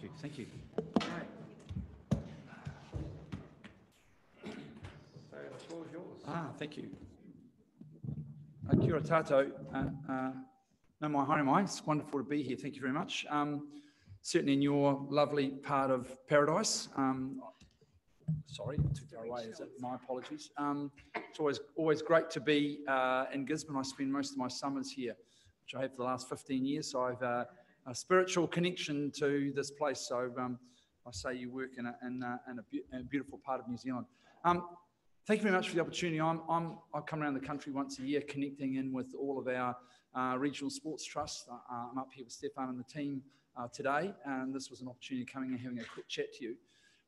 Thank you. Thank you. So the floor is yours. Thank you. Kia ora tātou. No mai haere mai. It's wonderful to be here. Thank you very much. Certainly in your lovely part of paradise. Sorry, too far away, is it? My apologies. It's always great to be in Gisborne. I spend most of my summers here, which I have for the last 15 years. So I've a spiritual connection to this place. So I say you work in a beautiful part of New Zealand. Thank you very much for the opportunity. I come around the country once a year, connecting in with all of our regional sports trusts. I'm up here with Stefan and the team today, and this was an opportunity coming and having a quick chat to you.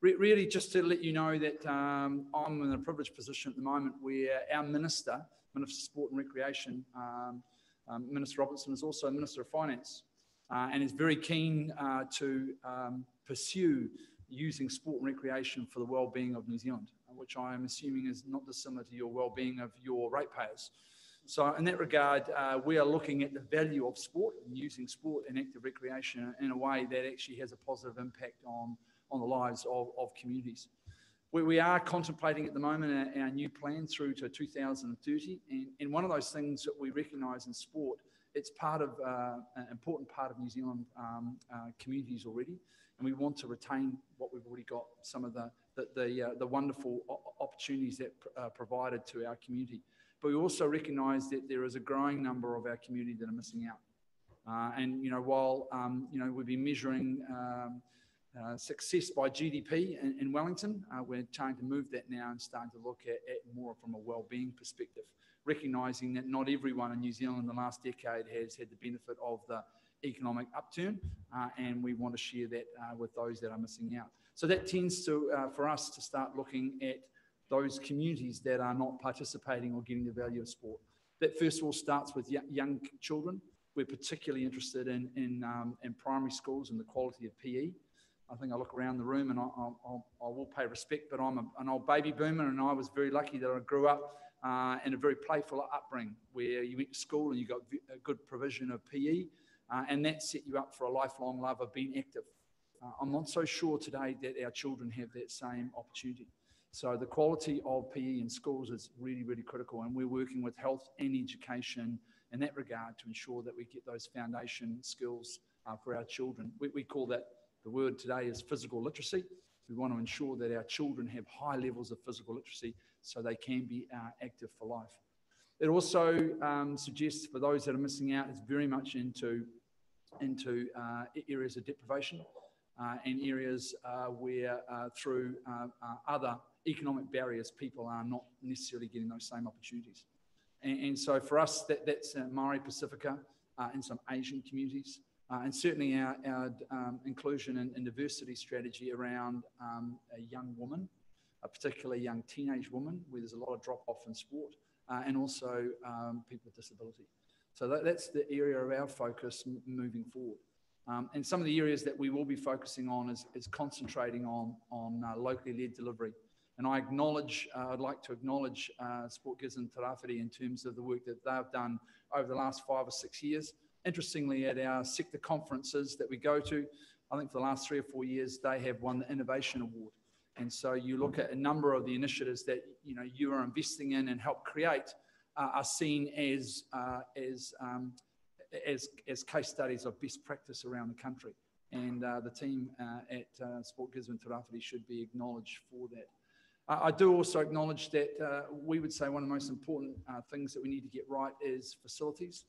Really, just to let you know that I'm in a privileged position at the moment where our Minister of Sport and Recreation, Minister Robertson, is also Minister of Finance, and is very keen to pursue using sport and recreation for the well-being of New Zealand, which I am assuming is not dissimilar to your well-being of your ratepayers. So in that regard, we are looking at the value of sport and using sport and active recreation in a way that actually has a positive impact on the lives of communities. We are contemplating at the moment our new plan through to 2030, and one of those things that we recognise in sport, it's part of an important part of New Zealand communities already, and we want to retain what we've already got, some of the wonderful opportunities that provided to our community. But we also recognise that there is a growing number of our community that are missing out. And while we've been measuring success by GDP in Wellington, we're trying to move that now and starting to look at more from a well-being perspective, recognising that not everyone in New Zealand in the last decade has had the benefit of the economic upturn, and we want to share that with those that are missing out. So that tends to, for us to start looking at those communities that are not participating or getting the value of sport. That first of all starts with young children. We're particularly interested in primary schools and the quality of PE. I think I look around the room and I will pay respect, but I'm an old baby boomer, and I was very lucky that I grew up in a very playful upbringing where you went to school and you got a good provision of PE, and that set you up for a lifelong love of being active. I'm not so sure today that our children have that same opportunity. So the quality of PE in schools is really, really critical, and we're working with health and education in that regard to ensure that we get those foundation skills for our children. We call that, the word today is physical literacy. We want to ensure that our children have high levels of physical literacy so they can be active for life. It also suggests for those that are missing out, it's very much into areas of deprivation and areas where through other economic barriers, people are not necessarily getting those same opportunities. And so for us, that's Māori Pacifica and some Asian communities. And certainly our inclusion and diversity strategy around a young woman, a particularly young teenage woman, where there's a lot of drop-off in sport, and also people with disability. So that's the area of our focus moving forward. And some of the areas that we will be focusing on is concentrating on locally led delivery. And I'd like to acknowledge Sport Gisborne Te Rāwhiti in terms of the work that they've done over the last 5 or 6 years. Interestingly, at our sector conferences that we go to, I think for the last 3 or 4 years, they have won the Innovation Award. And so you look at a number of the initiatives that you are investing in and help create are seen as case studies of best practice around the country. And the team at Sport Gisborne Te Rāwhiti should be acknowledged for that. I do also acknowledge that we would say one of the most important things that we need to get right is facilities.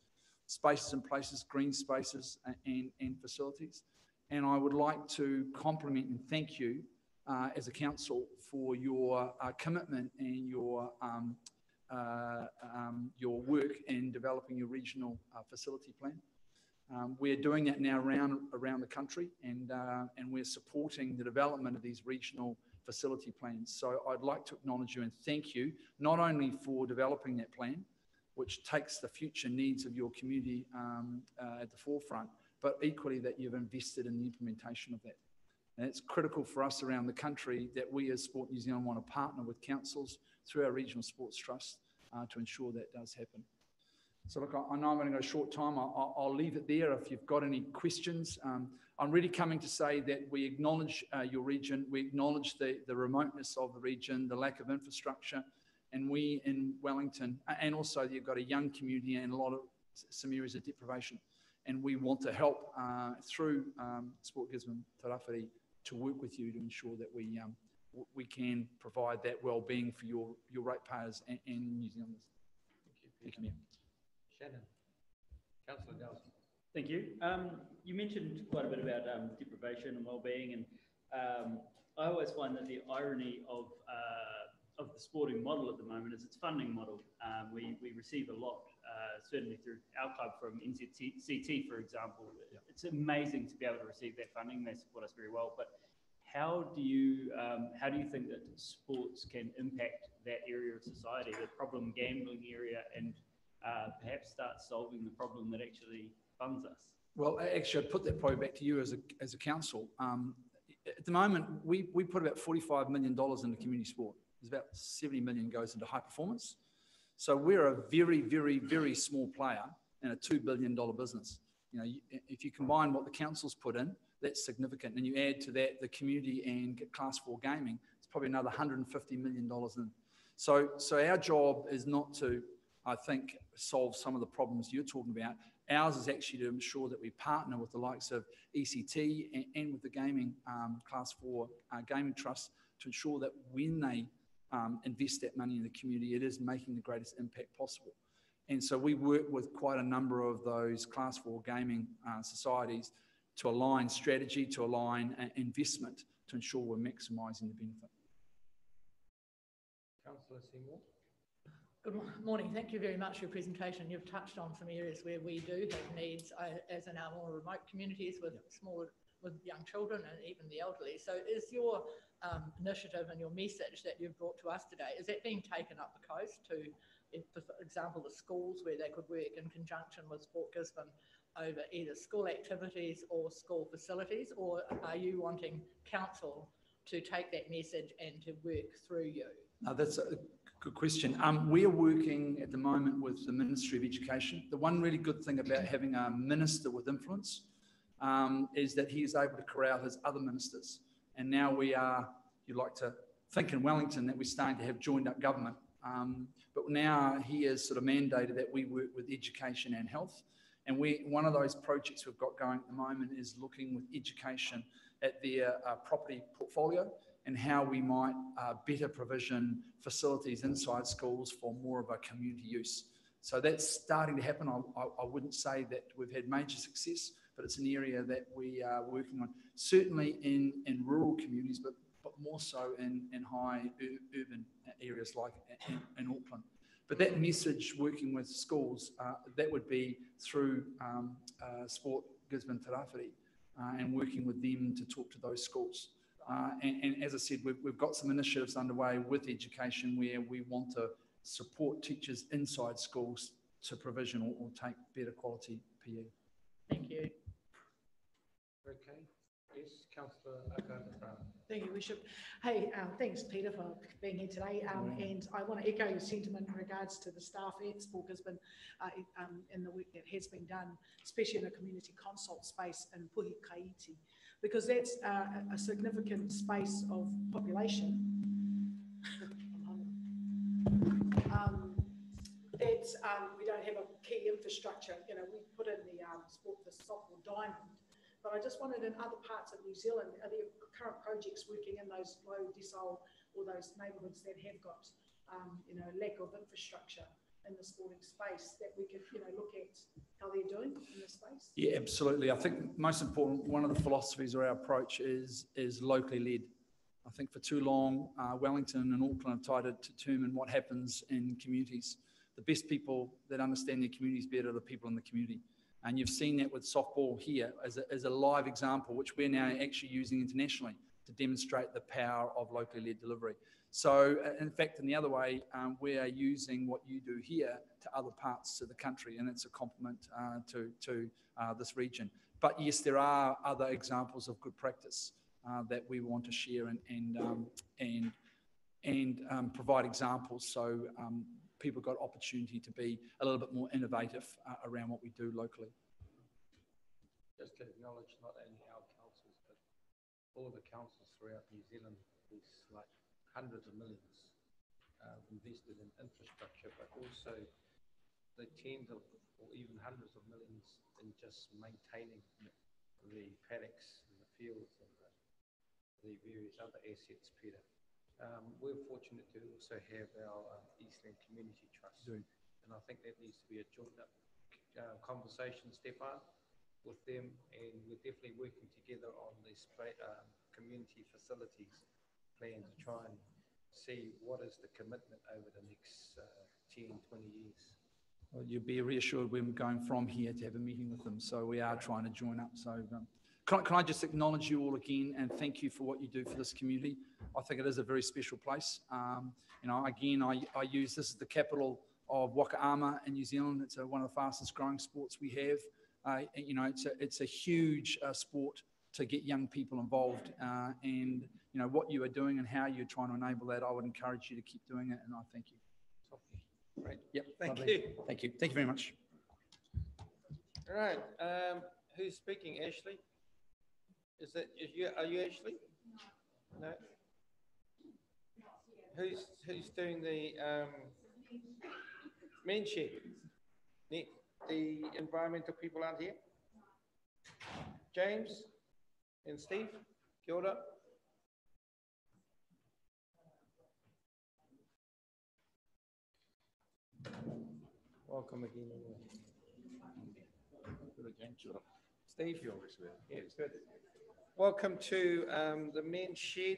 Spaces and places, green spaces and facilities. And I would like to compliment and thank you as a council for your commitment and your work in developing your regional facility plan. We're doing that now around the country, and we're supporting the development of these regional facility plans. So I'd like to acknowledge you and thank you, not only for developing that plan, which takes the future needs of your community at the forefront, but equally that you've invested in the implementation of that. And it's critical for us around the country that we as Sport New Zealand want to partner with councils through our regional sports trust to ensure that does happen. So look, I know I'm going to go a short time. I'll leave it there if you've got any questions. I'm really coming to say that we acknowledge your region. We acknowledge the remoteness of the region, the lack of infrastructure. And we in Wellington, and also you've got a young community and some areas of deprivation. And we want to help through Sport Gisborne Te Rāwhiti to work with you to ensure that we can provide that well-being for your ratepayers and New Zealanders. Thank you, Peter. Shannon. Councillor Nelson. Thank you. You mentioned quite a bit about deprivation and well-being, and I always find that the irony of the sporting model at the moment is its funding model. We receive a lot, certainly through our club from NZCT, for example. Yeah. It's amazing to be able to receive that funding. They support us very well. But how do you think that sports can impact that area of society, the problem gambling area, and perhaps start solving the problem that actually funds us? Well, actually, I'd put that probably back to you as a council. At the moment, we put about $45 million into community sport. There's about 70 million goes into high performance. So we're a very, very, very small player in a $2 billion business. You know, if you combine what the council's put in, that's significant. And you add to that the community and Class 4 gaming, it's probably another $150 million in. So our job is not to, I think, solve some of the problems you're talking about. Ours is actually to ensure that we partner with the likes of ECT and with the gaming Class 4 gaming trusts to ensure that when they invest that money in the community, it is making the greatest impact possible. And so we work with quite a number of those Class 4 gaming societies to align strategy, to align investment, to ensure we're maximising the benefit. Councillor Seymour. Good morning. Thank you very much for your presentation. You've touched on some areas where we do have needs, as in our more remote communities with young children and even the elderly. So is your initiative and your message that you've brought to us today, is that being taken up the coast to, for example, the schools where they could work in conjunction with Sport Gisborne over either school activities or school facilities, or are you wanting council to take that message and to work through you? That's a good question. We are working at the moment with the Ministry of Education. The one really good thing about having a minister with influence is that he is able to corral his other ministers. And now we are, you'd like to think in Wellington that we're starting to have joined up government. But now he has sort of mandated that we work with education and health. And one of those projects we've got going at the moment is looking with education at their property portfolio and how we might better provision facilities inside schools for more of a community use. So that's starting to happen. I wouldn't say that we've had major success, but it's an area that we are working on, certainly in rural communities, but more so in high urban areas like in Auckland. But that message, working with schools, that would be through Sport Gisborne Te Rāwhiti and working with them to talk to those schools. And as I said, we've got some initiatives underway with education where we want to support teachers inside schools to provision or take better quality PE. Thank you. Okay. Yes, Councillor Akana. Thank you, Bishop. Hey, thanks, Peter, for being here today. And I want to echo your sentiment in regards to the staff at Sport Gisborne and the work that has been done, especially in a community consult space in Puhi Kaiti, because that's a significant space of population. We don't have a key infrastructure. You know, we put in the softball diamond. But I just wondered, in other parts of New Zealand, are there current projects working in those low decile or those neighbourhoods that have got, lack of infrastructure in the sporting space that we could, look at how they're doing in this space? Yeah, absolutely. I think most important, one of the philosophies or our approach is locally led. I think for too long, Wellington and Auckland have tried to determine what happens in communities. The best people that understand their communities better are the people in the community. And you've seen that with softball here as a live example, which we're now actually using internationally to demonstrate the power of locally led delivery. So in fact, in the other way, we are using what you do here to other parts of the country, and it's a compliment to this region. But yes, there are other examples of good practice that we want to share and provide examples so people got opportunity to be a little bit more innovative around what we do locally. Just to acknowledge not only our councils, but all the councils throughout New Zealand, there's like hundreds of millions invested in infrastructure, but also the tens of, or even hundreds of millions in just maintaining the paddocks and the fields and the various other assets, Peter. We're fortunate to also have our Eastland Community Trust, and I think that needs to be a joined up conversation, Stefan, with them, and we're definitely working together on this community facilities plan to try and see what is the commitment over the next 10, 20 years. Well, you'll be reassured we're going from here to have a meeting with them, so we are trying to join up. So can I just acknowledge you all again and thank you for what you do for this community. I think it is a very special place. You know, again, I use this as the capital of Wakaama in New Zealand. It's one of the fastest growing sports we have. You know, it's a huge sport to get young people involved, and you know what you are doing and how you're trying to enable that. I would encourage you to keep doing it, and I thank you. Great. Yep. Thank lovely. you. Thank you. Thank you very much. All right. Who's speaking? Ashley? Are you Ashley? No. Who's doing the men shed? The environmental people aren't here. James and Steve, kia ora. Welcome again. Steve, yeah, good. Welcome to the men's shed.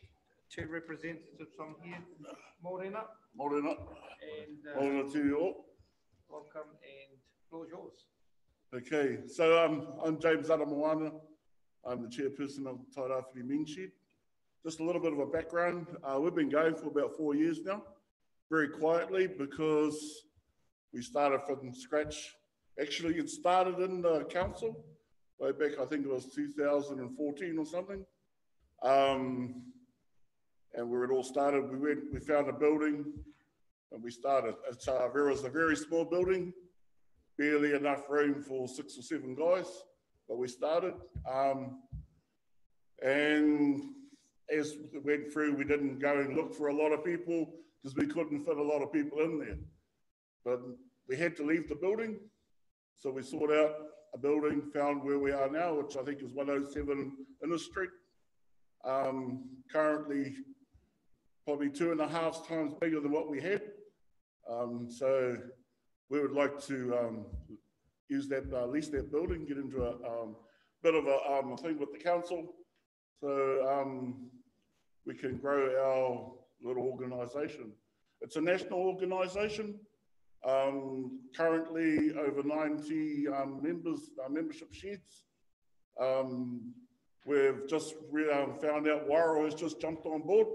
Two representatives from here. Morena. Morena. And Morena to you all. welcome, and floor is yours. Okay, so I'm James Aramoana. I'm the chairperson of the Tairāwhiti Men's Shed. Just a little bit of a background. We've been going for about 4 years now, very quietly, because we started from scratch. Actually, it started in the council way back, I think it was 2014 or something. And where it all started, we found a building and we started. It was a very small building, barely enough room for 6 or 7 guys, but we started. And as it went through, we didn't go and look for a lot of people because we couldn't fit a lot of people in there. But we had to leave the building. So we sought out a building, found where we are now, which I think is 107 Inner Street. Currently, probably 2.5 times bigger than what we had. So we would like to use that, lease that building, get into a bit of a thing with the council. So we can grow our little organisation. It's a national organisation. Currently over 90 members, membership sheds. We've just found out Waro has just jumped on board.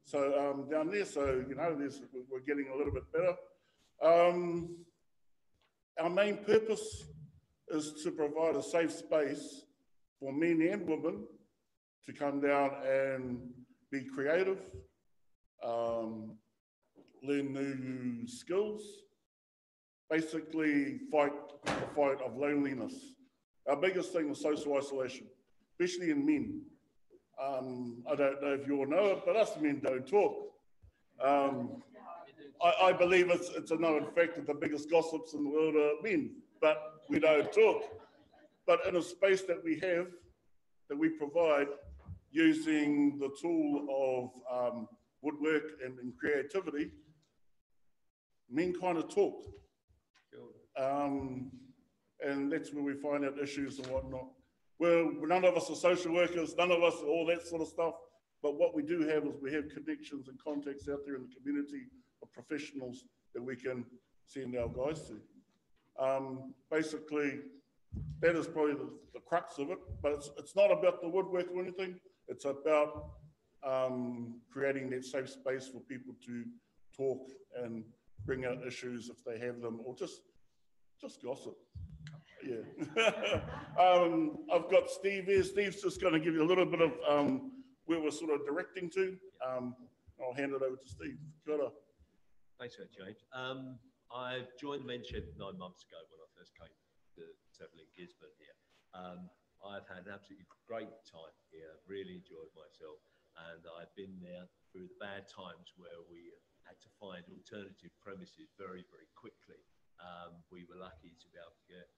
So down there, so you know, we're getting a little bit better. Our main purpose is to provide a safe space for men and women to come down and be creative, learn new skills, basically fight the fight of loneliness. Our biggest thing is social isolation, especially in men. I don't know if you all know it, but us men don't talk. I believe it's a known fact that the biggest gossips in the world are men, but we don't talk. But in a space that we have, that we provide, using the tool of woodwork and creativity, men kind of talk. And that's where we find out issues and whatnot. Well, none of us are social workers, none of us are all that sort of stuff. But what we do have is we have connections and contacts out there in the community of professionals that we can send our guys to. Basically, that is probably the crux of it, but it's not about the woodwork or anything. It's about creating that safe space for people to talk and bring out issues if they have them, or just gossip. Yeah. I've got Steve here. Steve's just going to give you a little bit of where we're sort of directing to. I'll hand it over to Steve. Kia ora. Thanks for that, James. I joined the Men's Shed 9 months ago when I first came to settle in Gisborne here. I've had an absolutely great time here, really enjoyed myself, and I've been there through the bad times where we had to find alternative premises very, very quickly. We were lucky to be able to get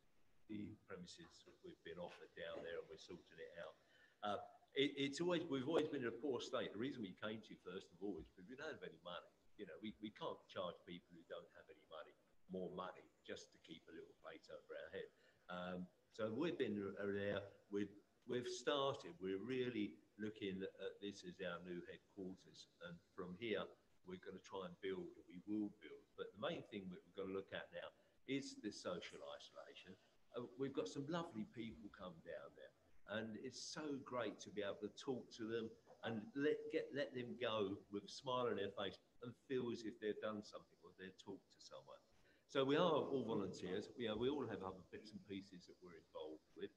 the premises that we've been offered down there, and we're sorting it out. We've always been in a poor state. The reason we came to you first of all is because we don't have any money. You know, we can't charge people who don't have any money more money just to keep a little plate over our head. So we've been there. We've started. We're really looking at this as our new headquarters, and from here we're going to try and build. We will build. But the main thing that we've got to look at now is the social isolation. We've got some lovely people come down there, and it's so great to be able to talk to them and let them go with a smile on their face and feel as if they've done something or they've talked to someone. So we are all volunteers. We all have other bits and pieces that we're involved with.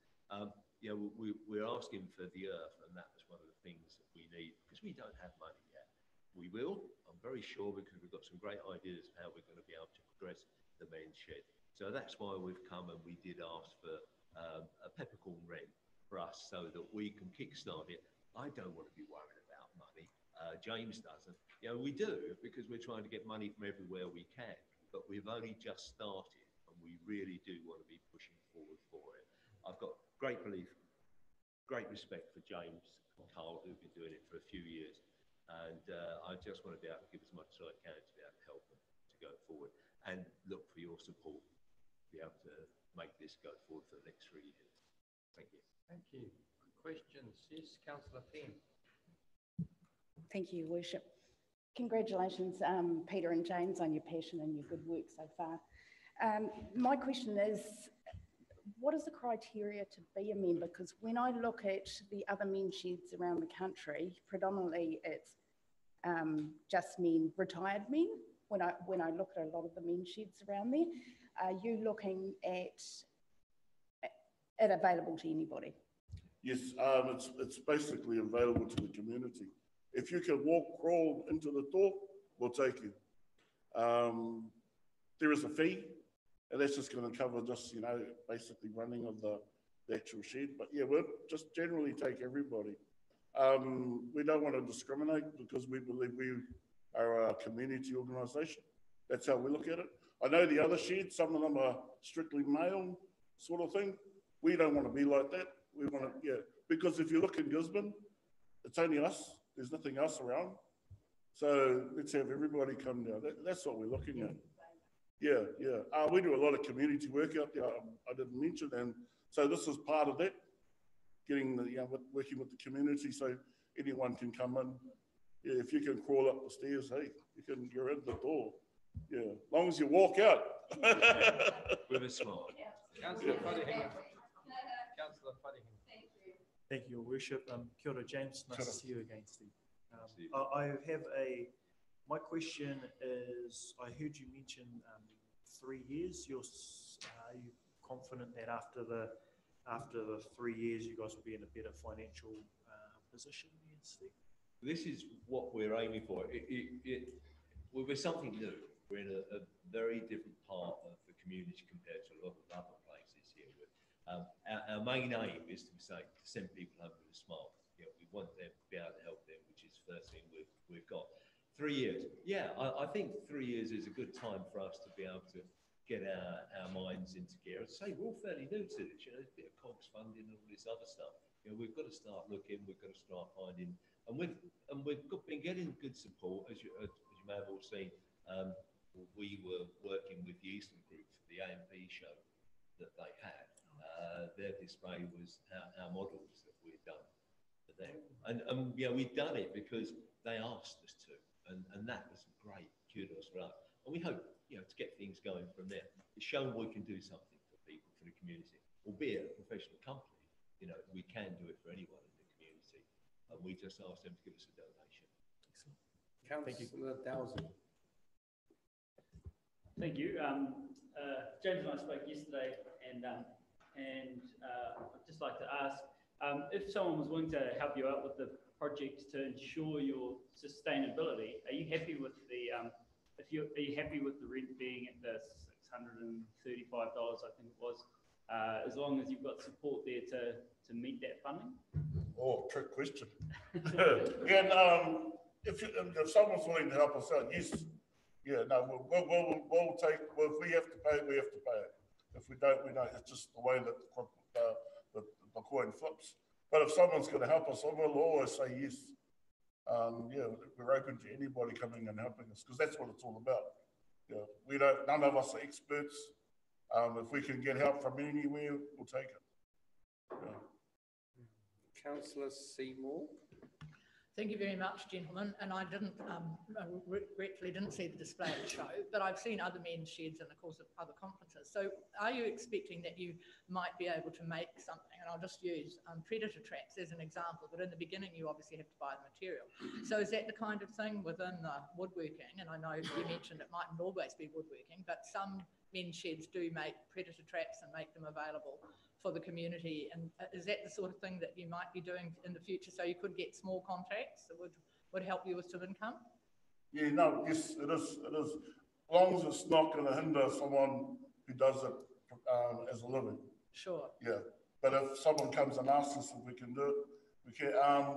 We're asking for the earth, and that was one of the things that we need because we don't have money yet. We will, I'm very sure, because we've got some great ideas of how we're going to be able to progress the Men's Shed. So that's why we've come, and we did ask for a peppercorn rent for us so that we can kickstart it. I don't want to be worried about money. James doesn't. We do because we're trying to get money from everywhere we can. But we've only just started, and we really do want to be pushing forward for it. I've got great belief, great respect for James and Carl, who've been doing it for a few years, and I just want to be able to give as much as I can to be able to help them to go forward, and look for your support to be able to make this go forward for the next 3 years. Thank you. Thank you. Questions? Yes, Councillor Penn. Thank you, Worship. Congratulations, Peter and James, on your passion and your good work so far. My question is, what is the criteria to be a member? Because when I look at the other men's sheds around the country, predominantly it's just men, retired men. When I look at a lot of the men's sheds around there, are you looking at it available to anybody? Yes, it's basically available to the community. If you can crawl into the door, we'll take you. There is a fee, and that's just going to cover just, basically running of the actual shed. But yeah, we'll just generally take everybody. We don't want to discriminate because we believe we are a community organisation. That's how we look at it. I know the other sheds, some of them are strictly male sort of thing. We don't want to be like that. We want to, because if you look in Gisborne, it's only us. There's nothing else around. So let's have everybody come down. That's what we're looking at. Yeah. We do a lot of community work out there. I didn't mention, and so this is part of that, getting working with the community so anyone can come in. Yeah, if you can crawl up the stairs, hey, you're in the door. Yeah, as long as you walk out. With a smile. Councillor Fuddihingham. Councillor Fuddihingham. Thank you, Your Worship. Kia ora, James. Nice to see you again, Steve. My question is, I heard you mention 3 years. Are you confident that after the 3 years, you guys will be in a better financial position, Steve? This is what we're aiming for. We're something new. We're in a very different part of the community compared to a lot of other places here. Our main aim is to send people home with a smile. We want them to be able to help them, which is the first thing we've got. 3 years. Yeah, I think 3 years is a good time for us to be able to get our minds into gear. I'd say we're all fairly new to this. There's a bit of COGS funding and all this other stuff. We've got to start looking. We've got to start finding, and we've been getting good support, as you may have all seen. We were working with the Eastern Group for the AMP show that they had. Their display was our models that we'd done for them. And we'd done it because they asked us to. And that was great kudos for us. And we hope, to get things going from there. It's shown we can do something for people, for the community. Albeit a professional company, we can do it for anyone in the community. And we just asked them to give us a donation. Excellent. Councillor Dowsey. Thank you. James and I spoke yesterday, and I'd just like to ask if someone was willing to help you out with the project to ensure your sustainability. Are you happy with the are you happy with the rent being at the $635, I think it was, as long as you've got support there to meet that funding? Oh, trick question. Yeah, if someone's willing to help us out, yes. Yeah, no, we'll take, well, if we have to pay it, we have to pay it. If we don't, we don't. It's just the way that the coin flips. But if someone's going to help us, we'll always say yes. Yeah, we're open to anybody coming and helping us, because that's what it's all about. Yeah, none of us are experts. If we can get help from anywhere, we'll take it. Yeah. Councillor Seymour. Thank you very much, gentlemen. And I regretfully didn't see the display at the show, but I've seen other men's sheds in the course of other conferences. So are you expecting that you might be able to make something? And I'll just use predator traps as an example, but in the beginning, you obviously have to buy the material. So is that the kind of thing within the woodworking? And I know you mentioned it mightn't always be woodworking, but some men's sheds do make predator traps and make them available for the community. And is that the sort of thing that you might be doing in the future, so you could get small contracts that would help you with some income? Yeah, no, yes, it is. It is. As long as it's not going to hinder someone who does it as a living. Sure. Yeah, but if someone comes and asks us if we can do it, we can.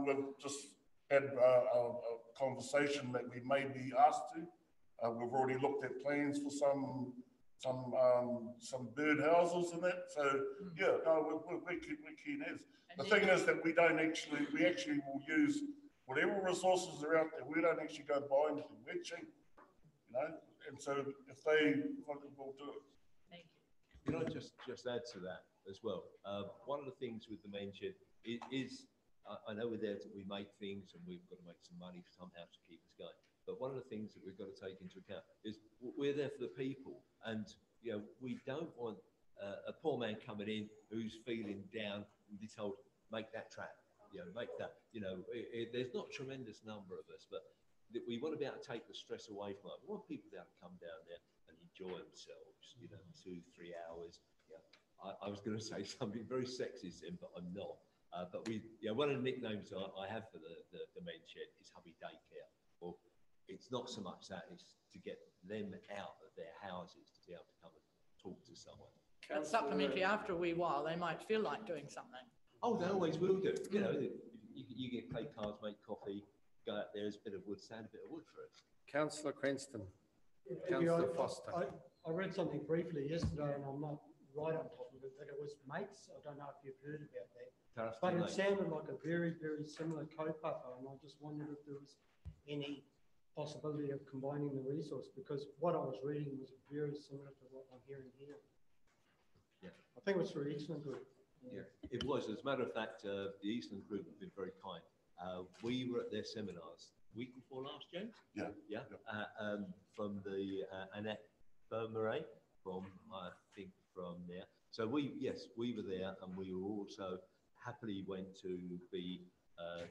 We've just had a conversation that we may be asked to. We've already looked at plans for some bird houses and that. So yeah, no, we're keen as. The thing is that we actually will use whatever resources are out there. We don't actually go buy anything. We're cheap, and so if they will do it. Thank you. Can I just add to that as well? One of the things with the men's shed is I know we're there we make things and we've got to make some money somehow to keep us going. But one of the things that we've got to take into account is we're there for the people, and we don't want a poor man coming in who's feeling down and be told make that trap, make that. There's not a tremendous number of us, but we want to be able to take the stress away from it. We want people to be able to come down there and enjoy themselves. 2-3 hours. I was going to say something very sexist, but I'm not. But one of the nicknames I have for the men's shed is Hubby Daycare. Well, it's not so much that, it's to get them out of their houses to be able to come and talk to someone. But supplementary, after a wee while, they might feel like doing something. Oh, they always will do. You get play cards, make coffee, go out there, there's a bit of wood, stand a bit of wood for us. Councillor Cranston. Yeah, Councillor Foster. I read something briefly yesterday, and I'm not right on top of it, but it was mates. I don't know if you've heard about that. But it sounded like a very, very similar kaupapa, and I just wondered if there was any possibility of combining the resource, because what I was reading was very similar to what I'm hearing here. Yeah. I think it was through Eastland Group. Yeah, it was. As a matter of fact, the Eastland Group have been very kind. We were at their seminars week before last, James? Yeah. Yeah. From the Annette Bermeret, I think from there. So we were there, and we were also happily went to be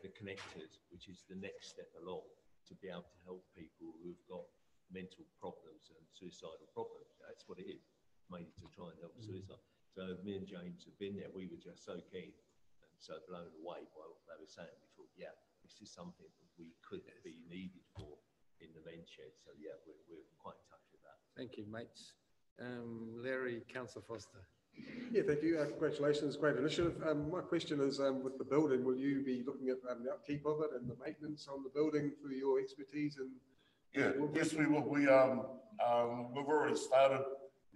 the connectors, which is the next step along to be able to help people who've got mental problems and suicidal problems. That's what it is, mainly to try and help suicide. So me and James have been there. We were just so keen and so blown away by what they were saying. We thought, yeah, this is something that we could be needed for in the men's shed. So yeah, we're quite in touch with that. Thank you, mates. Larry, Councillor Foster. Yeah, thank you. Congratulations, great initiative. My question is, with the building, will you be looking at the upkeep of it and the maintenance on the building through your expertise? And yeah, yes, we will. We've already started.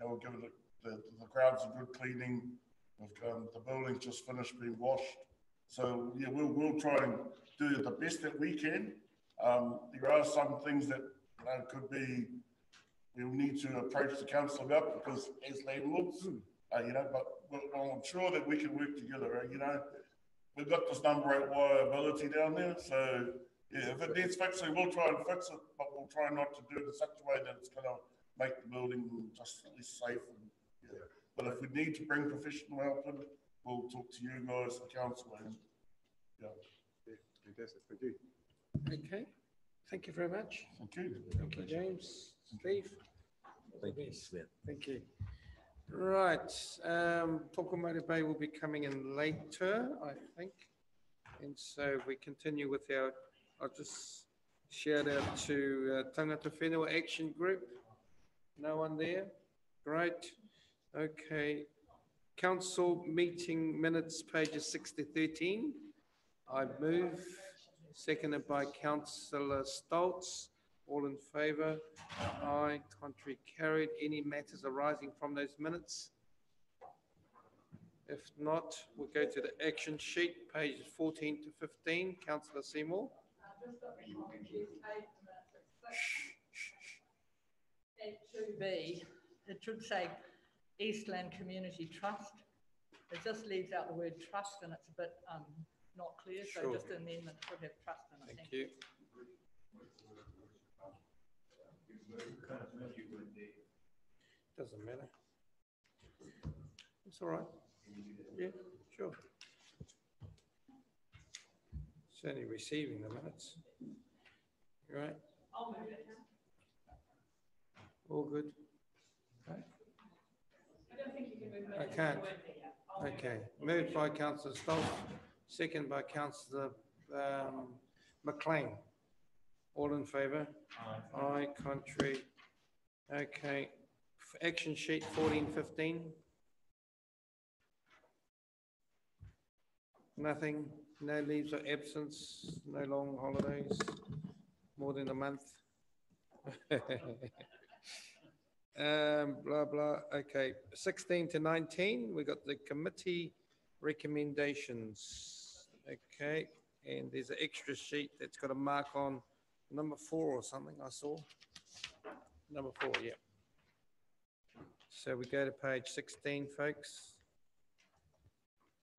We're giving the grounds a good cleaning. The building's just finished being washed. So yeah, we'll try and do the best that we can. There are some things that could be. We'll need to approach the council about, because as landlords. But I'm sure that we can work together. We've got this number 8 viability down there, so yeah, if it needs fixing, we'll try and fix it, but we'll try not to do it in such a way that it's going to make the building just at least safe. But if we need to bring professional help in, we'll talk to you guys, the council, and fantastic. Thank you. Okay. Thank you very much. Thank you. Thank you, James. Steve. Thank you, Smith. Thank you. Right, Tokomaru Bay will be coming in later, I think. And so we continue with I'll just Shout out to Tangata Whenua Action Group. No one there? Great. Okay. Council meeting minutes, pages 6 to 13. I move. Seconded by Councillor Stoltz. All in favour? Aye. Contrary carried. Any matters arising from those minutes? If not, we'll go to the action sheet, pages 14 to 15. Councillor Seymour. It should be, it should say Eastland Community Trust. It just leaves out the word trust and it's a bit not clear, so Sure. just an amendment should have trust in it. Thank you. Doesn't matter. It's all right. Yeah, sure. Certainly receiving the minutes. Right. I'll move it. All good. I don't think you can move it. I can't. Okay. Moved by Councillor Stoltz, second by Councillor McLean. All in favour? Aye. Aye. Contrary. Okay. Action sheet 1415. Nothing. No leaves of absence. No long holidays. More than a month. Blah, blah. Okay. 16 to 19. We got the committee recommendations. Okay. And there's an extra sheet that's got a mark on number 4 or something I saw. Number 4, yeah. So we go to page 16, folks.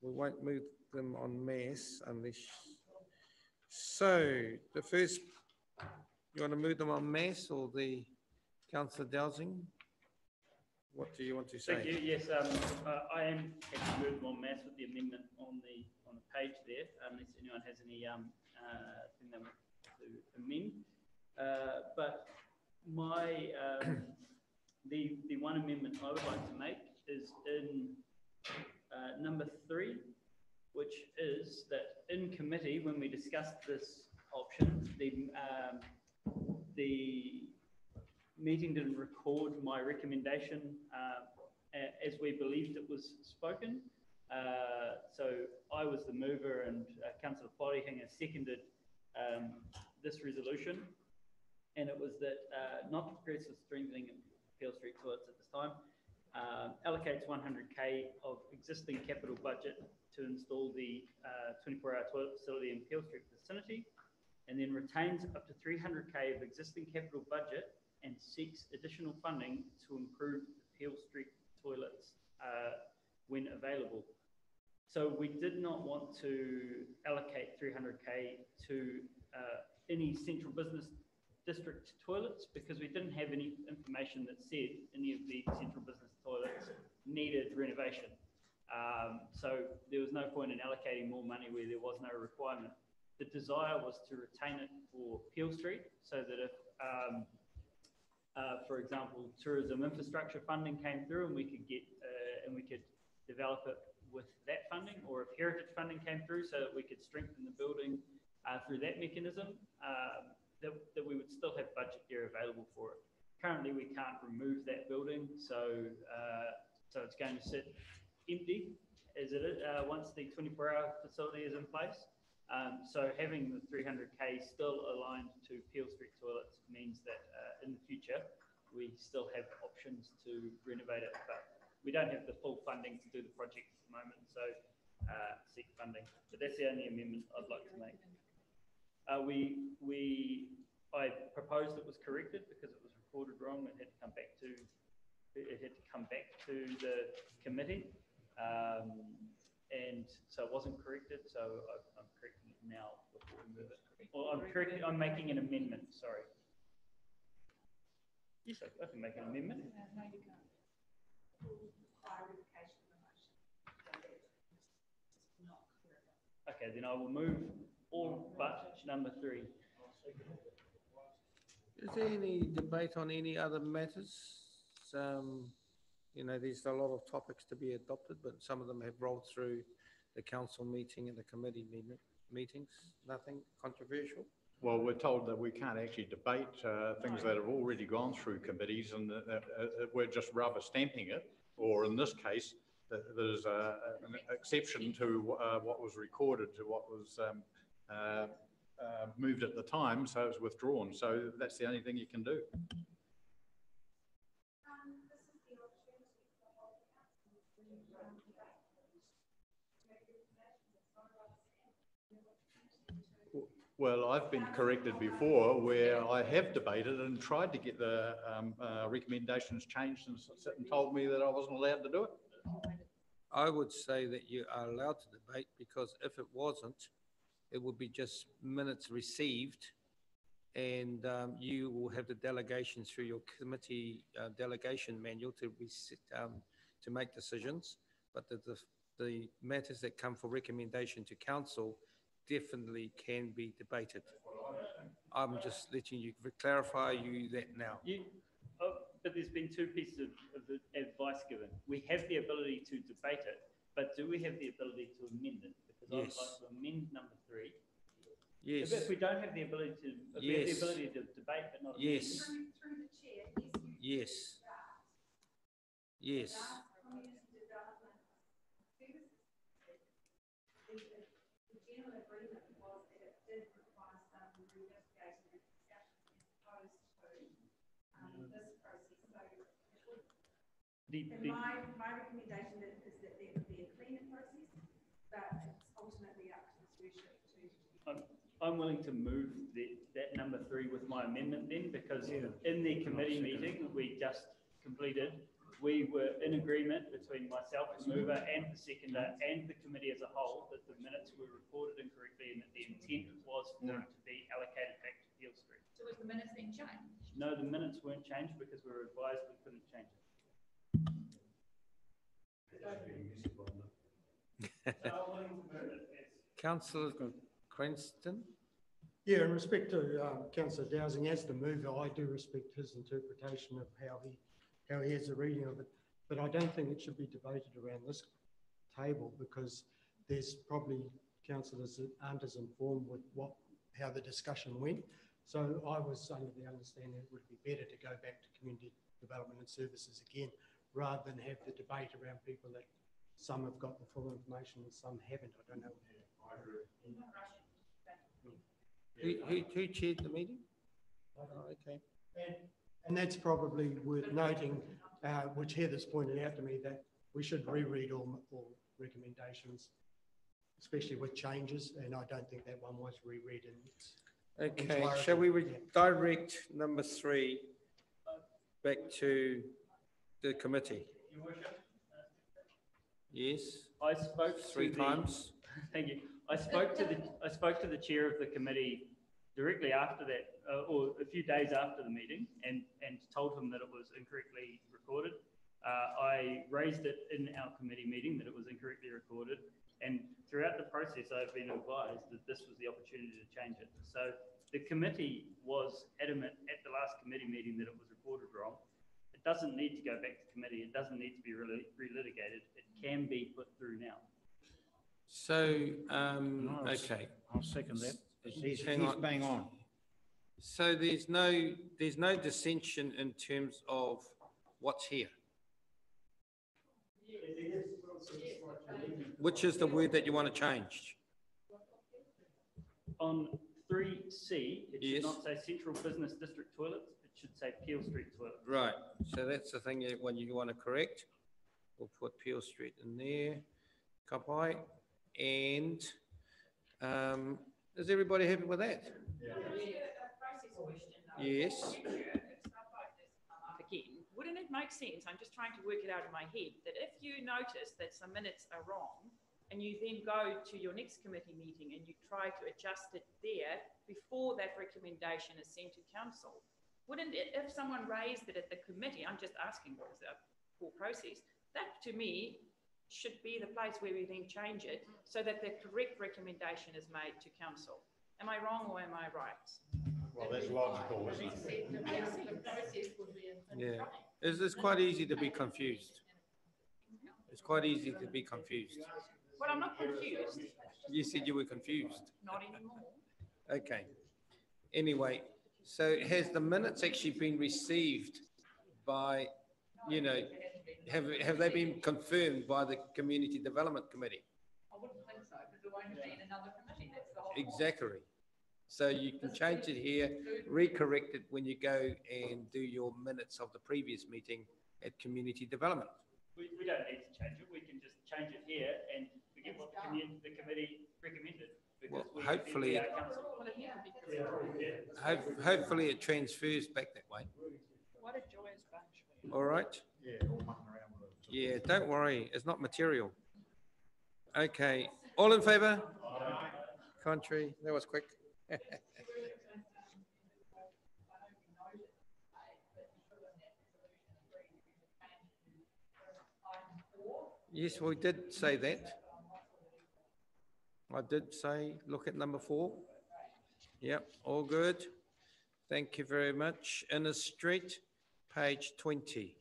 We won't move them en masse unless... So the first, you want to move them en masse or the Councillor Dowsing? What do you want to say? Thank you. Yes, I am happy to move them en masse with the amendment on the page there, unless anyone has any thing they want to amend. But my the one amendment I would like to make is in number 3, which is that in committee, when we discussed this option, the meeting didn't record my recommendation as we believed it was spoken. So I was the mover and Councillor Polyhinger seconded this resolution. And it was that not to progress with strengthening Peel Street toilets at this time, allocates 100K of existing capital budget to install the 24-hour toilet facility in Peel Street vicinity, and then retains up to 300K of existing capital budget and seeks additional funding to improve the Peel Street toilets when available. So we did not want to allocate 300K to any central business district toilets because we didn't have any information that said any of the central business toilets needed renovation. So there was no point in allocating more money where there was no requirement. The desire was to retain it for Peel Street so that if, for example, tourism infrastructure funding came through and we could get and we could develop it with that funding, or if heritage funding came through so that we could strengthen the building through that mechanism, that we would still have budget there available for it. Currently, we can't remove that building, so so it's going to sit empty as it is once the 24-hour facility is in place. So having the 300K still aligned to Peel Street toilets means that in the future we still have options to renovate it, but we don't have the full funding to do the project at the moment, so seek funding. But that's the only amendment I'd like to make. I proposed it was corrected because it was recorded wrong. It had to come back to the committee, and so it wasn't corrected. So I'm correcting it now before we move it. Well, I'm making an amendment. Sorry. Yes, I can make an amendment. No, you can't. Clarification of the motion. Not correct. Okay, then I will move all but number 3. Is there any debate on any other matters? You know, there's a lot of topics to be adopted, but some of them have rolled through the council meeting and the committee meetings. Nothing controversial? Well, we're told that we can't actually debate things that have already gone through committees, and that we're just rubber stamping it, or in this case, there's an exception to what was recorded, to what was moved at the time, so it's withdrawn. So that's the only thing you can do. Well, I've been corrected before where I have debated and tried to get the recommendations changed and told me that I wasn't allowed to do it. I would say that you are allowed to debate, because if it wasn't, it would be just minutes received, and you will have the delegation through your committee delegation manual to make decisions. But the matters that come for recommendation to council definitely can be debated. I'm just letting you clarify that now. But there's been two pieces of advice given. We have the ability to debate it, but do we have the ability to amend it? Because Yes. I'd like to amend number 3. Yes. If we don't have the ability to, if we have the ability to debate but not amend. Yes. Through the chair, Yes. Yes. the general agreement was that it did require some reinvestigation and discussion as opposed to this process. So my recommendation is that there would be a cleaner process, but it's ultimately up to this worship to. I'm willing to move that number 3 with my amendment then, because in the committee meeting we just completed, we were in agreement between myself, the mover, and the seconder, and the committee as a whole, that the minutes were recorded incorrectly and that the intent was for it to be allocated back to Peel Street. So was the minutes then changed? No, the minutes weren't changed because we were advised we couldn't change it. Councillor Cranston? Yeah, in respect to Councillor Dowsing, as the mover, I do respect his interpretation of how he has a reading of it. But I don't think it should be debated around this table, because there's probably councillors that aren't as informed with how the discussion went. So I was under the understanding it would be better to go back to community development and services again, rather than have the debate around people that some have got the full information and some haven't. I don't know. Who chaired the meeting? Oh, okay. And that's probably worth noting, which Heather's pointed out to me, that we should reread all recommendations, especially with changes, and I don't think that one was reread in its Okay, entirety. shall we direct number 3 back to the committee? Your Worship? Yes. I spoke 3 times. Thank you. I spoke to the chair of the committee directly after that, or a few days after the meeting, and told him that it was incorrectly recorded. I raised it in our committee meeting that it was incorrectly recorded, and throughout the process I've been advised that this was the opportunity to change it. So the committee was adamant at the last committee meeting that it was recorded wrong. It doesn't need to go back to committee. It doesn't need to be relitigated. It can be put through now. So, okay. I'll second that. He's Hang on. bang on. So there's no dissension in terms of what's here. Which is the word that you want to change? On 3C, it Yes. should not say Central Business District Toilets. It should say Peel Street Toilets. Right. So that's the thing that when you want to correct. We'll put Peel Street in there. Kapai. And is everybody happy with that? Yes. Again, wouldn't it make sense? I'm just trying to work it out in my head that if you notice that some minutes are wrong and you then go to your next committee meeting and you try to adjust it there before that recommendation is sent to council, wouldn't it, if someone raised it at the committee, I'm just asking what is the full process, that to me should be the place where we then change it so that the correct recommendation is made to council. Am I wrong or am I right? Well, that's logical, isn't it? Yeah. It's quite easy to be confused. It's quite easy to be confused. Well, I'm not confused. You said you were confused. Not anymore. Okay. Anyway, so has the minutes actually been received by, you know, have they been confirmed by the Community Development Committee? I wouldn't think so, because there won't be another committee, that's the whole point. Exactly. So you can change it here, recorrect it when you go and do your minutes of the previous meeting at Community Development. We don't need to change it. We can just change it here and forget what the committee recommended. Well, hopefully, hopefully it transfers back that way. What a joyous bunch. All right. Yeah, all mucking around with it. Yeah, don't worry, it's not material. Okay, all in favour? Contrary, that was quick. Yes, we did say that. I did say, look at number 4. Yep, all good. Thank you very much. Inner Street, page 20.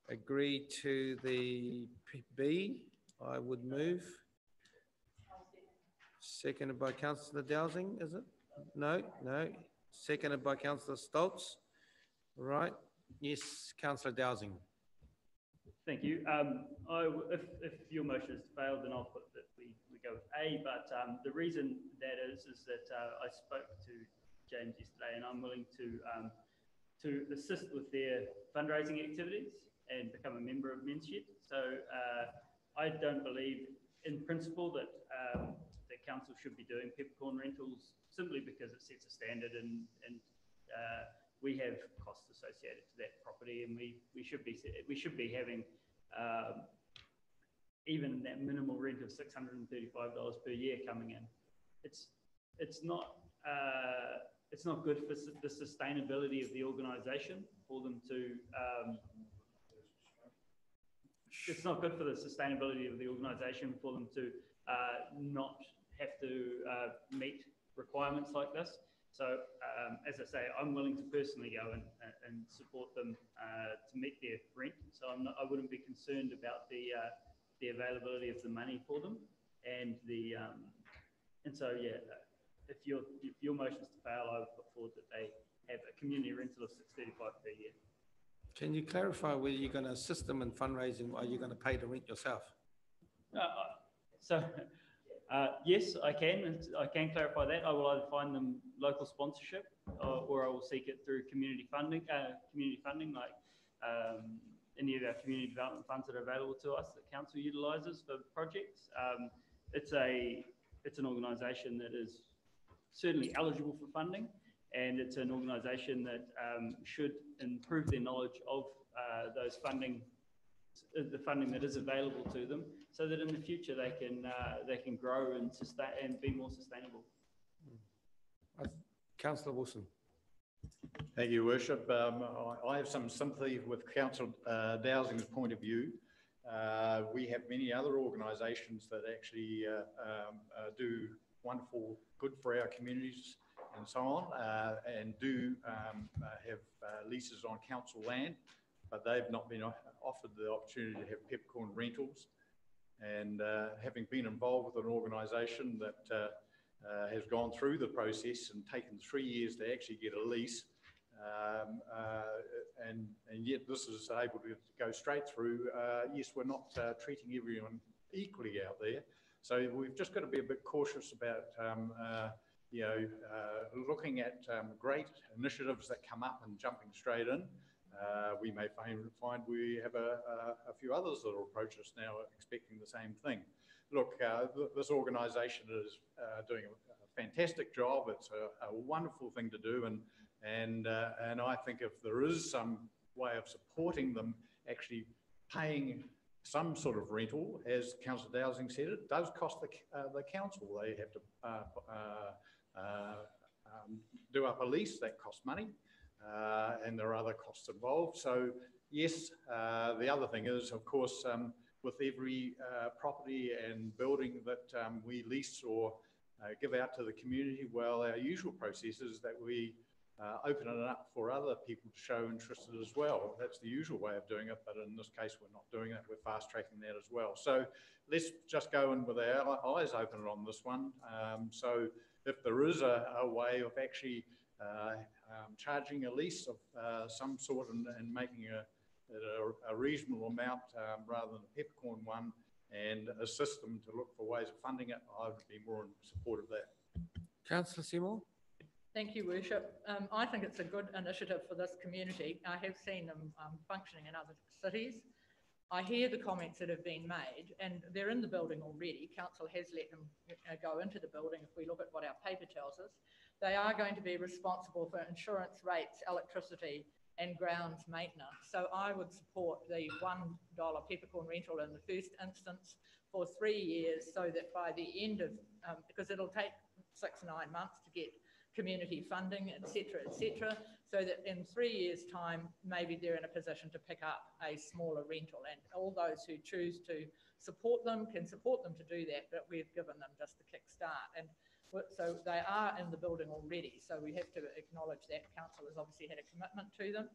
Agree to the B, I would move. Seconded by Councillor Dowsing, is it? No. Seconded by Councillor Stoltz. Right. Yes, Councillor Dowsing. Thank you. If your motion has failed, then I'll put that we go with A. But the reason that is that I spoke to James yesterday, and I'm willing to assist with their fundraising activities and become a member of Menshed. So I don't believe, in principle, that that council should be doing peppercorn rentals simply because it sets a standard, and we have costs associated to that property, and we should be having even that minimal rent of $635 per year coming in. It's not good for the sustainability of the organisation for them to. It's not good for the sustainability of the organisation for them to not have to meet requirements like this. So, as I say, I'm willing to personally go and support them to meet their rent. So I wouldn't be concerned about the availability of the money for them, and so yeah, if your motion's to fail, I would put forward that they have a community rental of $635 per year. Can you clarify whether you're going to assist them in fundraising, or are you going to pay the rent yourself? Yes, I can. I can clarify that. I will either find them local sponsorship, or I will seek it through community funding, like any of our community development funds that are available to us that council utilises for projects. It's an organisation that is certainly eligible for funding, and it's an organisation that should improve their knowledge of those funding, the funding that is available to them, so that in the future they can grow and sustain and be more sustainable. Councillor Wilson. Thank you, Worship. I have some sympathy with Councillor Dowsing's point of view. We have many other organisations that actually do wonderful good for our communities and so on, and do have leases on council land, but they've not been offered the opportunity to have peppercorn rentals. And having been involved with an organisation that has gone through the process and taken 3 years to actually get a lease, and yet this is able to go straight through. Yes, we're not treating everyone equally out there, so we've just got to be a bit cautious about looking at great initiatives that come up and jumping straight in. We may find we have a few others that will approach us now expecting the same thing. Look, this organisation is doing a fantastic job. It's a wonderful thing to do, and I think if there is some way of supporting them actually paying some sort of rental, as Councillor Dowsing said, it does cost the council. They have to do up a lease, that costs money, and there are other costs involved. So yes, the other thing is, of course, with every property and building that we lease or give out to the community, well, our usual process is that we open it up for other people to show interest as well. That's the usual way of doing it, but in this case, we're not doing it. We're fast tracking that as well. So let's just go in with our eyes open on this one. So if there is a way of actually charging a lease of some sort and making a reasonable amount rather than a peppercorn one, and assist them to look for ways of funding it, I would be more in support of that. Councillor Seymour? Thank you, Worship. I think it's a good initiative for this community. I have seen them functioning in other cities. I hear the comments that have been made, and they're in the building already. Council has let them go into the building if we look at what our paper tells us. They are going to be responsible for insurance rates, electricity, and grounds maintenance. So I would support the $1 peppercorn rental in the first instance for 3 years, so that by the end of, because it'll take 6 to 9 months to get community funding, etc., so that in 3 years' time, maybe they're in a position to pick up a smaller rental, and all those who choose to support them can support them to do that, but we've given them just the kickstart. And so they are in the building already, so we have to acknowledge that council has obviously had a commitment to them.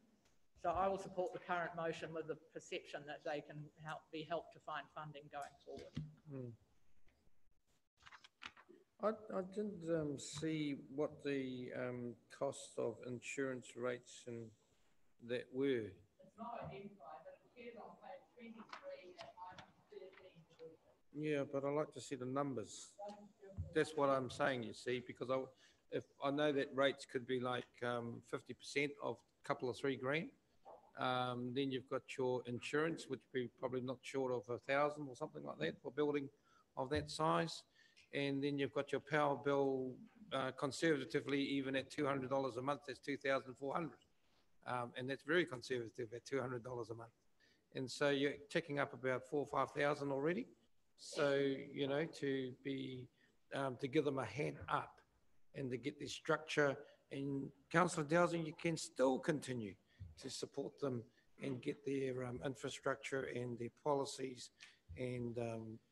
So I will support the current motion with the perception that they can be helped to find funding going forward. I didn't see what the cost of insurance rates and that were. It's not identified, but it appears on page 23 and item 13. Yeah, but I like to see the numbers. That's what I'm saying, you see, because if I know that rates could be like 50% of a couple of $3,000. Then you've got your insurance, which would be probably not short of 1,000 or something like that for building of that size. And then you've got your power bill, conservatively, even at $200 a month, that's $2,400. And that's very conservative at $200 a month. And so you're ticking up about 4,000 or 5,000 already. So, you know, to give them a hand up and to get this structure. And Councillor Dowsing, you can still continue to support them and get their infrastructure and their policies and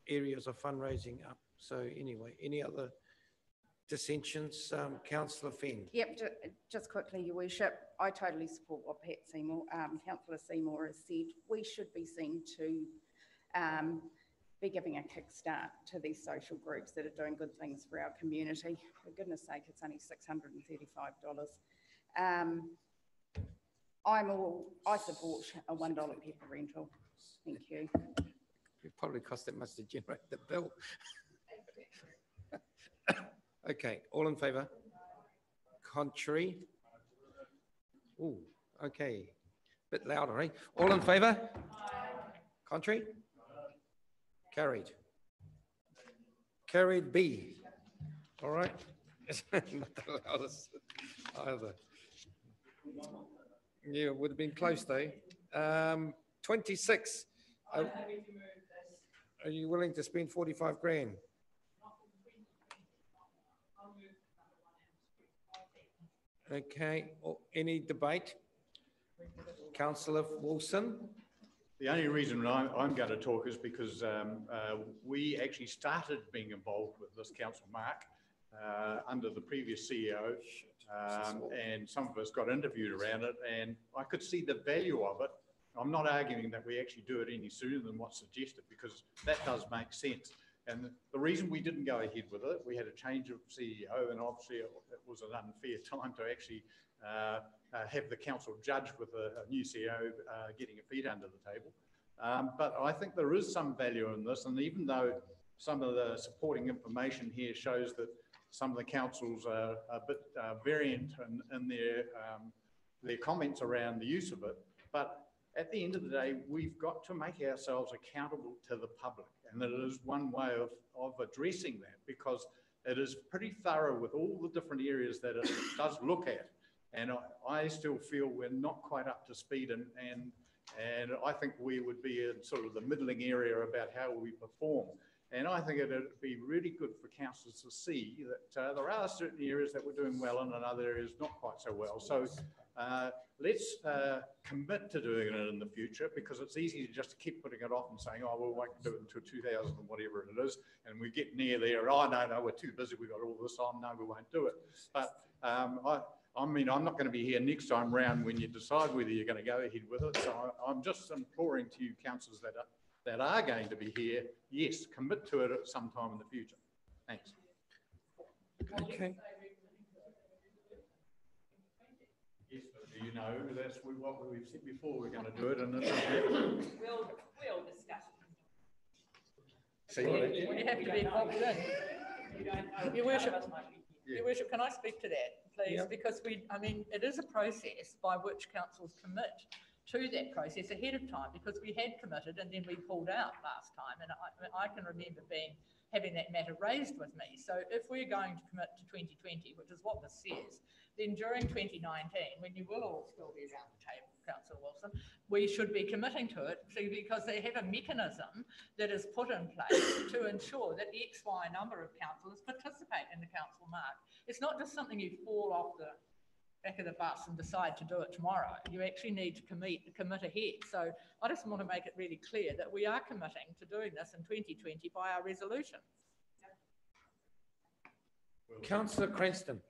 areas of fundraising up. So anyway, any other dissensions? Councillor Fenn. Yep, just quickly, Your Worship, I totally support what Pat Seymour, Councillor Seymour has said. We should be seen to be giving a kickstart to these social groups that are doing good things for our community. For goodness sake, it's only $635. I support a $1 pepper rental. Thank you. It probably cost that much to generate the bill. Okay, all in favour? Contrary? Oh, okay. Bit louder, eh? All in favour? Contrary? Carried. Carried B. All right. Not the loudest either. Yeah, it would have been close though. 26. Are you willing to spend 45 grand? Okay, any debate? Councillor Wilson? The only reason I'm going to talk is because we actually started being involved with this, Councillor Mark, under the previous CEO, and some of us got interviewed around it, and I could see the value of it. I'm not arguing that we actually do it any sooner than what's suggested, because that does make sense. And the reason we didn't go ahead with it, we had a change of CEO, and obviously it was an unfair time to actually have the council judge with a new CEO getting a feet under the table. But I think there is some value in this, and even though some of the supporting information here shows that some of the councils are a bit variant in their comments around the use of it, but at the end of the day, we've got to make ourselves accountable to the public. And it is one way of addressing that, because it is pretty thorough with all the different areas that it does look at. And I still feel we're not quite up to speed, and I think we would be in sort of the middling area about how we perform. And I think it'd be really good for councillors to see that there are certain areas that we're doing well in and other areas not quite so well. So let's commit to doing it in the future, because it's easy to just keep putting it off and saying, oh, well, we won't do it until 2000 and whatever it is. And we get near there, oh, no, we're too busy, we've got all this on, no, we won't do it. But I mean, I'm not going to be here next time round when you decide whether you're going to go ahead with it. So I'm just imploring to you councillors that are going to be here, yes, commit to it at some time in the future. Thanks. Okay. Yes, but do you know, that's what we've said before, we're going to do it and it's We'll discuss it. See, We have to be involved in. You don't know. Your Worship, None of us might be here. Your Worship, can I speak to that, please? Yeah. Because I mean, it is a process by which councils commit to that process ahead of time, because we had committed and then we pulled out last time. And I can remember having that matter raised with me. So if we're going to commit to 2020, which is what this says, then during 2019, when you will all still be around the table, Councillor Wilson, we should be committing to it, because they have a mechanism that is put in place to ensure that X, Y number of councillors participate in the council mark. It's not just something you fall off the back of the bus and decide to do it tomorrow. You actually need to commit ahead. So I just want to make it really clear that we are committing to doing this in 2020 by our resolution. Councillor Cranston.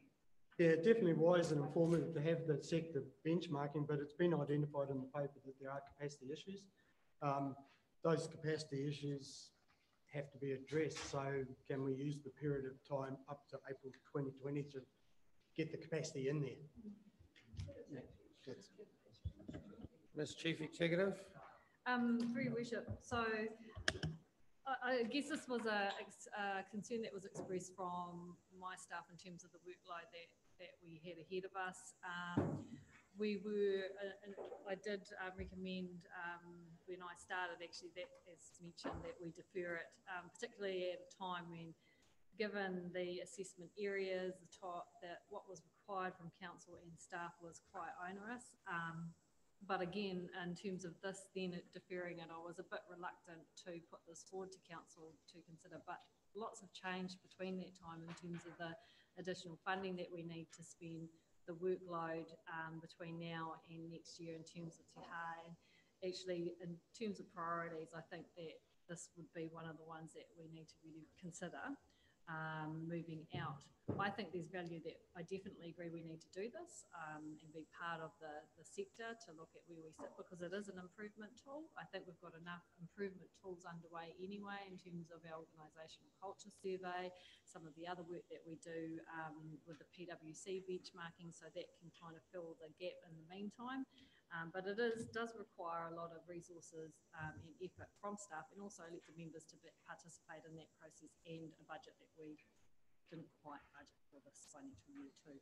Yeah, definitely wise and informative to have the sector benchmarking, but it's been identified in the paper that there are capacity issues. Those capacity issues have to be addressed. So can we use the period of time up to April 2020 to get the capacity in there? Ms. Chief Executive. Through your worship. So I guess this was a concern that was expressed from my staff in terms of the workload that we had ahead of us. I did recommend when I started actually that, as mentioned, that we defer it, particularly at a time when, given the assessment areas, what was required from council and staff was quite onerous. But again, in terms of this, then deferring it, I was a bit reluctant to put this forward to council to consider. But lots have changed between that time in terms of the additional funding that we need to spend, the workload between now and next year in terms of Te Hā. Actually, in terms of priorities, I think that this would be one of the ones that we need to really consider moving out. I think there's value that I definitely agree we need to do this and be part of the sector to look at where we sit, because it is an improvement tool. I think we've got enough improvement tools underway anyway in terms of our organisational culture survey, some of the other work that we do with the PwC benchmarking, so that can kind of fill the gap in the meantime. But it does require a lot of resources and effort from staff, and also elected members to participate in that process, and a budget that we didn't quite budget for this financial year too.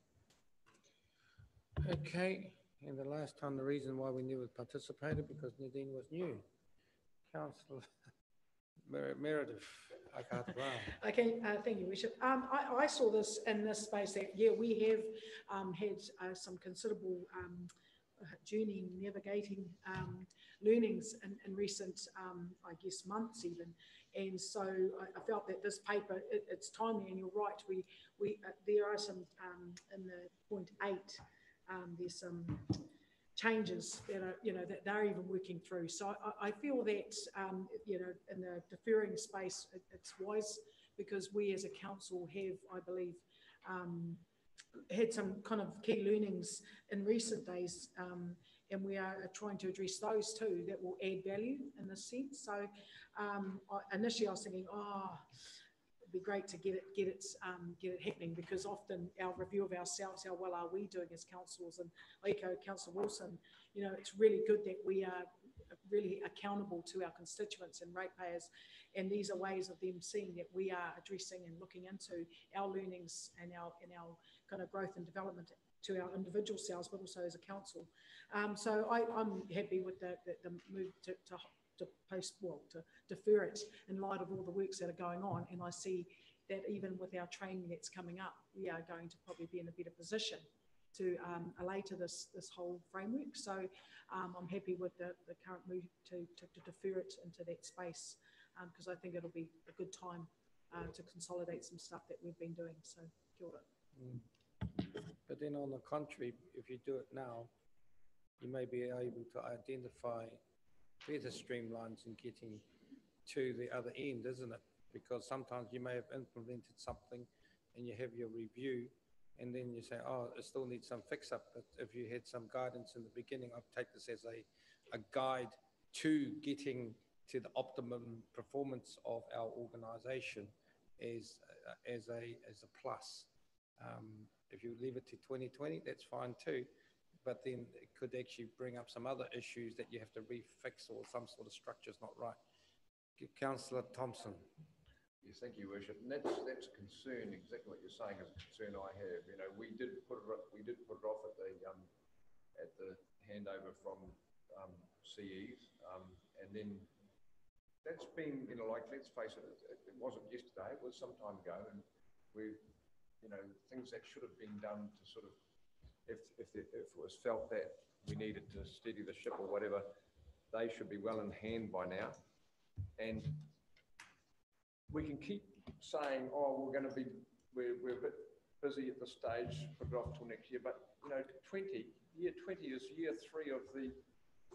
Okay, and the last time, the reason why we never participated because Nadine was new. Councillor Meredith. Okay, thank you, Bishop. I saw this in this space that, yeah, we have had some considerable journey navigating learnings in recent, I guess, months even. And so I felt that this paper, it's timely, and you're right, there are some, in the point 8, there's some changes that are, that they're even working through. So I feel that, in the deferring space, it's wise, because we as a council have, I believe, had some kind of key learnings in recent days, and we are trying to address those too that will add value in this sense. So initially I was thinking, it'd be great to get it happening, because often our review of ourselves, how well are we doing as councillors, and I echo Councillor Wilson, it's really good that we are really accountable to our constituents and ratepayers, and these are ways of them seeing that we are addressing and looking into our learnings and our kind of growth and development to our individual selves, but also as a council. So I'm happy with the move to defer it in light of all the works that are going on, and I see that even with our training that's coming up, we are going to probably be in a better position to allay to this whole framework. So I'm happy with the current move to defer it into that space, because I think it'll be a good time to consolidate some stuff that we've been doing. So kia ora. But then on the contrary, if you do it now, you may be able to identify better streamlines in getting to the other end, isn't it? Because sometimes you may have implemented something and you have your review, and then you say, oh, it still needs some fix up. But if you had some guidance in the beginning, I'd take this as a guide to getting to the optimum performance of our organisation as a plus. If you leave it to 2020, that's fine too. But then it could actually bring up some other issues that you have to refix, or some sort of structure is not right. Councillor Thompson. Yes, thank you, Worship. And that's a concern. Exactly what you're saying is a concern I have. You know, we did put it off at the handover from CEs, and then that's been, you know, like, let's face it, it wasn't yesterday. It was some time ago, and we've, you know, things that should have been done to sort of, if it was felt that we needed to steady the ship or whatever, they should be well in hand by now. And we can keep saying, oh, we're a bit busy at this stage, put it off till next year. But, you know, year 20 is year 3 of the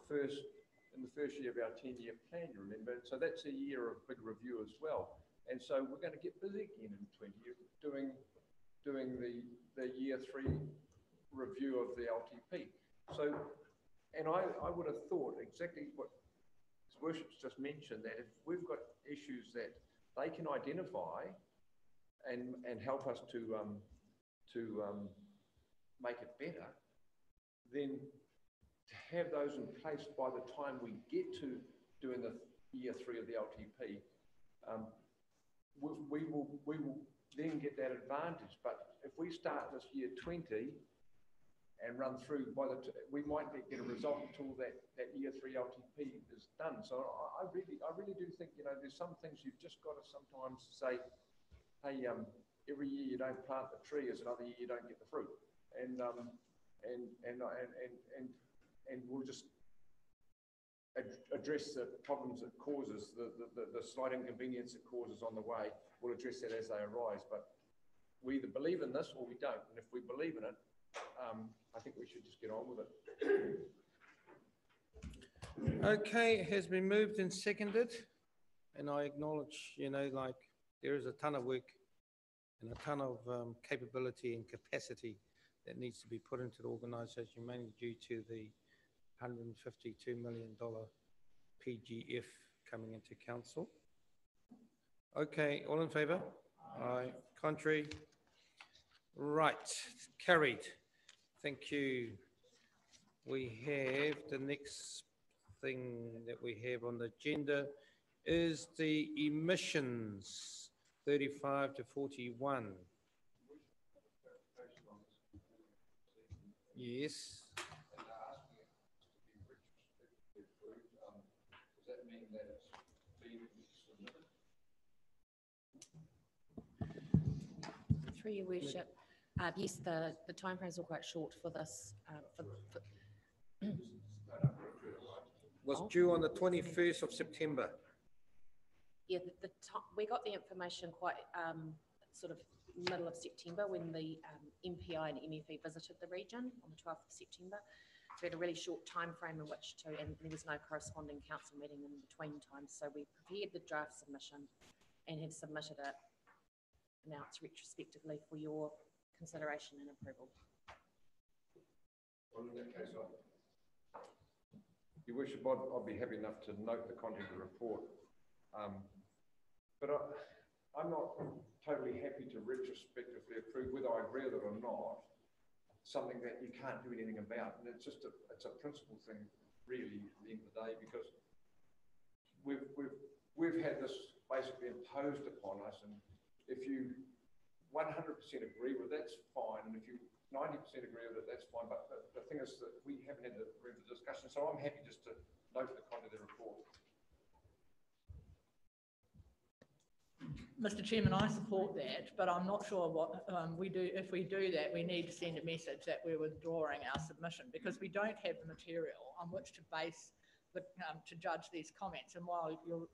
first year of our 10-year plan, you remember? So that's a year of big review as well. And so we're going to get busy again in 20, doing the year 3 review of the LTP. So, and I would have thought exactly what Worship's just mentioned, that if we've got issues that they can identify and help us to make it better, then to have those in place by the time we get to doing the year 3 of the LTP, we will then get that advantage. But if we start this year 20 and run through, we might not get a result until that year 3 LTP is done. So I really do think, you know, there's some things you've just got to sometimes say, hey, every year you don't plant the tree is another year you don't get the fruit, and we'll just address the problems it causes, the slight inconvenience it causes on the way. We'll address that as they arise. But we either believe in this or we don't. And if we believe in it, I think we should just get on with it. Okay, it has been moved and seconded, and I acknowledge, you know, like, there is a ton of work and a ton of capability and capacity that needs to be put into the organisation, mainly due to the $152 million PGF coming into council. Okay, all in favour? Aye. Contrary? Right, carried. Thank you. We have the next thing that we have on the agenda is the emissions, 35 to 41. Yes. Does that mean that it's been submitted? Through your worship, yes, the timeframes were quite short for this. Was due on the 21st of September. Yeah, we got the information quite sort of middle of September when the MPI and MFE visited the region on the 12th of September. So we had a really short time frame in which to, and there was no corresponding council meeting in between times. So we prepared the draft submission and have submitted it now it's retrospectively for your consideration and approval. Well, in that case, Your Worship, I'd be happy enough to note the content of the report. But I'm not totally happy to retrospectively approve, whether I agree with it or not, something that you can't do anything about. And it's just it's a principle thing, really, at the end of the day, because we've had this basically imposed upon us, and if you 100% agree with it, that's fine, and if you 90% agree with it, that's fine. But the thing is that we haven't had the room for discussion, so I'm happy just to note the content of the report. Mr. Chairman, I support that, but I'm not sure what we do. If we do that, we need to send a message that we're withdrawing our submission, because we don't have the material on which to base the, to judge these comments. And while your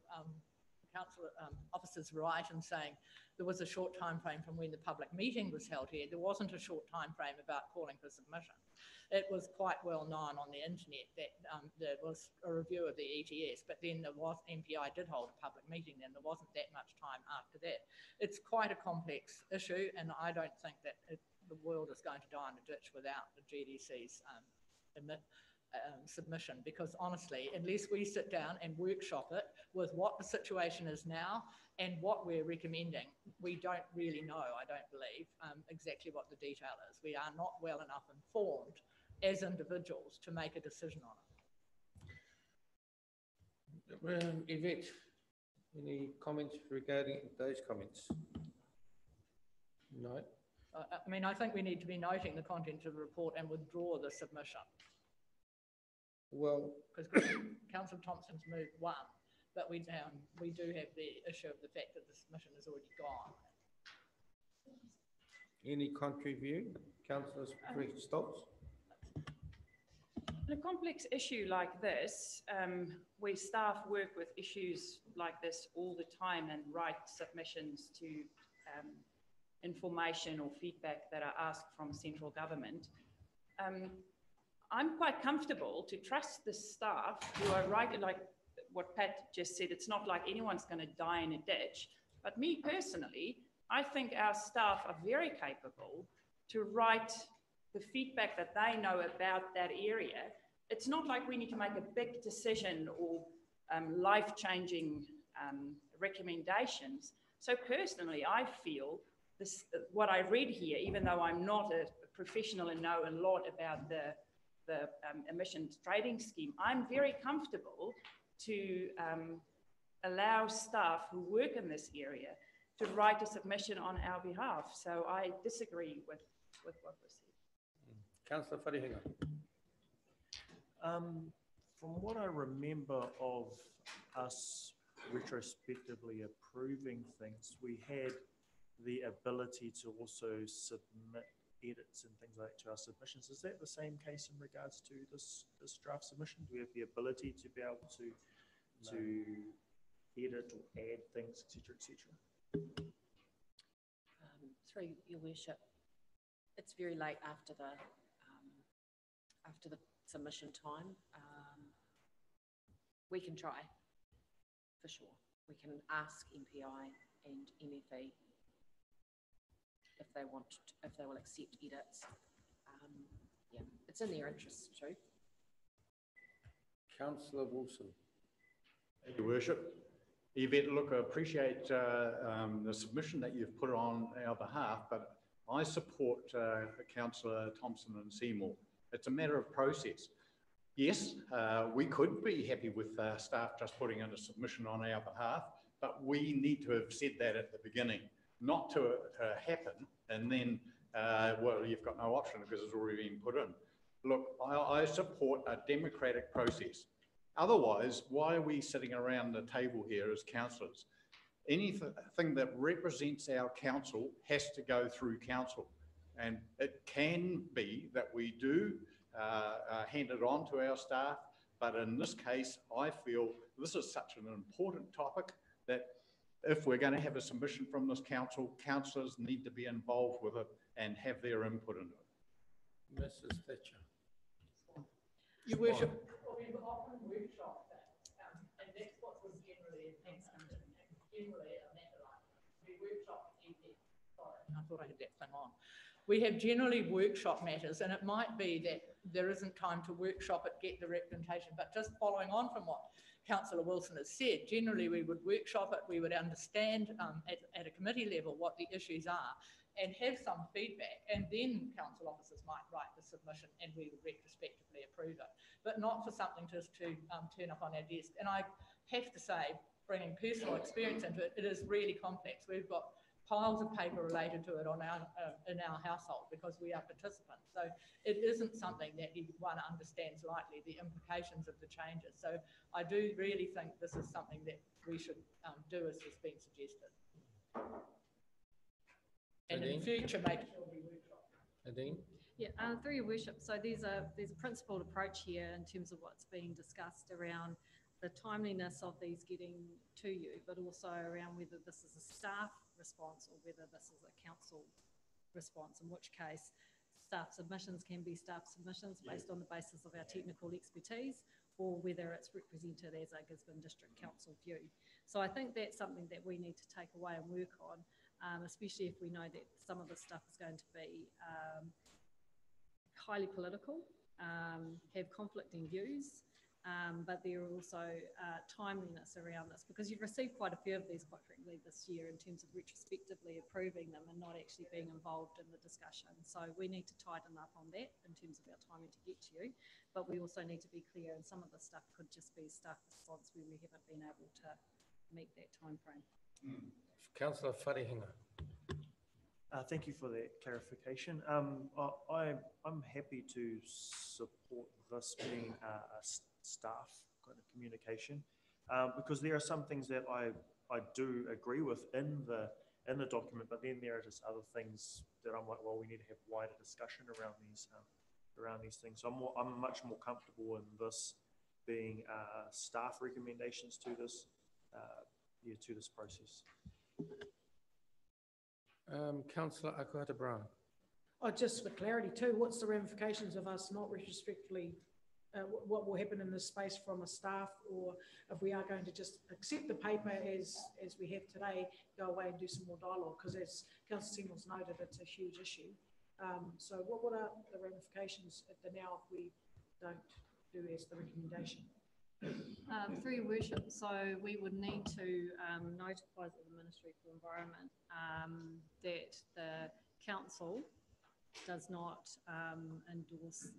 council officers right in saying there was a short time frame from when the public meeting was held here. There wasn't a short time frame about calling for submission. It was quite well known on the internet that there was a review of the ETS, but then MPI did hold a public meeting, and there wasn't that much time after that. It's quite a complex issue, and I don't think that the world is going to die in a ditch without the GDC's submission, because honestly, unless we sit down and workshop it with what the situation is now and what we're recommending, we don't really know, I don't believe, exactly what the detail is. We are not well enough informed as individuals to make a decision on it. Yvette, any comments regarding those comments? No. I mean, I think we need to be noting the content of the report and withdraw the submission. Well, because Councillor Thompson's moved one, but we do have the issue of the fact that the submission is already gone. Any contrary view? Councillor Stoltz? In a complex issue like this, where staff work with issues like this all the time and write submissions to information or feedback that are asked from central government, I'm quite comfortable to trust the staff who are writing, like what Pat just said, it's not like anyone's going to die in a ditch. But me personally, I think our staff are very capable to write the feedback that they know about that area. It's not like we need to make a big decision or life-changing recommendations. So personally, I feel this, what I read here, even though I'm not a professional and know a lot about the emissions trading scheme, I'm very comfortable to allow staff who work in this area to write a submission on our behalf. So I disagree with what was said. Councillor Wharehinga. From what I remember of us retrospectively approving things, we had the ability to also submit edits and things like that to our submissions. Is that the same case in regards to this draft submission? Do we have the ability to be able to edit or add things, etc., etc.? Through your worship, it's very late after the submission time. We can try, for sure. We can ask MPI and MFE if they want, if they will accept edits. Yeah, it's in their interest too. Councillor Wilson. Thank you, Worship. Yvette, look, I appreciate the submission that you've put on our behalf, but I support Councillor Thompson and Seymour. It's a matter of process. Yes, we could be happy with staff just putting in a submission on our behalf, but we need to have said that at the beginning, not to happen and then, well, you've got no option because it's already been put in. Look, I support a democratic process. Otherwise, why are we sitting around the table here as councillors? Anything that represents our council has to go through council. And it can be that we do hand it on to our staff, but in this case, I feel this is such an important topic that if we're going to have a submission from this council, councillors need to be involved with it and have their input into it. Mrs. Thatcher. Your Worship, we've often workshopped that, and that's what was generally a matter like. We workshop EP. Sorry, I thought I had that thing on. We have generally workshop matters, and it might be that there isn't time to workshop it, get the representation, but just following on from what Councillor Wilson has said, generally we would workshop it, we would understand at a committee level what the issues are and have some feedback, and then council officers might write the submission and we would retrospectively approve it, but not for something just to turn up on our desk. And I have to say, bringing personal experience into it, it is really complex. We've got piles of paper related to it on in our household because we are participants. So it isn't something that one understands lightly, the implications of the changes. So I do really think this is something that we should do as has been suggested. And in future, make sure we workshop. Nadine? Yeah, through your worship. So there's a principled approach here in terms of what's being discussed around the timeliness of these getting to you, but also around whether this is a staff response or whether this is a council response, in which case staff submissions can be staff submissions based on the basis of our technical expertise, or whether it's represented as a Gisborne District Council view. So I think that's something that we need to take away and work on, especially if we know that some of the stuff is going to be highly political, have conflicting views, but there are also timeliness around this, because you've received quite a few of these, quite frankly, this year in terms of retrospectively approving them and not actually being involved in the discussion. So we need to tighten up on that in terms of our timing to get to you, but we also need to be clear, and some of the stuff could just be staff response when we haven't been able to meet that time frame. Councillor Wharehinga. Thank you for that clarification. I'm happy to support this being a staff kind of communication, because there are some things that I do agree with in the document, but then there are just other things that I'm like, well, we need to have wider discussion around these things. So I'm much more comfortable in this being staff recommendations to this process. Councillor Akuata Brown. Oh, just for clarity too, what's the ramifications of us not retrospectively, what will happen in this space from a staff, or if we are going to just accept the paper as we have today, go away and do some more dialogue, because as Councillor Seymour's noted, it's a huge issue. So what are the ramifications at the now if we don't do as the recommendation? Through your worship, so we would need to notify the Ministry for Environment that the council does not endorse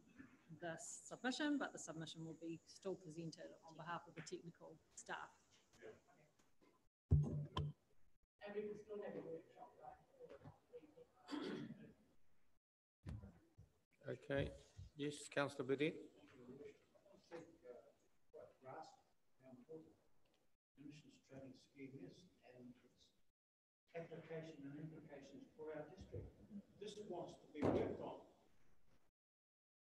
this submission, but the submission will be still presented on behalf of the technical staff. And we can still have a workshop, right? Okay. Yes, Councillor Burdett. Emissions trading scheme is and its application and implications for our district. This wants to be worked on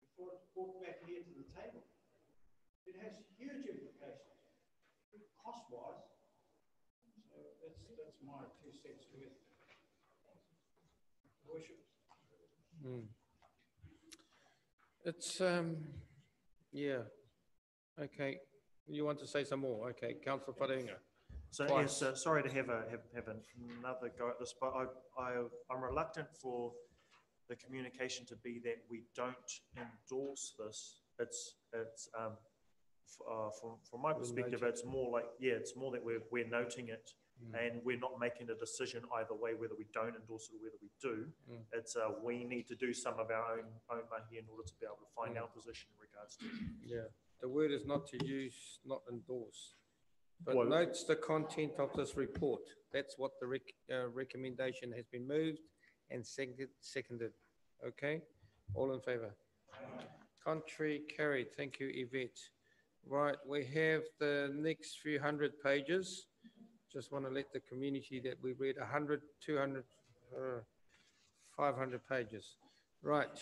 before it's brought back here to the table. It has huge implications, cost-wise. So that's my 2 cents worth. Worship. It's yeah. Okay. You want to say some more? Okay, Councillor Wharehinga. So yes, sorry to have another go at this, but I'm reluctant for the communication to be that we don't endorse this. From my perspective, it's more like, it's more that we're noting it, and we're not making a decision either way whether we don't endorse it or whether we do. It's we need to do some of our own mahi in order to be able to find our position in regards to it. Yeah. The word is not to use, not endorse, but notes the content of this report. That's what the recommendation has been moved and seconded. Okay, all in favour? Contrary, carried. Thank you, Yvette. Right, we have the next few hundred pages. Just want to let the community that we read 100, 200, 500 pages. Right,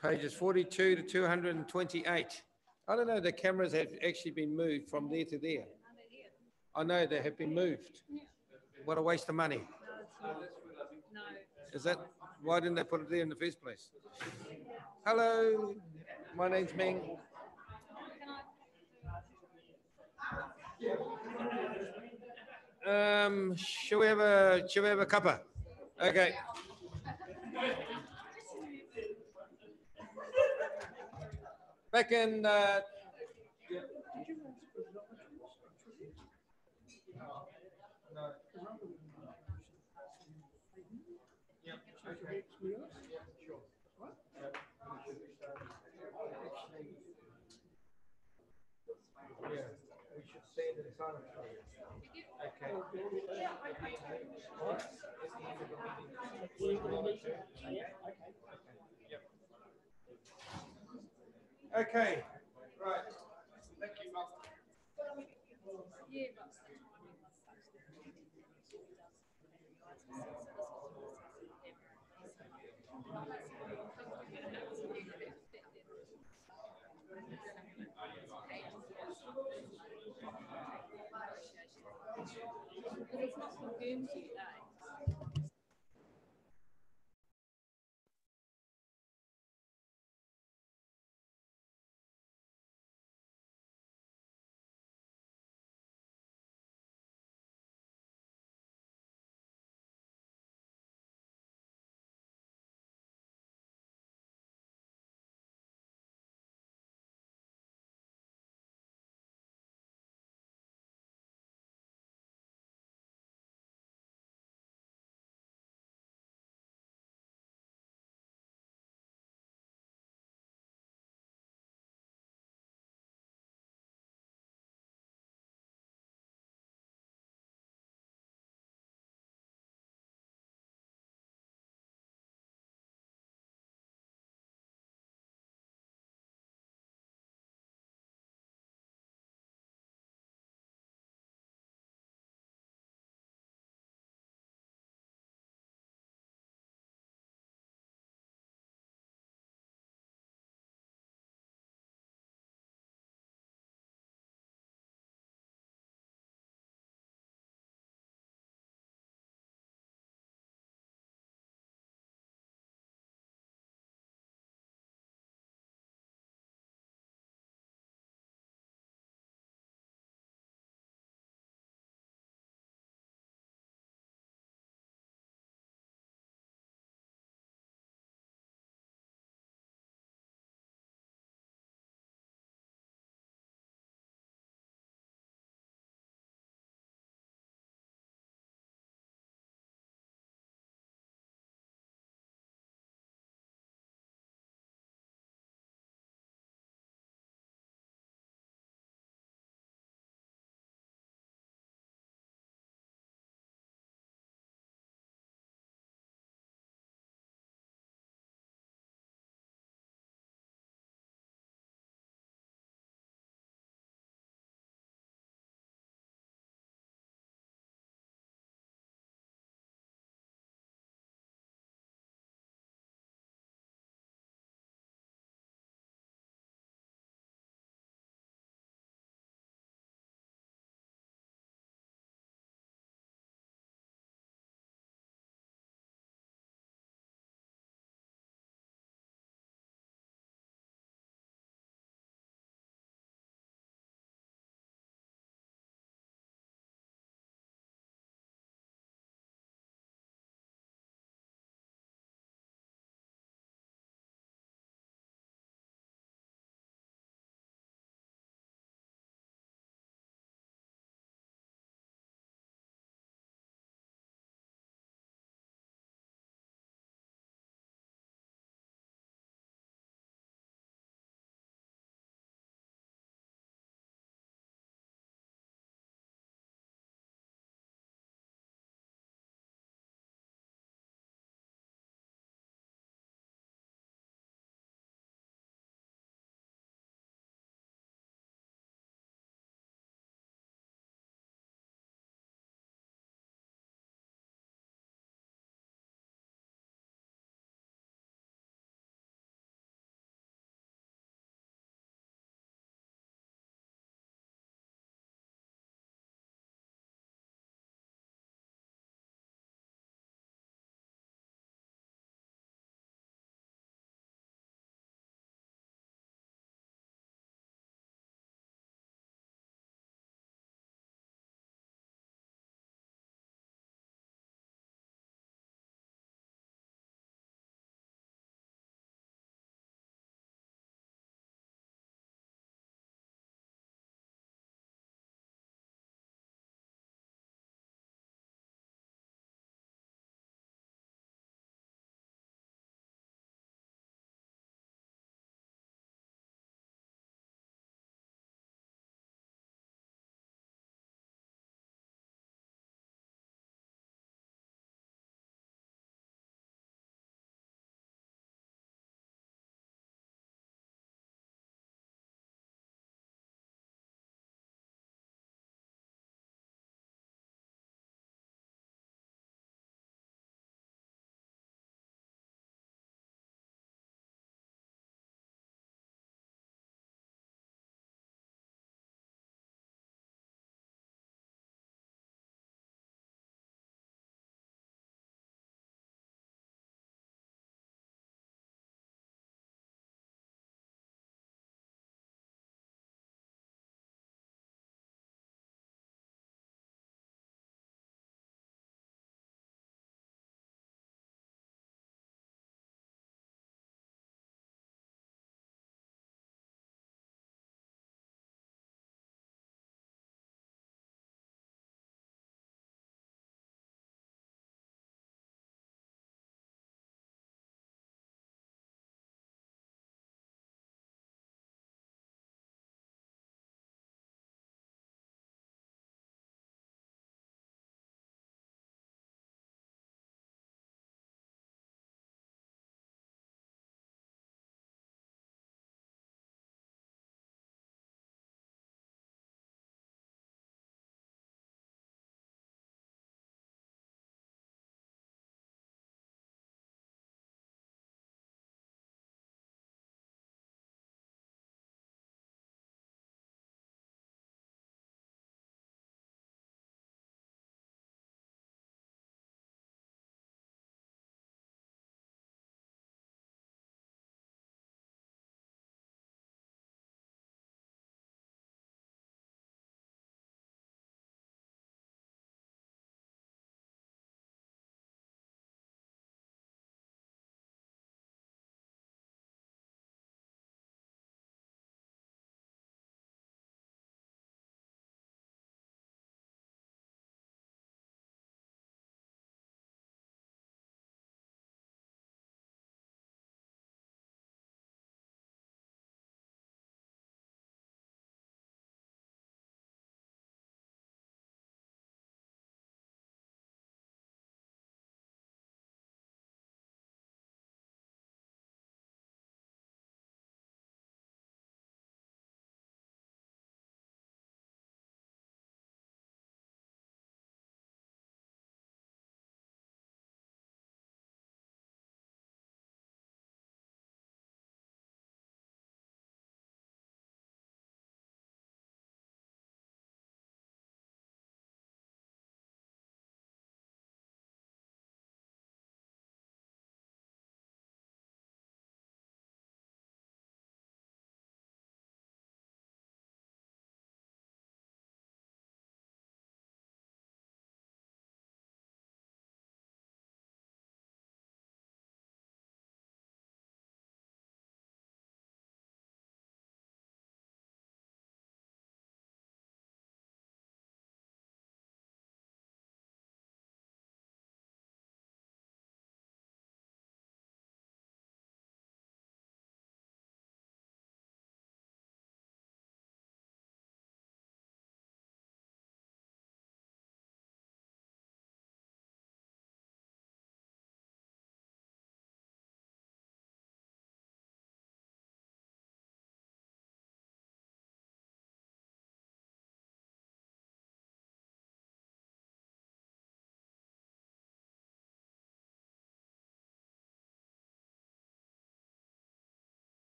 pages 42 to 228. I don't know, the cameras have actually been moved from there to there. I know they have been moved. What a waste of money. Is that, why didn't they put it there in the first place? Hello, my name's Meng. Shall we have a cuppa? Okay. Back in. We should stand in silence. Okay. Right. Thank you, Mark. it's not confirmed yet, eh?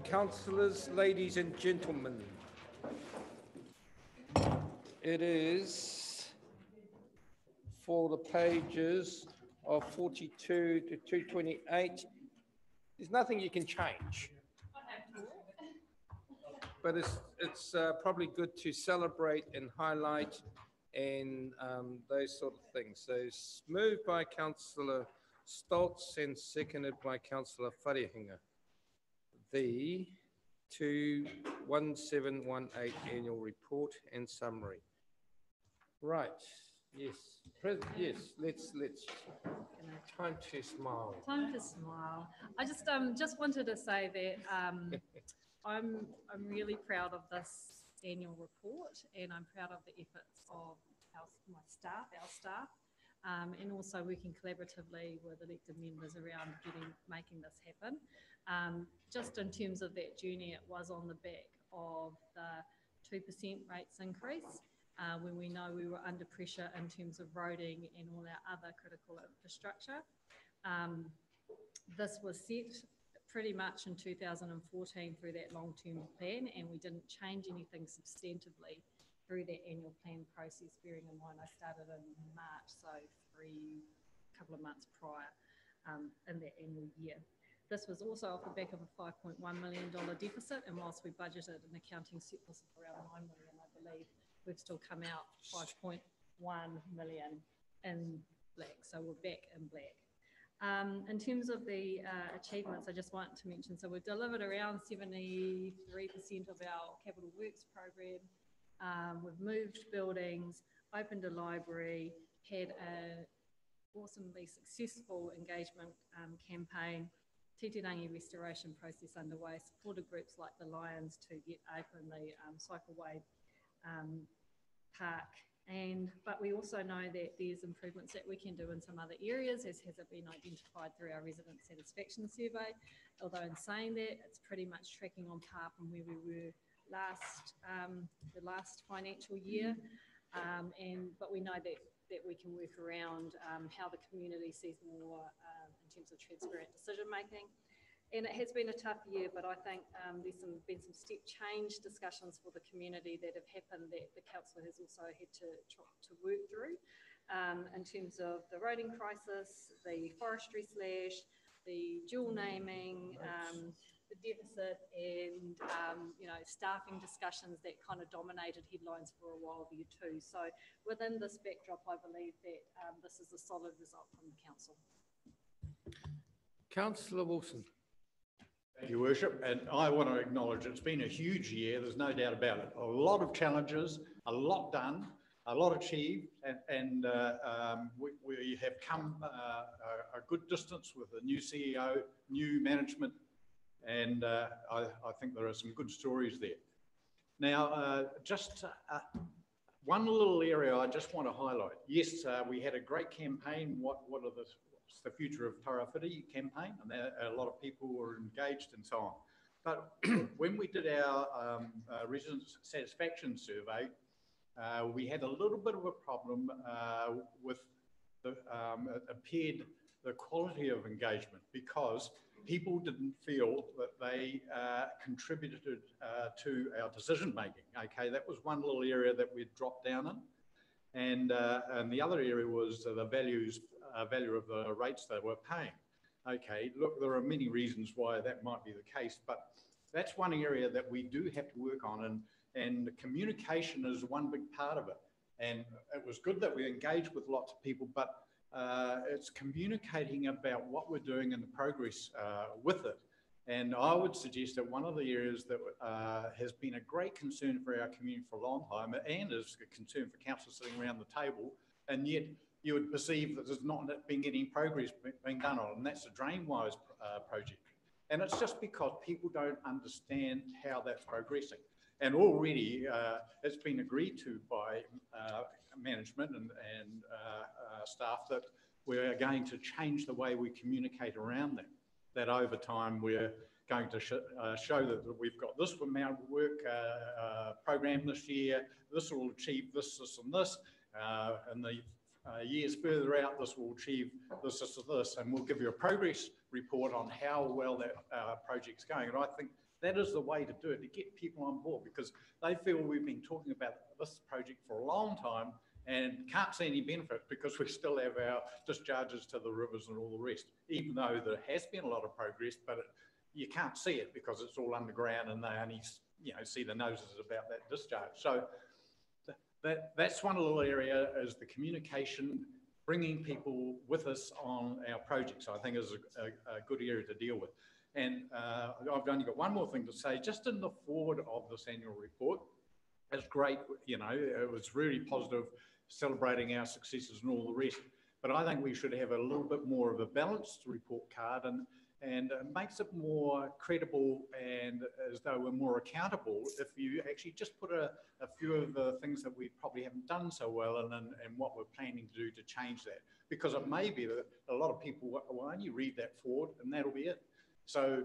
councillors, ladies and gentlemen. It is for the pages of 42 to 228. There's nothing you can change. But it's probably good to celebrate and highlight and those sort of things. So it's moved by Councillor Stoltz and seconded by Councillor Wharehinga. The 21718 annual report and summary. Right. Yes. Yes. Let's. Time to smile. Time to smile. I just wanted to say that I'm really proud of this annual report, and I'm proud of the efforts of our staff, and also working collaboratively with elected members around making this happen. Just in terms of that journey, it was on the back of the 2% rates increase, when we know we were under pressure in terms of roading and all our other critical infrastructure. This was set pretty much in 2014 through that long-term plan, and we didn't change anything substantively through that annual plan process, bearing in mind I started in March, so couple of months prior in that annual year. This was also off the back of a $5.1 million deficit, and whilst we budgeted an accounting surplus of around $9 million, I believe, we've still come out 5.1 million in black, so we're back in black. In terms of the achievements, I just want to mention, so we've delivered around 73% of our capital works program. We've moved buildings, opened a library, had an awesomely successful engagement campaign, Titirangi restoration process underway, supported groups like the Lions to get open the cycleway park. But we also know that there's improvements that we can do in some other areas, as has been identified through our resident satisfaction survey. Although in saying that, it's pretty much tracking on par from where we were the last financial year. But we know that we can work around how the community sees more in terms of transparent decision making. And it has been a tough year, but I think there's been some step change discussions for the community that have happened that the council has also had to work through in terms of the roading crisis, the forestry slash, the dual naming, the deficit, and staffing discussions that kind of dominated headlines for a while there too. So within this backdrop, I believe that this is a solid result from the council. Councillor Wilson. Thank you, Worship. And I want to acknowledge it's been a huge year, there's no doubt about it. A lot of challenges, a lot done, a lot achieved, and we have come a good distance with a new CEO, new management, and I think there are some good stories there. Now, just one little area I just want to highlight. Yes, we had a great campaign, what's the future of Tarawhiti campaign, and a lot of people were engaged and so on. But when we did our resident satisfaction survey, we had a little bit of a problem with it appeared the quality of engagement, because people didn't feel that they contributed to our decision making. Okay, that was one little area that we'd dropped down in, and the other area was the value of the rates they were paying. Okay, look, there are many reasons why that might be the case, but that's one area that we do have to work on, and communication is one big part of it. And it was good that we engaged with lots of people, but it's communicating about what we're doing and the progress with it. And I would suggest that one of the areas that has been a great concern for our community for a long time, and is a concern for councillors sitting around the table, and yet you would perceive that there's not been any progress being done on, and that's the Drainwise project. And it's just because people don't understand how that's progressing. And already it's been agreed to by management and staff that we're going to change the way we communicate around that. That over time we're going to show that we've got this amount of work program this year, this will achieve this, and this, and the years further out, this will achieve this, and we'll give you a progress report on how well that project's going. And I think that is the way to do it, to get people on board, because they feel we've been talking about this project for a long time and can't see any benefit because we still have our discharges to the rivers and all the rest, even though there has been a lot of progress, but you can't see it because it's all underground and they only, you know, see the noses about that discharge. So that's one little area, is the communication, bringing people with us on our projects, I think is a good area to deal with. And I've only got one more thing to say, just in the forward of this annual report. It's great, you know, it was really positive, celebrating our successes and all the rest. But I think we should have a little bit more of a balanced report card, and it makes it more credible and as though we're more accountable if you actually just put a few of the things that we probably haven't done so well and what we're planning to do to change that. Because it may be that a lot of people will only read that forward and that'll be it. So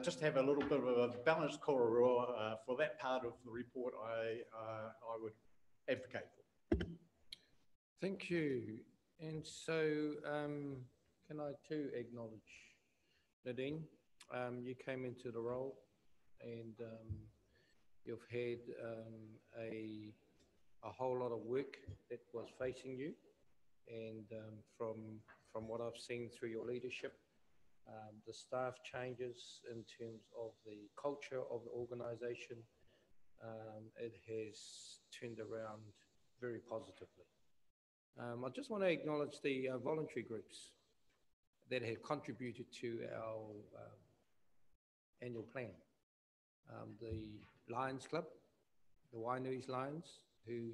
just have a little bit of a balanced corridor for that part of the report I would advocate for. Thank you. And so can I too acknowledge Nadine? You came into the role and you've had a whole lot of work that was facing you, and from what I've seen through your leadership, the staff changes in terms of the culture of the organisation, it has turned around very positively. I just want to acknowledge the voluntary groups that have contributed to our annual plan. The Lions Club, the Wainui's Lions, who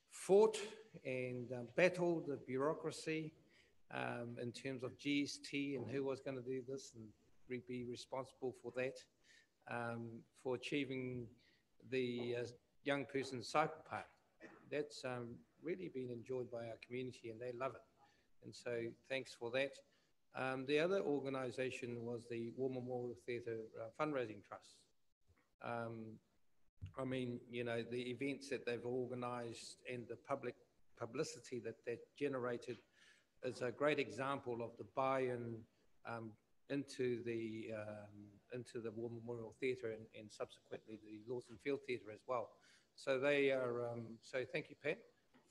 fought and battled the bureaucracy in terms of GST and who was going to do this and be responsible for that, for achieving the young person's cycle park. That's really been enjoyed by our community and they love it. And so thanks for that. The other organisation was the War Memorial Theatre Fundraising Trust. I mean, you know, the events that they've organised and the public publicity that generated is a great example of the buy-in into the War Memorial Theatre and subsequently the Lawson Field Theatre as well. So they are, so thank you, Pat,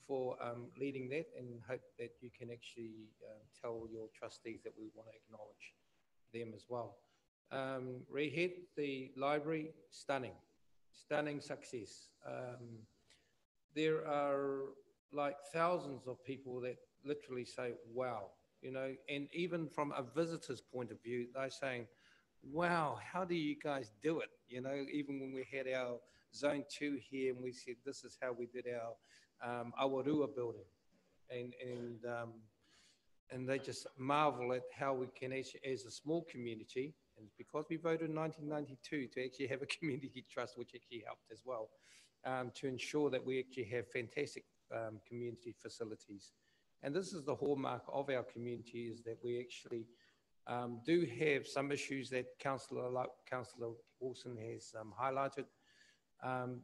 for leading that, and hope that you can actually tell your trustees that we want to acknowledge them as well. Rehead, the library, stunning success. There are like thousands of people that literally say, wow, you know, and even from a visitor's point of view, they're saying, wow, how do you guys do it? You know, even when we had our Zone 2 here and we said, this is how we did our Awarua building. And they just marvel at how we can, as a small community, and because we voted in 1992 to actually have a community trust, which actually helped as well, to ensure that we actually have fantastic community facilities. And this is the hallmark of our community, is that we actually do have some issues that Councillor Wilson has highlighted.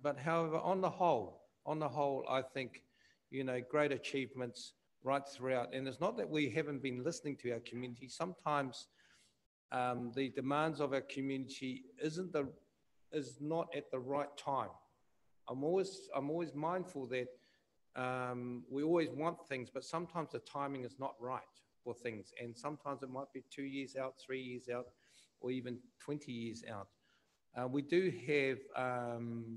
But however, on the whole, I think, you know, great achievements right throughout. And it's not that we haven't been listening to our community. Sometimes the demands of our community is not at the right time. I'm always mindful that we always want things, but sometimes the timing is not right for things. And sometimes it might be 2 years out, 3 years out, or even 20 years out. We do have,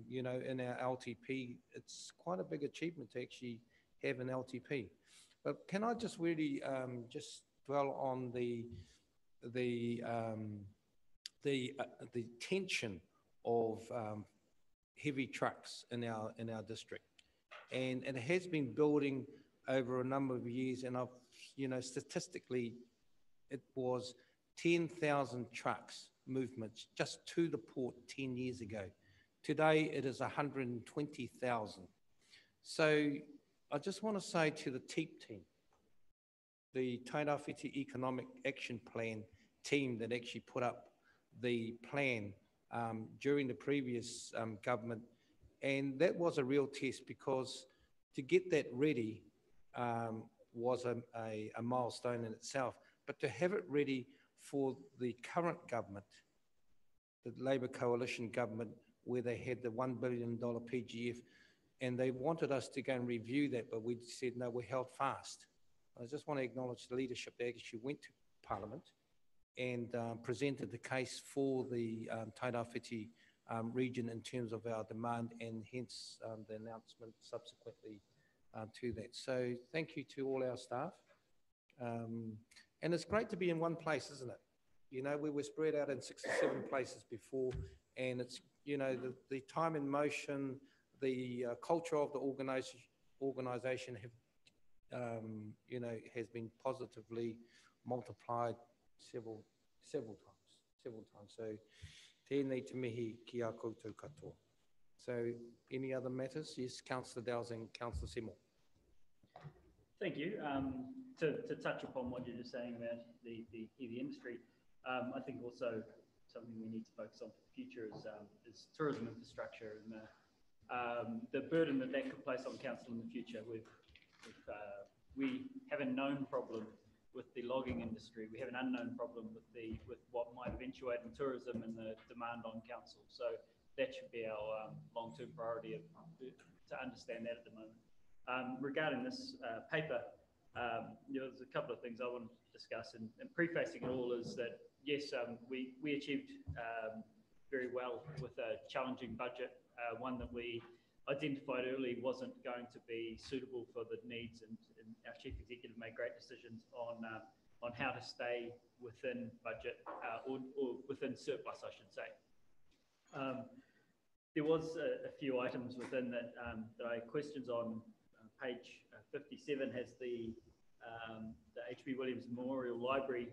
you know, in our LTP, it's quite a big achievement to actually have an LTP. But can I just really just dwell on the tension of heavy trucks in our district, and it has been building over a number of years. And I've, you know, statistically, it was 10,000 trucks movements just to the port 10 years ago. Today it is 120,000. So I just want to say to the TEEP team, the Tairāwhiti Economic Action Plan team that actually put up the plan during the previous government, and that was a real test, because to get that ready was a milestone in itself, but to have it ready for the current government, the Labour coalition government, where they had the $1 billion PGF, and they wanted us to go and review that, but we said, no, we held fast. I just want to acknowledge the leadership that actually went to Parliament and presented the case for the Tairāwhiti region in terms of our demand, and hence the announcement subsequently to that. So thank you to all our staff. And it's great to be in one place, isn't it? You know, we were spread out in 67 places before, and it's, you know, the time in motion, the culture of the organisation have, you know, has been positively multiplied several times. So, tēnei te mihi ki a koutou katoa. So, any other matters? Yes, Councillor Dowsing, Councillor Seymour. Thank you. To touch upon what you're just saying about the heavy industry, I think also something we need to focus on for the future is tourism infrastructure and the burden that could place on council in the future. We have a known problem with the logging industry. We have an unknown problem with what might eventuate in tourism and the demand on council. So that should be our long-term priority to understand that at the moment. Regarding this paper, you know, there's a couple of things I want to discuss, and prefacing it all is that yes, we achieved very well with a challenging budget, one that we identified early wasn't going to be suitable for the needs, and our chief executive made great decisions on how to stay within budget or within surplus, I should say. There was a few items within that that I had questions on. Page 57 has the H.B. Williams Memorial Library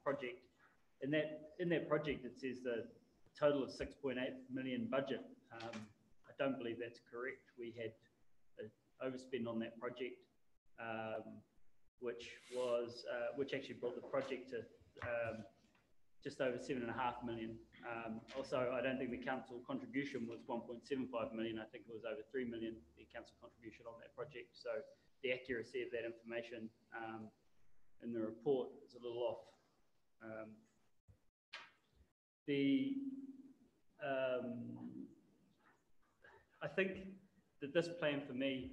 project. In that project, it says the total of 6.8 million budget. I don't believe that's correct. We had an overspend on that project, which actually brought the project to just over 7.5 million. Also, I don't think the council contribution was 1.75 million. I think it was over 3 million, the council contribution on that project. So the accuracy of that information in the report is a little off. I think that this plan for me,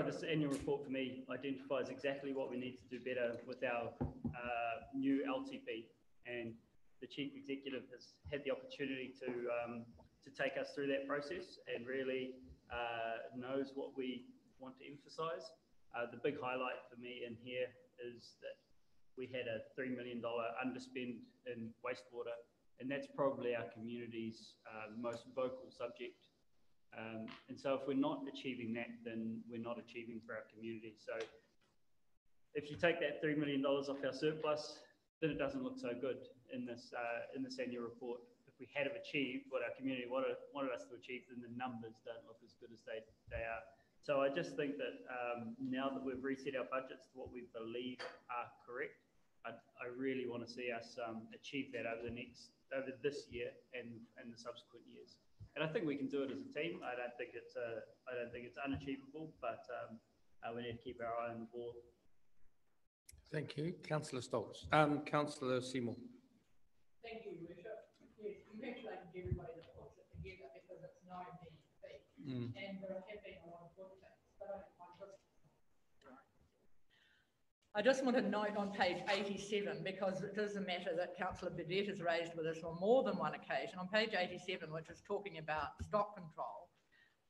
this annual report for me identifies exactly what we need to do better with our new LTP, and the chief executive has had the opportunity to take us through that process and really knows what we want to emphasise. The big highlight for me in here is that we had a $3 million underspend in wastewater, and that's probably our community's most vocal subject. And so if we're not achieving that, then we're not achieving for our community. So if you take that $3 million off our surplus, then it doesn't look so good in this annual report. If we had achieved what our community wanted us to achieve, then the numbers don't look as good as they are. So I just think that now that we've reset our budgets to what we believe are correct, I really want to see us achieve that over this year and the subsequent years. And I think we can do it as a team. I don't think it's unachievable, but we need to keep our eye on the ball. Thank you, Councillor Stoltz. Councillor Seymour. Thank you, Your Worship. Yes, congratulations to everybody that puts it together, because it's no mean feat. And there have been a lot of good things, but I just want to note on page 87, because it is a matter that Councillor Burdett has raised with us on more than one occasion, on page 87, which is talking about stock control.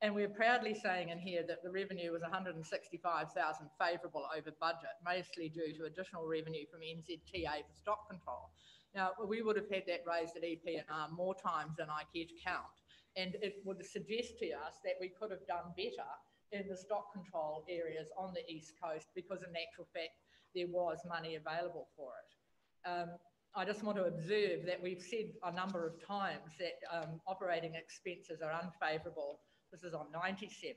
And we're proudly saying in here that the revenue was 165,000 favourable over budget, mostly due to additional revenue from NZTA for stock control. Now, we would have had that raised at EP&R more times than I care to count. And it would suggest to us that we could have done better in the stock control areas on the East Coast, because in actual fact, there was money available for it. I just want to observe that we've said a number of times that operating expenses are unfavourable. This is on 97,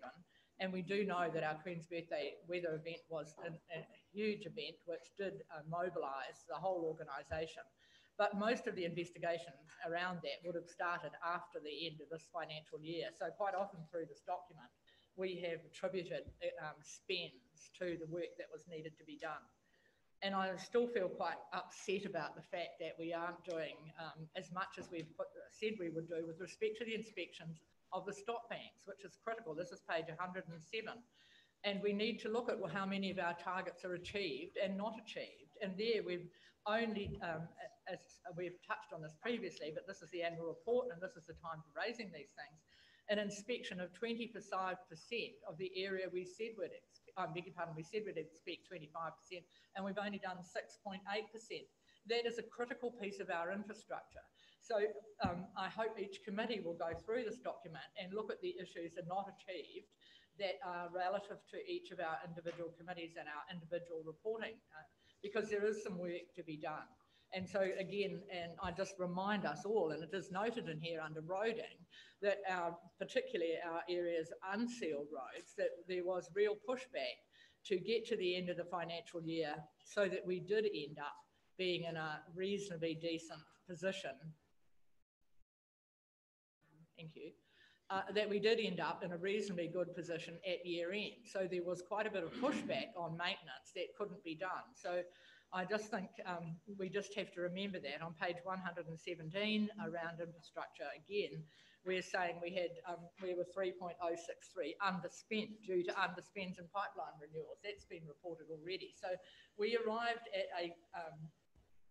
and we do know that our Queen's Birthday weather event was a huge event which did mobilise the whole organisation. But most of the investigation around that would have started after the end of this financial year. So quite often through this document, we have attributed spends to the work that was needed to be done. And I still feel quite upset about the fact that we aren't doing as much as we've said we would do with respect to the inspections of the stock banks, which is critical. This is page 107. And we need to look at how many of our targets are achieved and not achieved. And there we've only, as we've touched on this previously, but this is the annual report and this is the time for raising these things, an inspection of 25% of the area we said we'd we said we'd expect 25%, and we've only done 6.8%. That is a critical piece of our infrastructure. So I hope each committee will go through this document and look at the issues that are not achieved that are relative to each of our individual committees and our individual reporting, because there is some work to be done. And so again, and I just remind us all, and it is noted in here under roading, that particularly our areas unsealed roads, that there was real pushback to get to the end of the financial year so that we did end up being in a reasonably decent position. Thank you. That we did end up in a reasonably good position at year end. So there was quite a bit of pushback on maintenance that couldn't be done. So I just think we just have to remember that on page 117 around infrastructure again, we're saying we were 3.063 underspent due to underspends in pipeline renewals. That's been reported already. So we arrived at a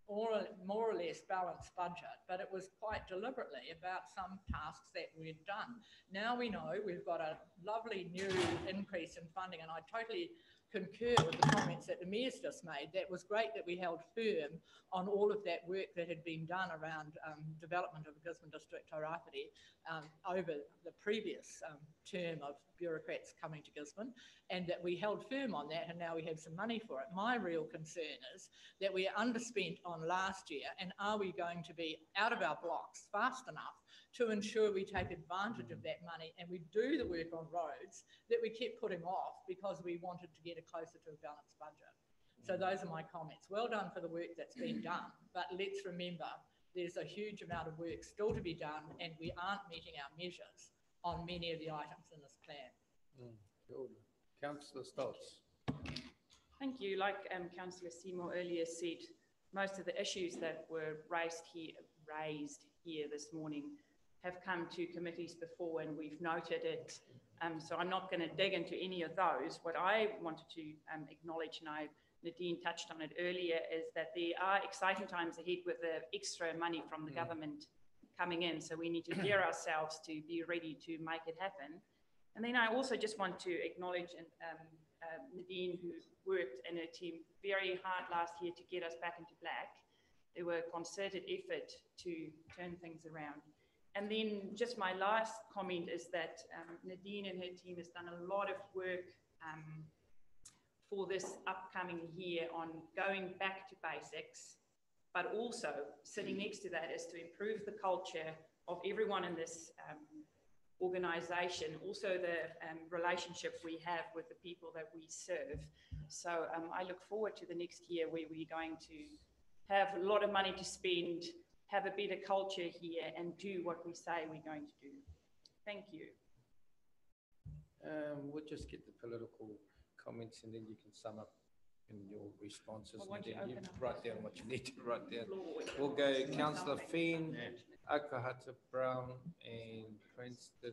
more or less balanced budget, but it was quite deliberately about some tasks that we'd done. Now we know we've got a lovely new increase in funding, and I totally concur with the comments that the Mayor's just made. That was great that we held firm on all of that work that had been done around development of the Gisborne District Taurāwhiti over the previous term of bureaucrats coming to Gisborne, and that we held firm on that, and now we have some money for it. My real concern is that we are underspent on last year, and are we going to be out of our blocks fast enough to ensure we take advantage of that money and we do the work on roads that we kept putting off because we wanted to get closer to a balanced budget. So those are my comments. Well done for the work that's been done, but let's remember there's a huge amount of work still to be done, and we aren't meeting our measures on many of the items in this plan. Councillor Stolz. Thank you. Like Councillor Seymour earlier said, most of the issues that were raised here this morning have come to committees before, and we've noted it. So I'm not going to dig into any of those. What I wanted to acknowledge, and Nadine touched on it earlier, is that there are exciting times ahead with the extra money from the government coming in. So we need to gear ourselves to be ready to make it happen. And then I also just want to acknowledge Nadine, who worked in her team very hard last year to get us back into black. There were concerted effort to turn things around. And then just my last comment is that Nadine and her team has done a lot of work for this upcoming year on going back to basics, but also sitting next to that is to improve the culture of everyone in this organisation, also the relationship we have with the people that we serve. So I look forward to the next year where we're going to have a lot of money to spend, have a better culture here, and do what we say we're going to do. Thank you. We'll just get the political comments and then you can sum up in your responses. And then you write down what you need to write down. We'll go Councillor Fenn, Akahata Brown, and Cranston,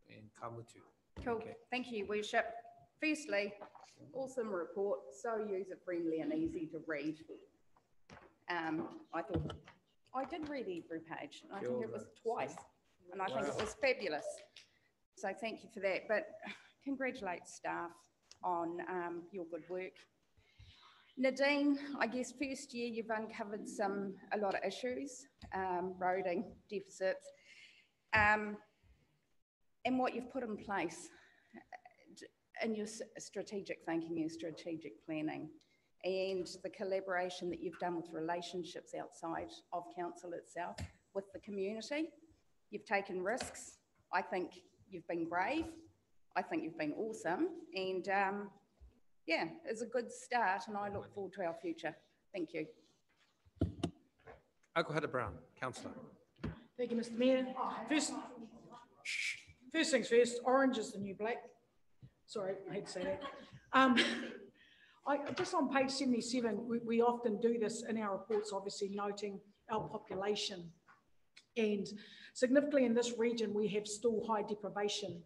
and Kamutu. Cool. Okay. Thank you, Worship. Firstly, awesome report, so user-friendly and easy to read. I thought, I did read every page. I think it was twice, and I think it was fabulous. So thank you for that. But congratulate staff on your good work. Nadine, I guess first year you've uncovered a lot of issues, roading, deficits, and what you've put in place in your strategic thinking, your strategic planning, and the collaboration that you've done with relationships outside of council itself with the community. You've taken risks. I think you've been brave. I think you've been awesome. And yeah, it's a good start, and I look forward to our future. Thank you. Akuhata Brown, Councillor. Thank you, Mr. Mayor. First things first, orange is the new black. Sorry, I hate to say that. Just on page 77, we often do this in our reports, obviously noting our population. And significantly in this region, we have still high deprivation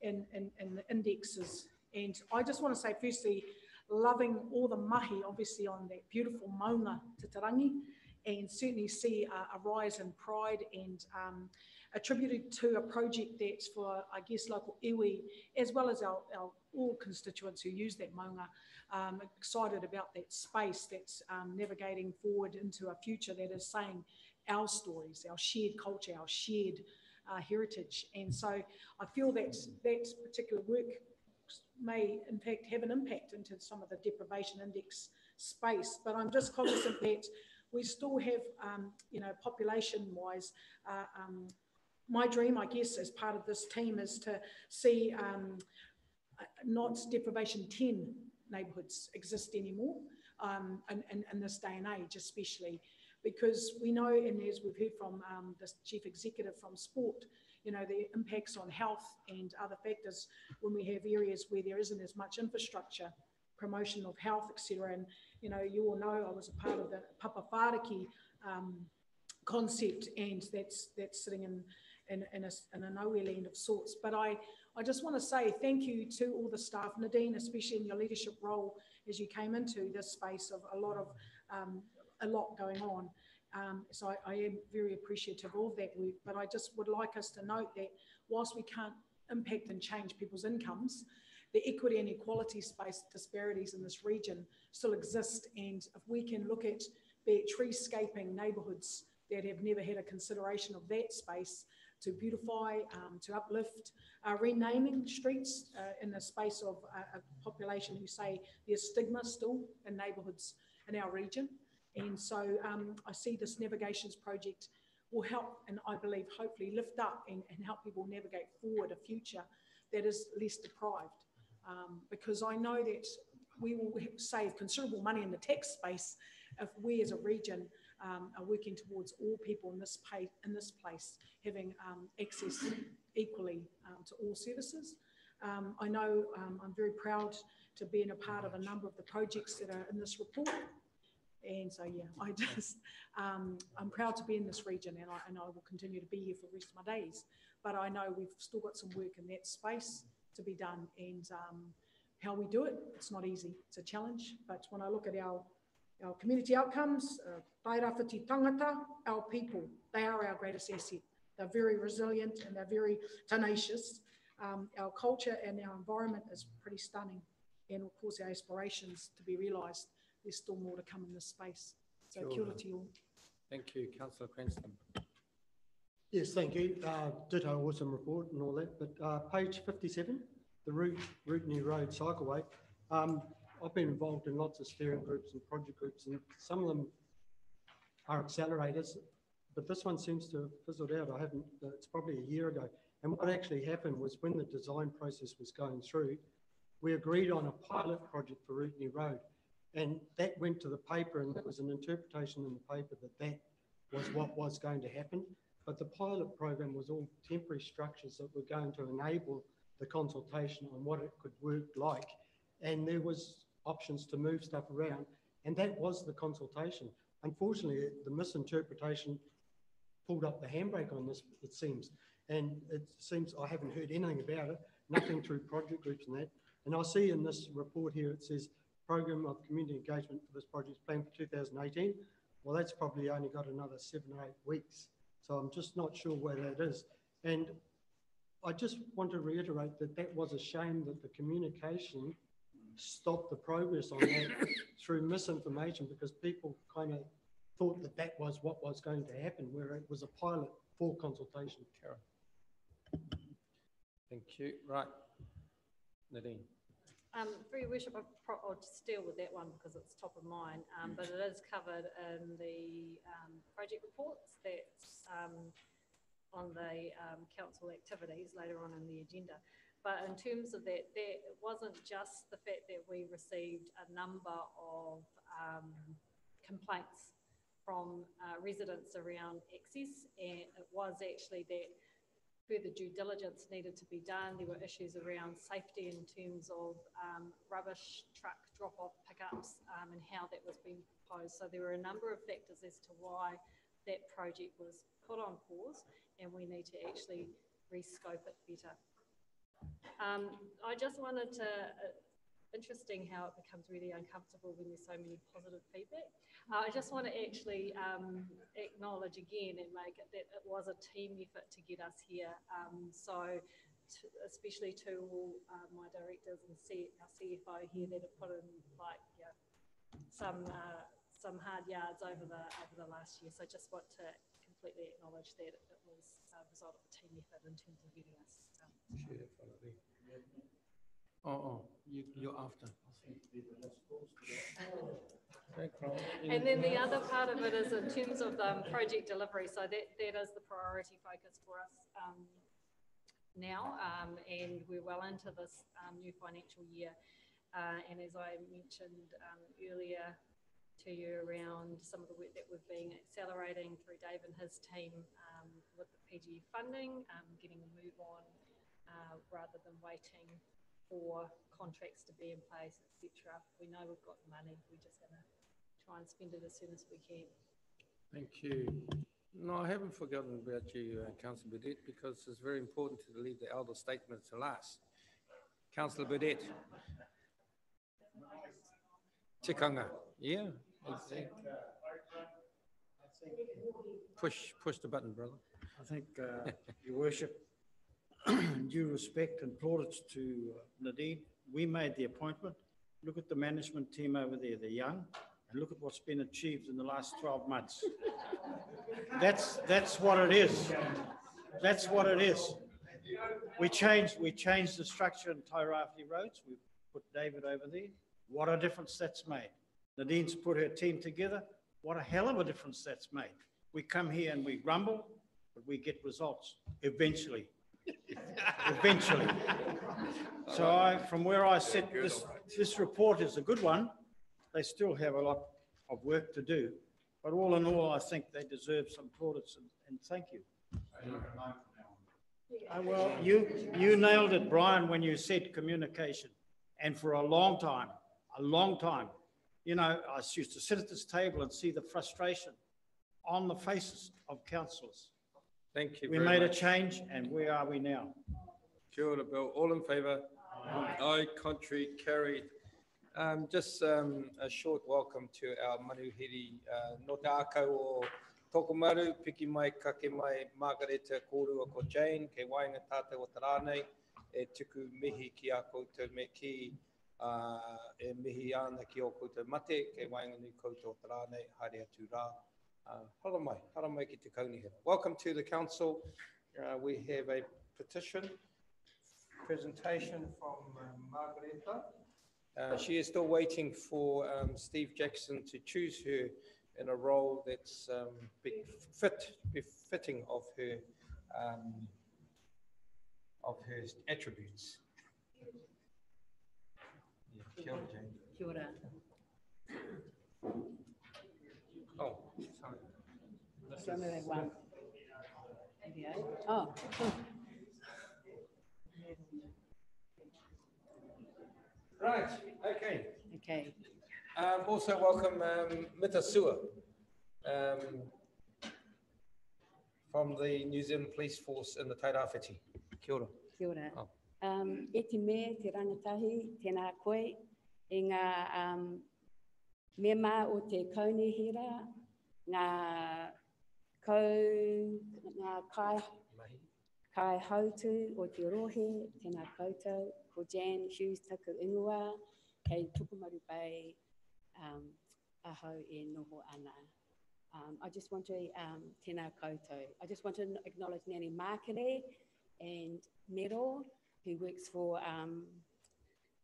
in the indexes. And I just want to say, firstly, loving all the mahi, obviously, on that beautiful maunga Te Tarangi, and certainly see a rise in pride and attributed to a project that's for, I guess, local iwi, as well as our all constituents who use that maunga, excited about that space that's navigating forward into a future that is saying our stories, our shared culture, our shared heritage. And so I feel that particular work may in fact have an impact into some of the deprivation index space, but I'm just cognizant that we still have, population-wise, my dream, I guess, as part of this team is to see not deprivation 10 neighbourhoods exist anymore in this day and age, especially because we know, and as we've heard from the chief executive from sport, the impacts on health and other factors when we have areas where there isn't as much infrastructure, promotion of health, etc. And, you all know I was a part of the Papa Whāriki concept, and that's sitting in a nowhere land of sorts. But I just want to say thank you to all the staff, Nadine, especially in your leadership role as you came into this space of a lot going on. So I am very appreciative of that work, but I just would like us to note that whilst we can't impact and change people's incomes, the equity and equality space disparities in this region still exist. And if we can look at, be it treescaping neighbourhoods that have never had a consideration of that space, to beautify, to uplift, renaming streets in the space of a population who say there's stigma still in neighbourhoods in our region. And so I see this navigations project will help, and I believe hopefully lift up and help people navigate forward a future that is less deprived. Because I know that we will save considerable money in the tax space if we as a region are working towards all people in this place having access equally to all services. I know I'm very proud to be in a part of a number of the projects that are in this report. And so, yeah, I'm proud to be in this region, and I will continue to be here for the rest of my days. But I know we've still got some work in that space to be done, and how we do it, it's not easy. It's a challenge. But when I look at our community outcomes, tairāwhiti tangata, our people, they are our greatest asset. They're very resilient and they're very tenacious. Our culture and our environment is pretty stunning. And of course, our aspirations to be realised. There's still more to come in this space. So kia ora to you all. Thank you, Councillor Cranston. Yes, thank you. Ditto, awesome report and all that. But page 57, the Rootney Road Cycleway. I've been involved in lots of steering groups and project groups, and some of them are accelerators, but this one seems to have fizzled out. It's probably a year ago. And what actually happened was when the design process was going through, we agreed on a pilot project for Rootney Road. And that went to the paper, and there was an interpretation in the paper that was what was going to happen. But the pilot program was all temporary structures that were going to enable the consultation on what it could work like. And there was options to move stuff around. And that was the consultation. Unfortunately, the misinterpretation pulled up the handbrake on this, it seems. And it seems I haven't heard anything about it, nothing through project groups and that. And I see in this report here, it says, program of community engagement for this project is planned for 2018. Well, that's probably only got another 7 or 8 weeks. So I'm just not sure where that is. And I just want to reiterate that that was a shame that the communication stopped the progress on that through misinformation, because people kind of thought that that was what was going to happen, where it was a pilot for consultation. Karen. Thank you. Right. Nadine. For your worship, I'll just deal with that one because it's top of mind, but it is covered in the project reports that's on the council activities later on in the agenda. But in terms of that, it wasn't just the fact that we received a number of complaints from residents around access, and it was actually that further due diligence needed to be done. There were issues around safety in terms of rubbish truck drop-off pickups and how that was being proposed. So there were a number of factors as to why that project was put on pause, and we need to actually rescope it better. I just wanted to, interesting how it becomes really uncomfortable when there's so many positive feedback. I just want to actually acknowledge again and make it that it was a team effort to get us here. Especially to all my directors and our CFO here that have put in some hard yards over the last year. So just want to completely acknowledge that it was a result of a team effort in terms of getting us. You're after. And then the other part of it is in terms of project delivery. So that is the priority focus for us now, and we're well into this new financial year. And as I mentioned earlier to you around some of the work that we've been accelerating through Dave and his team with the PGE funding, getting a move on rather than waiting for contracts to be in place, etc. We know we've got the money, we're just going to try and spend it as soon as we can. Thank you. No, I haven't forgotten about you, Councillor Burdett, because it's very important to leave the elder statement to last. Councillor Burdett. Tikanga. Yeah. Push the button, brother. I think, Your Worship, due respect and plaudits to Nadine, we made the appointment. Look at the management team over there, they're young, and look at what's been achieved in the last 12 months. That's what it is. That's what it is. We changed the structure in Tairāwhiti Roads. We put David over there. What a difference that's made. Nadine's put her team together. What a hell of a difference that's made. We come here and we grumble, but we get results eventually. Eventually. So from where I sit, this report is a good one. They still have a lot of work to do. But all in all, I think they deserve some plaudits and thank you. Well, you nailed it, Brian, when you said communication. And for a long time, you know, I used to sit at this table and see the frustration on the faces of councillors. Thank you. We made a change, and where are we now? Kia ora, Bill. All in favour? Aye. Contrary, carried. Just a short welcome to our manuhiri no te akau o Tokomaru, piki mai, kake mai, Margareta, kōrua ko Jane, ke wainga tātou o Taranei, e tuku mihi ki a koutou me ki, e mihi ana ki o koutou mate, ke wainga ni koutou o Taranei, haere atu rā. Hara mai ki te kaunihira. Welcome to the council. We have a petition presentation from Margareta. She is still waiting for Steve Jackson to choose her in a role that's befitting of her attributes. Yeah. Kia ora, Jane. Kia ora. Oh, sorry. Show me that one. Video. Oh. Right, okay. Okay. Also welcome Mita Sua from the New Zealand Police Force in the Tairāwhiti. Kia ora. Kia ora. E te mea, te rangatahi, tēnā koe, e ngā mema o te kaunihira, ngā kai hautu o te rohe, tēnā koutou, ko Jan Hughes taku ingoa, kei Tokomaru Bay, ahau e noho ana. I just want to, tēnā koutou, I just want to acknowledge Nani Mākere and Mero, who works for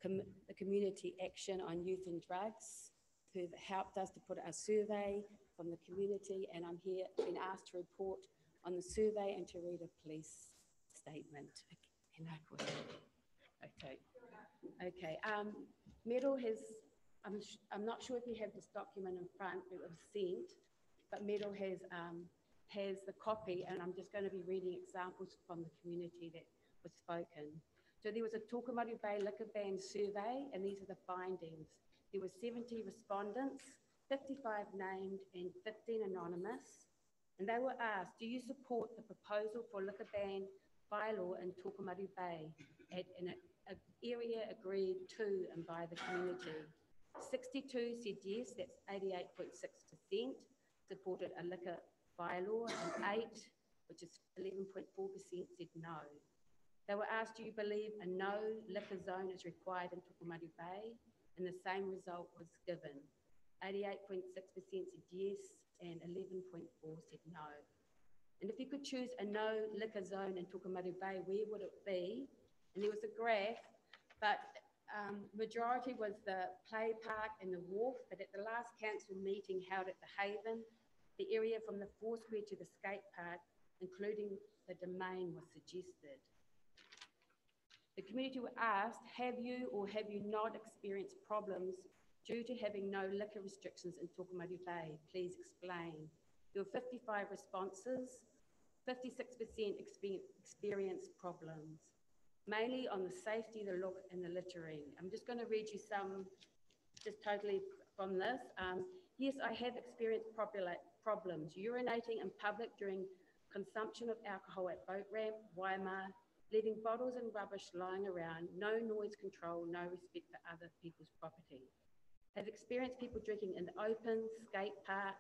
the Community Action on Youth and Drugs, who've helped us to put a survey from the community, and I'm here being asked to report on the survey and to read a police statement. Okay. Okay. Metal has, I'm not sure if you have this document in front, it was sent, but Metal has has the copy, and I'm just going to be reading examples from the community that was spoken. So there was a Tokomaru Bay liquor ban survey, and these are the findings. There were 70 respondents, 55 named and 15 anonymous, and they were asked, do you support the proposal for liquor ban bylaw in Tokomaru Bay at an area agreed to and by the community? 62 said yes, that's 88.6%, supported a liquor bylaw, and 8, which is 11.4%, said no. They were asked, do you believe a no liquor zone is required in Tokomaru Bay? And the same result was given. 88.6% said yes, and 11.4% said no. And if you could choose a no liquor zone in Tokomaru Bay, where would it be? And there was a graph, but majority was the play park and the wharf, but at the last council meeting held at the Haven, the area from the Foursquare to the skate park, including the domain, was suggested. The community were asked, have you or have you not experienced problems due to having no liquor restrictions in Tokomaru Bay? Please explain. There were 55 responses, 56% experienced problems, mainly on the safety, the look and the littering. I'm just going to read you some, just totally from this. Yes, I have experienced problems, urinating in public during consumption of alcohol at Boat Ramp, Waima, leaving bottles and rubbish lying around, no noise control, no respect for other people's property. I've experienced people drinking in the open, skate park,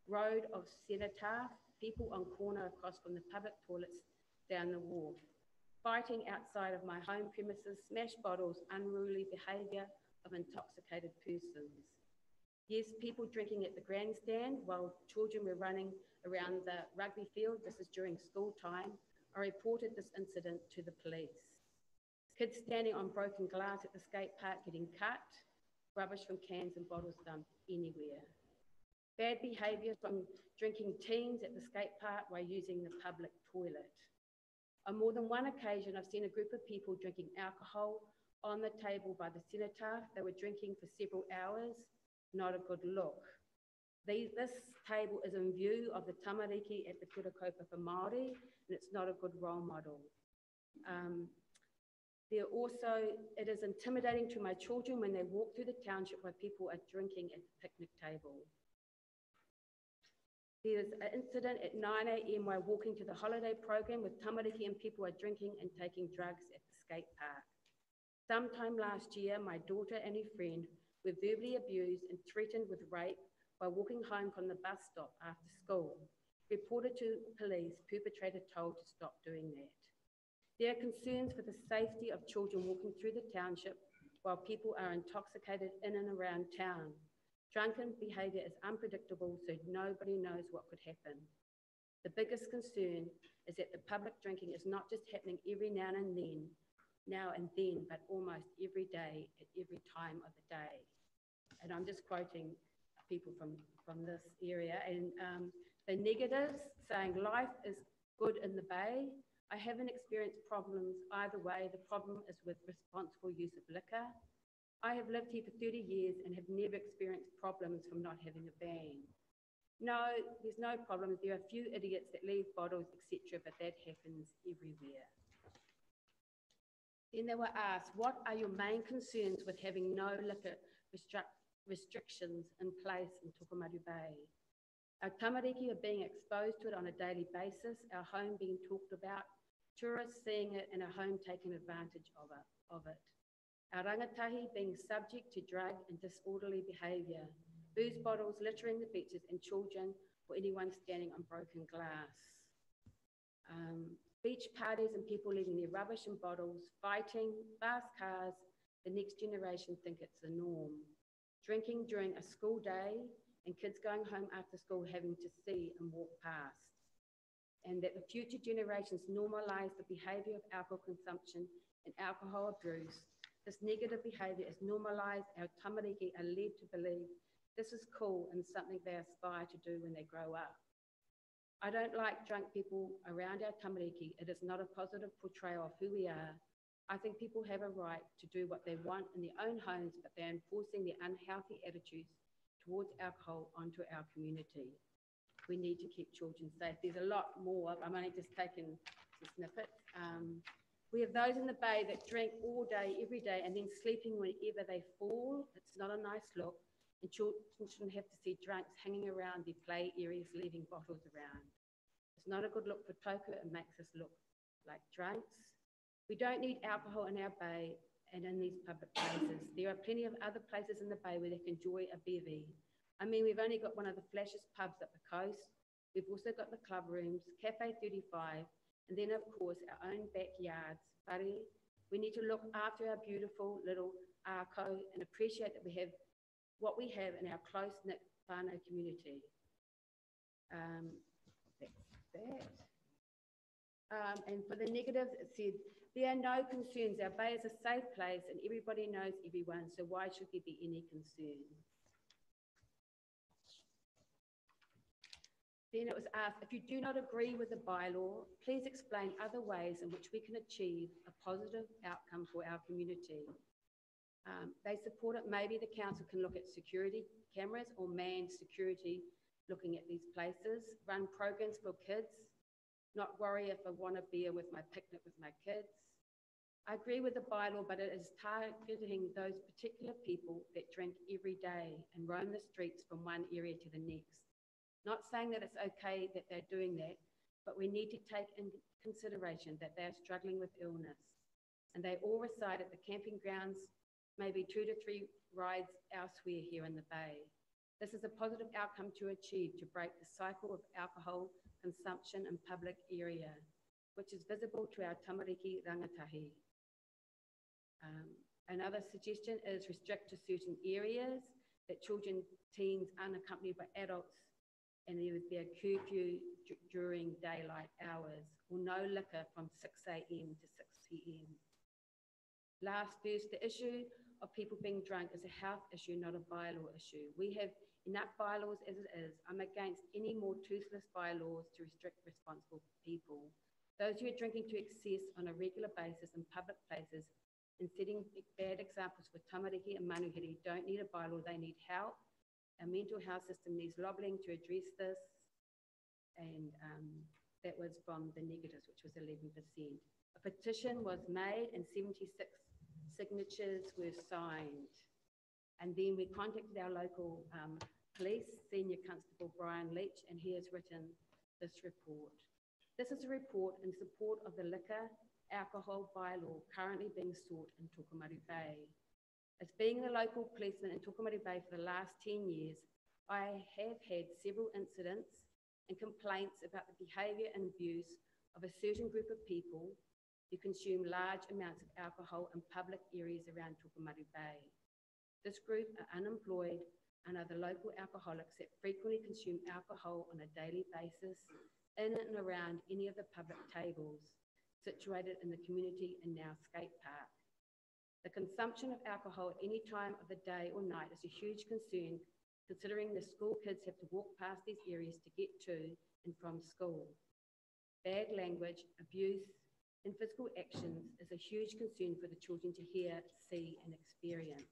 road of Cenotaph, people on corner across from the public toilets down the wharf, fighting outside of my home premises, smashed bottles, unruly behaviour of intoxicated persons. Yes, people drinking at the grandstand while children were running around the rugby field. This is during school time. I reported this incident to the police. Kids standing on broken glass at the skate park getting cut, rubbish from cans and bottles dumped anywhere. Bad behaviour from drinking teens at the skate park while using the public toilet. On more than one occasion, I've seen a group of people drinking alcohol on the table by the cenotaph. They were drinking for several hours, not a good look. This table is in view of the tamariki at the Kurakopa for Māori, and it's not a good role model. It is intimidating to my children when they walk through the township where people are drinking at the picnic table. There's an incident at 9 a.m. while walking to the holiday program with tamariki and people are drinking and taking drugs at the skate park. Sometime last year, my daughter and her friend were verbally abused and threatened with rape while walking home from the bus stop after school. Reported to police, perpetrator told to stop doing that. There are concerns for the safety of children walking through the township while people are intoxicated in and around town. Drunken behaviour is unpredictable, so nobody knows what could happen. The biggest concern is that the public drinking is not just happening every now and then, but almost every day at every time of the day. And I'm just quoting people from this area. And the negatives, saying life is good in the Bay. I haven't experienced problems either way. The problem is with responsible use of liquor. I have lived here for 30 years and have never experienced problems from not having a ban. No, there's no problems. There are a few idiots that leave bottles, etc., but that happens everywhere. Then they were asked, what are your main concerns with having no liquor restrictions in place in Tokomaru Bay? Our tamariki are being exposed to it on a daily basis, our home being talked about, tourists seeing it and our home taking advantage of it. Our rangatahi being subject to drug and disorderly behaviour, booze bottles littering the beaches and children or anyone standing on broken glass. Beach parties and people leaving their rubbish and bottles, fighting, fast cars, the next generation think it's the norm. Drinking during a school day and kids going home after school having to see and walk past. And that the future generations normalise the behaviour of alcohol consumption and alcohol abuse. This negative behaviour is normalised. Our tamariki are led to believe this is cool and something they aspire to do when they grow up. I don't like drunk people around our tamariki. It is not a positive portrayal of who we are. I think people have a right to do what they want in their own homes, but they're enforcing their unhealthy attitudes towards alcohol onto our community. we need to keep children safe. There's a lot more. I'm only just taking a snippet. We have those in the bay that drink all day, every day, and then sleeping whenever they fall. It's not a nice look. And children shouldn't have to see drunks hanging around their play areas, leaving bottles around. It's not a good look for Toko. It makes us look like drunks. We don't need alcohol in our bay and in these public places. There are plenty of other places in the bay where they can enjoy a bevy. I mean, we've only got one of the flashiest pubs up the coast. We've also got the club rooms, Cafe 35, and then, of course, our own backyards. Buddy, we need to look after our beautiful little Arco and appreciate that we have what we have in our close-knit whānau community. That's that. And for the negatives, it said, there are no concerns. Our bay is a safe place and everybody knows everyone, so why should there be any concerns? Then it was asked, if you do not agree with the bylaw, please explain other ways in which we can achieve a positive outcome for our community. They support it. Maybe the council can look at security cameras or manned security looking at these places, run programs for kids, not worry if I want a beer with my picnic with my kids. I agree with the bylaw, but it is targeting those particular people that drink every day and roam the streets from one area to the next. Not saying that it's okay that they're doing that, but we need to take in consideration that they are struggling with illness. And they all reside at the camping grounds, maybe 2 to 3 rides elsewhere here in the bay. This is a positive outcome to achieve to break the cycle of alcohol consumption in public area, which is visible to our tamariki rangatahi. Another suggestion is restrict to certain areas that children, teens unaccompanied by adults, and there would be a curfew during daylight hours, or no liquor from 6 a.m. to 6 p.m. Last verse, the issue of people being drunk is a health issue, not a bylaw issue. We have enough bylaws as it is. I'm against any more toothless bylaws to restrict responsible people. Those who are drinking to excess on a regular basis in public places and setting bad examples for tamariki and manuhiri don't need a bylaw, they need help. Our mental health system needs lobbying to address this. And that was from the negatives, which was 11%. A petition was made and 76 signatures were signed. And then we contacted our local police, Senior Constable Brian Leach, and he has written this report. This is a report in support of the liquor alcohol bylaw currently being sought in Tokomaru Bay. As being the local policeman in Tokomaru Bay for the last 10 years, I have had several incidents and complaints about the behaviour and abuse of a certain group of people who consume large amounts of alcohol in public areas around Tokomaru Bay. This group are unemployed and are the local alcoholics that frequently consume alcohol on a daily basis in and around any of the public tables situated in the community and now skate park. The consumption of alcohol at any time of the day or night is a huge concern, considering the school kids have to walk past these areas to get to and from school. Bad language, abuse, and physical actions is a huge concern for the children to hear, see, and experience.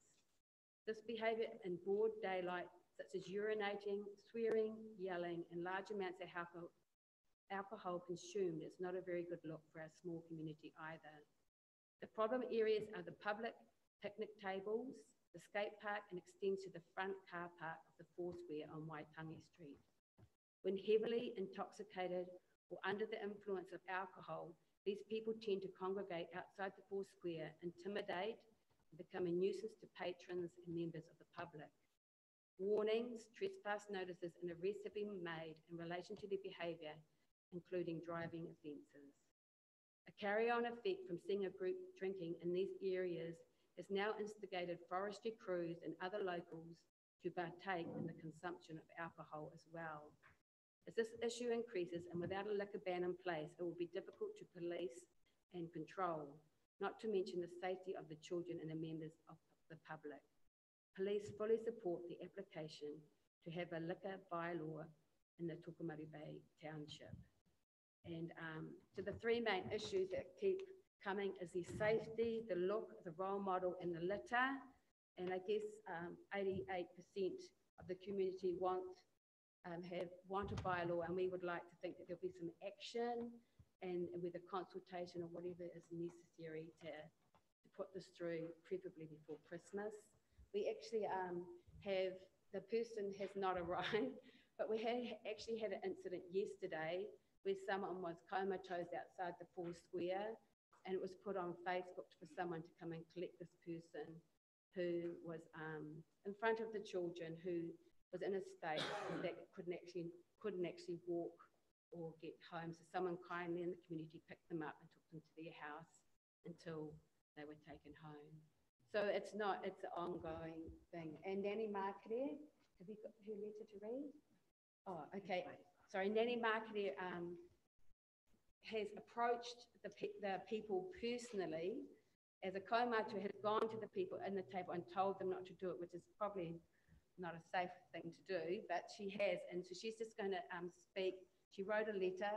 This behaviour in broad daylight, such as urinating, swearing, yelling, and large amounts of alcohol consumed is not a very good look for our small community either. The problem areas are the public picnic tables, the skate park, and extends to the front car park of the Foursquare on Waitangi Street. When heavily intoxicated or under the influence of alcohol, these people tend to congregate outside the Foursquare, intimidate, and become a nuisance to patrons and members of the public. Warnings, trespass notices, and arrests have been made in relation to their behaviour, including driving offences. A carry-on effect from seeing a group drinking in these areas has now instigated forestry crews and other locals to partake in the consumption of alcohol as well. As this issue increases and without a liquor ban in place, it will be difficult to police and control, not to mention the safety of the children and the members of the public. Police fully support the application to have a liquor bylaw in the Tokomaru Bay Township. And so the three main issues that keep coming is the safety, the look, the role model, and the litter. And I guess 88% of the community want want a bylaw, and we would like to think that there'll be some action and with a consultation or whatever is necessary to put this through, preferably before Christmas. We actually the person has not arrived, but we actually had an incident yesterday where someone was comatose outside the 4 Square, and it was put on Facebook for someone to come and collect this person who was in front of the children, who was in a state that couldn't actually walk or get home. So someone kindly in the community picked them up and took them to their house until they were taken home. So it's an ongoing thing. And Nanny Marketer, have you got her letter to read? Oh, okay. Sorry, Nanny Marketer has approached the people personally. As a kaumātua had gone to the people in the table and told them not to do it, which is probably not a safe thing to do, but she has. And so she's just going to speak. She wrote a letter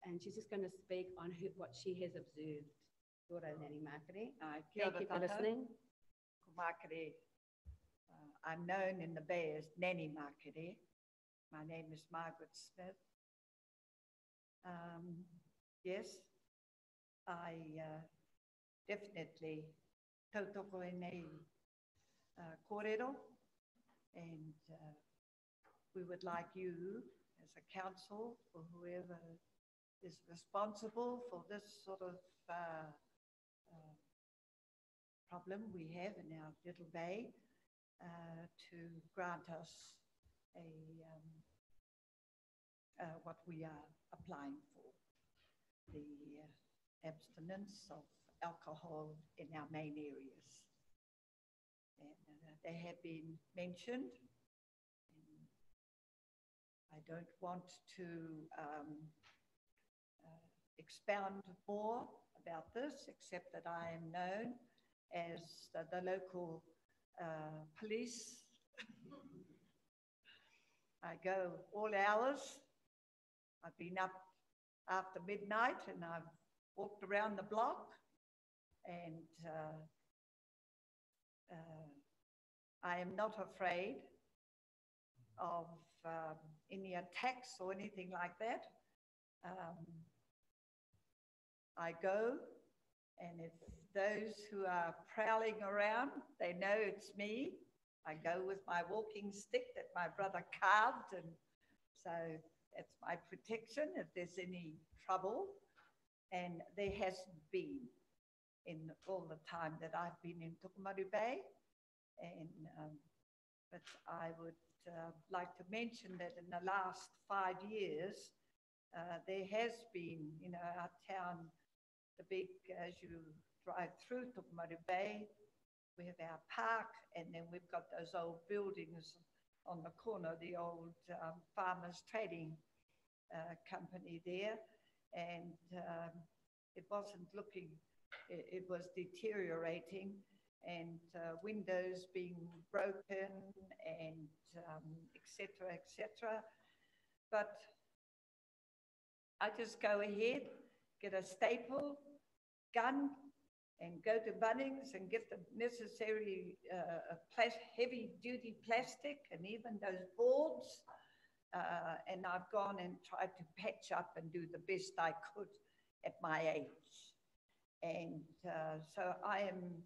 and she's just going to speak on what she has observed. Kia ora, Nanny Marketer. Thank you for listening. Marketer. I'm known in the Bay as Nanny Marketer. My name is Margaret Smith. Yes, I definitely tautoko e nei kōrero, and we would like you as a council, or whoever is responsible for this sort of problem we have in our little bay, to grant us what we are applying for, the abstinence of alcohol in our main areas. And they have been mentioned. I don't want to expound more about this, except that I am known as the local police. I go all hours. I've been up after midnight and I've walked around the block, and I am not afraid of any attacks or anything like that. I go, and if those who are prowling around, they know it's me. I go with my walking stick that my brother carved, and so that's my protection if there's any trouble. And there hasn't been in all the time that I've been in Tokomaru Bay. And, but I would like to mention that in the last 5 years, there has been, you know, our town, the big, as you drive through Tokomaru Bay, we have our park, and then we've got those old buildings on the corner, the old farmers trading company there. And it wasn't looking, it was deteriorating, and windows being broken, and etc., etc. But I just go ahead, get a staple gun, and go to Bunnings and get the necessary heavy-duty plastic and even those boards. And I've gone and tried to patch up and do the best I could at my age. And so I am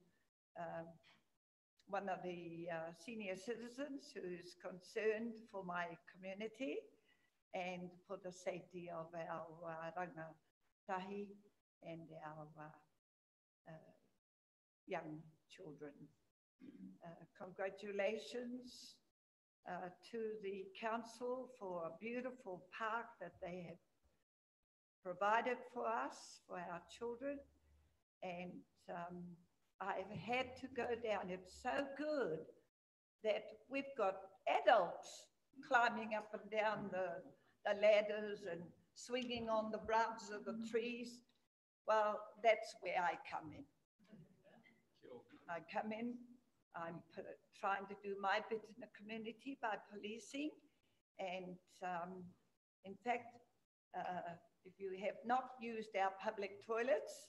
one of the senior citizens who's concerned for my community and for the safety of our rangatahi and our young children. Congratulations to the council for a beautiful park that they have provided for us, for our children. And I've had to go down. It's so good that we've got adults climbing up and down the ladders and swinging on the branches of the trees. Well, that's where I come in. I come in, I'm trying to do my bit in the community by policing. And in fact, if you have not used our public toilets,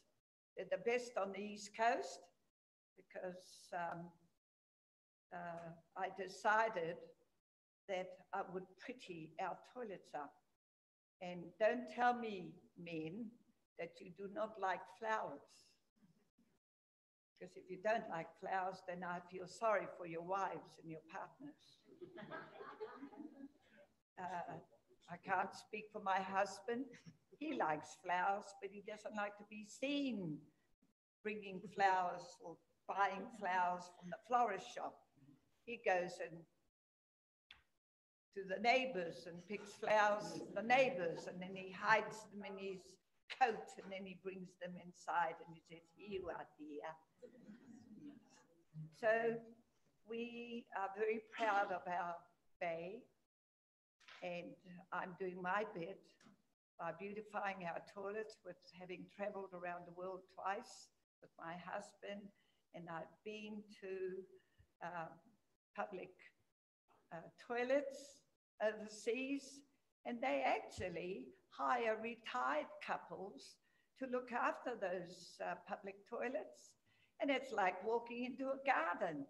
they're the best on the East Coast, because I decided that I would pretty our toilets up. And don't tell me, men, that you do not like flowers. Because if you don't like flowers, then I feel sorry for your wives and your partners. I can't speak for my husband. He likes flowers, but he doesn't like to be seen bringing flowers or buying flowers from the florist shop. He goes and to the neighbors and picks flowers from the neighbors, and then he hides them in his coat, and then he brings them inside and he says, "Here you are, dear." So we are very proud of our bay, and I'm doing my bit by beautifying our toilets with having traveled around the world twice with my husband, and I've been to public toilets overseas, and they actually hire retired couples to look after those public toilets. And it's like walking into a garden.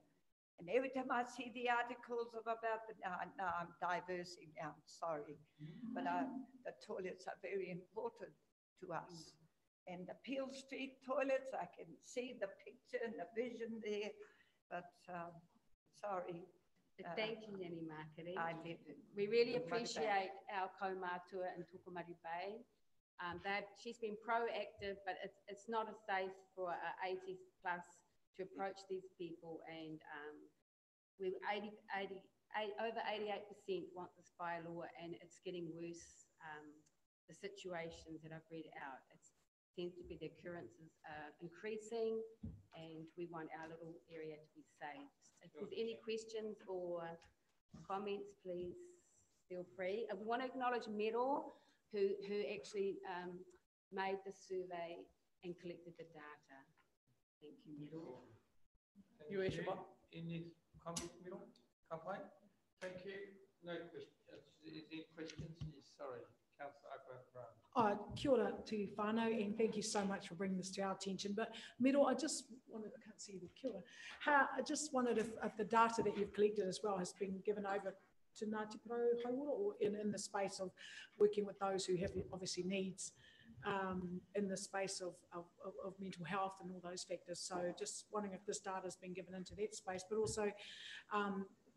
And every time I see the articles about the, now I'm diversing now, I'm sorry, but the toilets are very important to us. And the Peel Street toilets, I can see the picture and the vision there, but sorry. Thank you, Nani Makere. I live in We really Tukumari Bay. appreciate our kaumātua in Tukumari Bay. She's been proactive, but it's not a safe for 80 plus to approach these people, and we over 88% want this bylaw, and it's getting worse. The situations that I've read out, it seems to be the occurrences are increasing, and we want our little area to be safe. If there's any questions or comments, please feel free. We want to acknowledge Meryl, who actually made the survey and collected the data. Thank you, Meryl. Thank you. Any comments, Meryl? Complaint? Thank you. No questions. Is there questions? Yes, sorry. Councillor Brown. Kia ora to whānau, and thank you so much for bringing this to our attention. But Meryl, I just wanted, I can't see you, kia ora. I just wondered if the data that you've collected as well has been given over to Ngāti Porou Hauora, or in the space of working with those who have obviously needs in the space of mental health and all those factors. So just wondering if this data has been given into that space, but also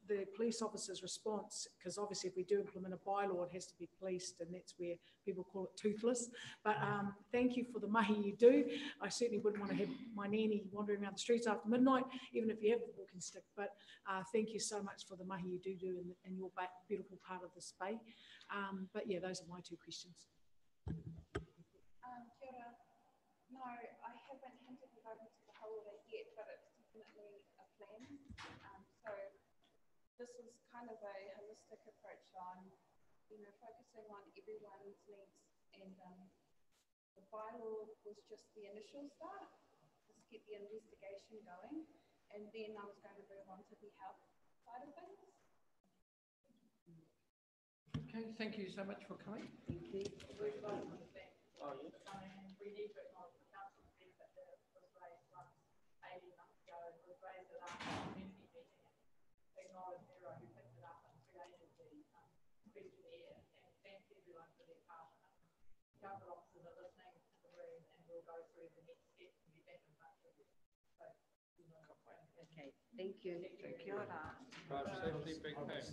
the police officer's response, because obviously if we do implement a bylaw, it has to be policed, and that's where people call it toothless. But thank you for the mahi you do. I certainly wouldn't want to have my nanny wandering around the streets after midnight, even if you have the walking stick. But thank you so much for the mahi you do in your beautiful part of this bay. But yeah, those are my two questions. Kia ora. No, I haven't handed it over to the Hauora yet, but it's definitely a plan. So this is kind of a holistic approach on, focusing on everyone's needs, and the bylaw was just the initial start, just get the investigation going, and then I was going to move on to the health side of things. Okay, thank you so much for coming. Thank you. Oh, yes. We need to acknowledge the council piece that was raised 18 months ago. It was raised at our community meeting, and acknowledge everyone who picked it up and created the questionnaire, and thank everyone for their part. Council officers are listening to the room, and we'll go through the next steps and be back in touch with you. So, okay, thank you. Thank you. Drive safely, big thanks.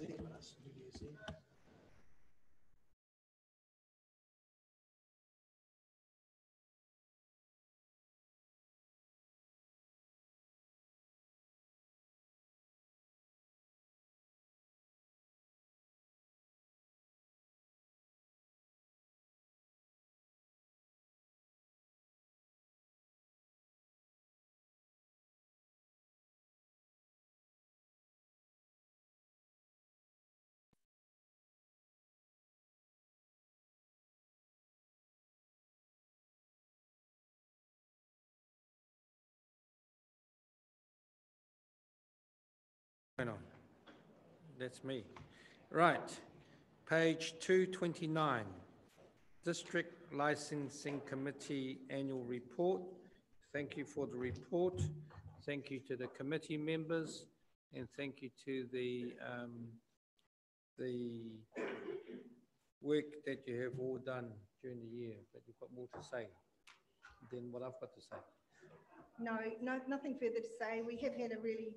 That's me. Right, page 229, District Licensing Committee Annual Report. Thank you for the report. Thank you to the committee members, and thank you to the the work that you have all done during the year, but you've got more to say than what I've got to say. No, nothing further to say. We have had a really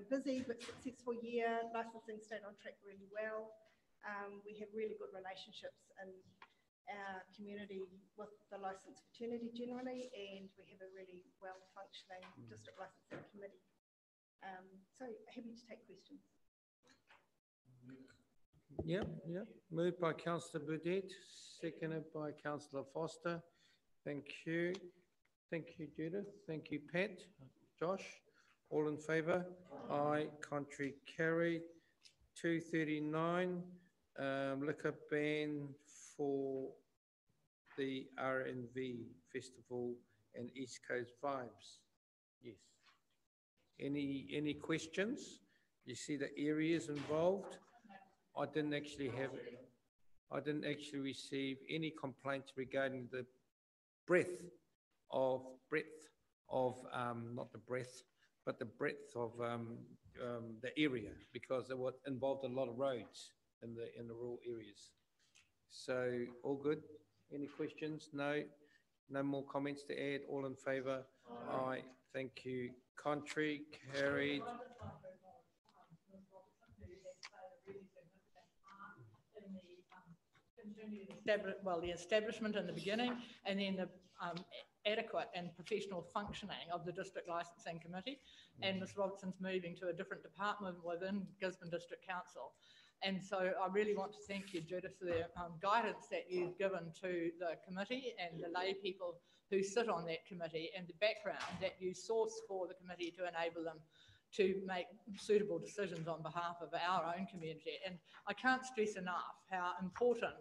busy but successful year. Licensing stayed on track really well. We have really good relationships in our community with the licensed fraternity generally, and we have a really well-functioning district licensing committee. So happy to take questions. Yep. Moved by Councillor Burdett, seconded by Councillor Foster. Thank you. Thank you, Judith. Thank you, Pat. Josh, all in favour? Aye. Contrary carried. 239, liquor ban for the R&V Festival and East Coast Vibes. Yes. Any questions? You see the areas involved. I didn't actually receive any complaints regarding the breadth of not the breadth, but the breadth of the area, because it involved a lot of roads in the rural areas. So all good. Any questions? No. No more comments to add. All in favour? Aye. Thank you. Contrary carried. The establishment in the beginning, and then the adequate and professional functioning of the District Licensing Committee, and Ms Robertson's moving to a different department within Gisborne District Council. And so I really want to thank you, Judith, for the guidance that you've given to the committee and the lay people who sit on that committee, and the background that you source for the committee to enable them to make suitable decisions on behalf of our own community. And I can't stress enough how important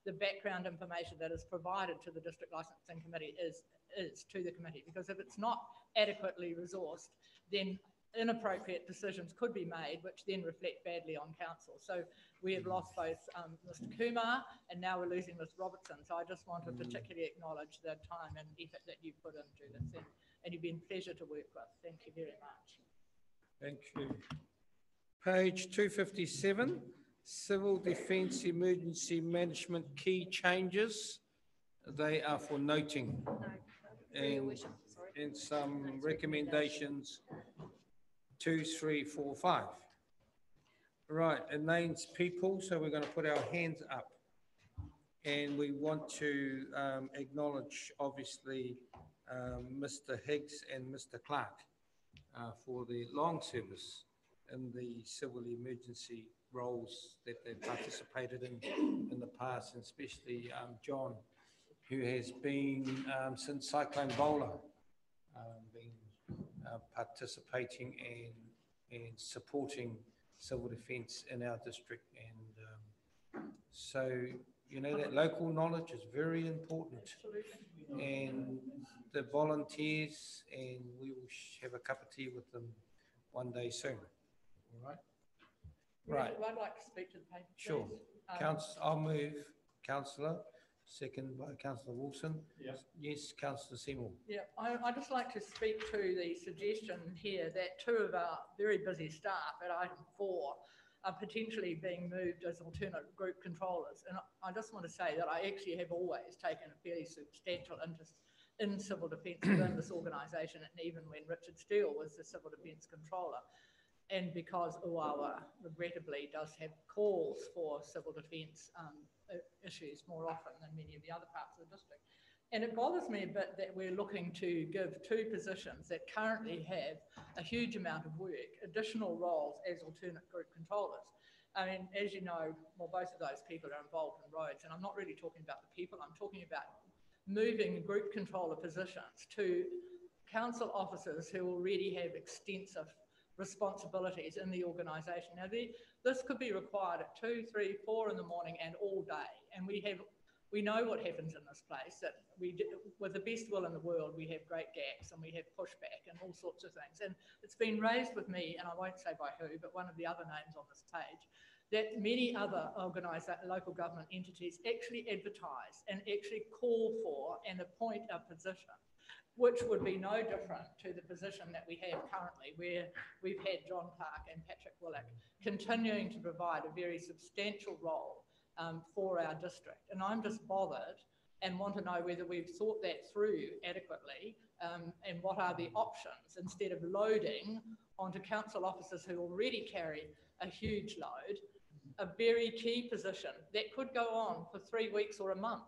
the background information that is provided to the District Licensing Committee is to the committee, because if it's not adequately resourced, then inappropriate decisions could be made, which then reflect badly on council. So we have lost both Mr Kumar, and now we're losing Ms Robertson. So I just want to particularly acknowledge the time and effort that you put in, Judith, and you've been a pleasure to work with. Thank you very much. Thank you. Page 257, Civil Defence Emergency Management key changes. They are for noting. And some recommendations, 2, 3, 4, 5. Right, it names people, so we're going to put our hands up. And we want to acknowledge, obviously, Mr Higgs and Mr Clark for the long service in the civil emergency roles that they've participated in the past, and especially John, who has been since Cyclone Bola, participating and supporting civil defence in our district. And so, you know, that local knowledge is very important. Absolutely. And the volunteers, and we will have a cup of tea with them one day soon. All right? Right. I'd like to speak to the paper, please. Sure. I'll move, Councillor. Second by Councillor Wilson. Yes. Yes, Councillor Seymour. Yeah, I'd just like to speak to the suggestion here that 2 of our very busy staff at item 4 are potentially being moved as alternate group controllers. And I just want to say that I actually have always taken a fairly substantial interest in civil defence within this organisation, and even when Richard Steele was the civil defence controller. And because Uawa regrettably does have calls for civil defence issues more often than many of the other parts of the district. And it bothers me a bit that we're looking to give 2 positions that currently have a huge amount of work, additional roles as alternate group controllers. I mean, as you know, well, both of those people are involved in roads, and I'm not really talking about the people, I'm talking about moving group controller positions to council officers who already have extensive responsibilities in the organisation. Now, this could be required at 2, 3, 4 in the morning and all day. And we know what happens in this place, that with the best will in the world, we have great gaps and we have pushback and all sorts of things. And it's been raised with me, and I won't say by who, but one of the other names on this page, that many other local government entities actually advertise and actually call for and appoint a position which would be no different to the position that we have currently, where we've had John Clark and Patrick Willock continuing to provide a very substantial role for our district. And I'm just bothered and want to know whether we've thought that through adequately and what are the options, instead of loading onto council officers who already carry a huge load, a very key position that could go on for 3 weeks or a month.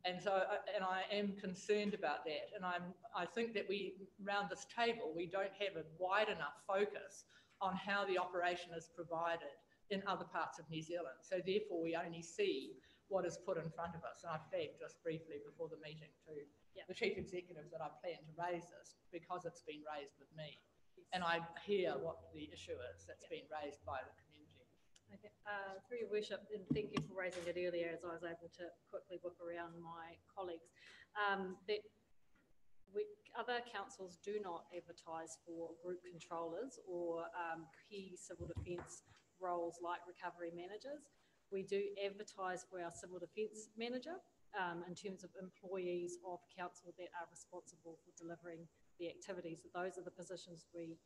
And so, and I am concerned about that. And I think that we, around this table, we don't have a wide enough focus on how the operation is provided in other parts of New Zealand. So therefore, we only see what is put in front of us. And I flagged just briefly before the meeting to the Chief Executive that I plan to raise this because it's been raised with me. And I hear what the issue is that's been raised by the community. Okay. Through your worship, and thank you for raising it earlier as I was able to quickly whip around my colleagues, that other councils do not advertise for group controllers or key civil defence roles like recovery managers. We do advertise for our civil defence manager in terms of employees of council that are responsible for delivering the activities. Those are the positions we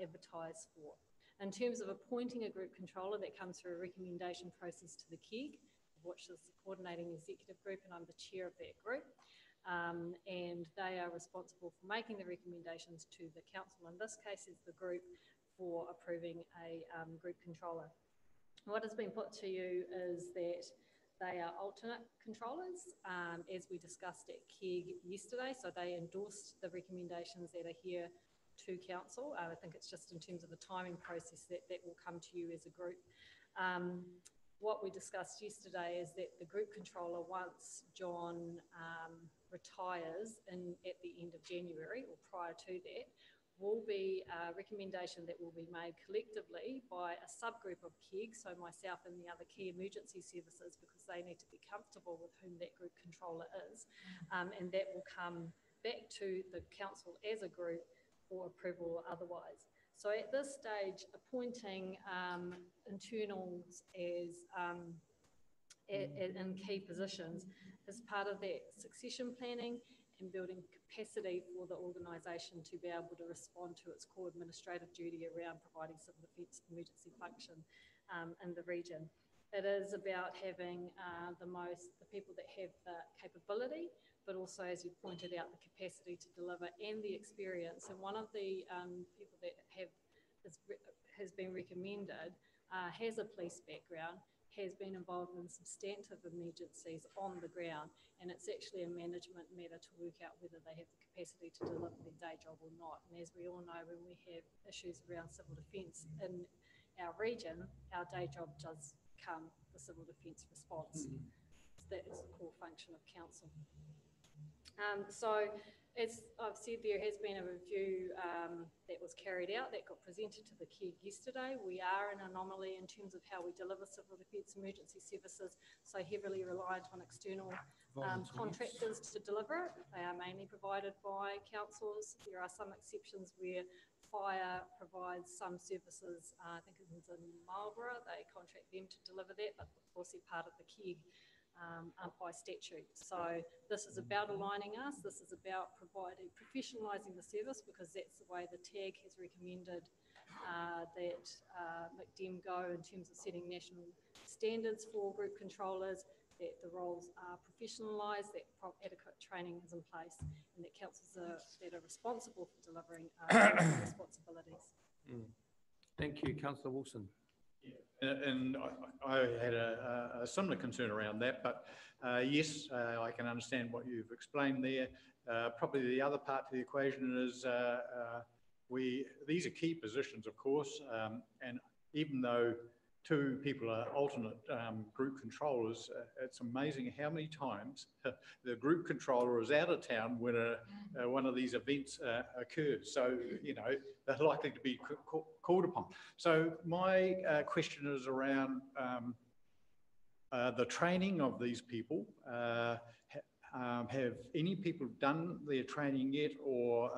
advertise for. In terms of appointing a group controller, that comes through a recommendation process to the KEG, which is the coordinating executive group, and I'm the chair of that group. And they are responsible for making the recommendations to the council, in this case is the group, for approving a group controller. What has been put to you is that they are alternate controllers, as we discussed at KEG yesterday, so they endorsed the recommendations that are here to council. I think it's just in terms of the timing process that will come to you as a group. What we discussed yesterday is that the group controller, once John retires at the end of January or prior to that, will be a recommendation that will be made collectively by a subgroup of KEG, so myself and the other key emergency services, because they need to be comfortable with whom that group controller is, and that will come back to the council as a group for approval or otherwise. So at this stage, appointing internals as in key positions is part of that succession planning and building capacity for the organisation to be able to respond to its core administrative duty around providing civil defence emergency function in the region. It is about having the people that have the capability, but also, as you pointed out, the capacity to deliver and the experience. And one of the people that has been recommended has a police background, has been involved in substantive emergencies on the ground, and it's actually a management matter to work out whether they have the capacity to deliver their day job or not. And as we all know, when we have issues around civil defence in our region, our day job does come the civil defence response. So that is the core function of council. So as I've said, there has been a review that was carried out that got presented to the KEG yesterday. We are an anomaly in terms of how we deliver civil defence emergency services, so heavily reliant on external contractors to deliver it. They are mainly provided by councils. There are some exceptions where fire provides some services. I think it was in Marlborough, they contract them to deliver that, but of course they're part of the KEG by statute. So this is about aligning us. This is about professionalising the service, because that's the way the TAG has recommended that McDem go in terms of setting national standards for group controllers, that the roles are professionalised, that adequate training is in place, and that councils that are responsible for delivering responsibilities. Thank you, Councillor Wilson. And I had a similar concern around that, but yes, I can understand what you've explained there. Probably the other part to the equation is these are key positions, of course, and even though 2 people are alternate group controllers, it's amazing how many times the group controller is out of town when one of these events occurs. So, you know, they're likely to be called upon. So my question is around the training of these people. Have any people done their training yet, or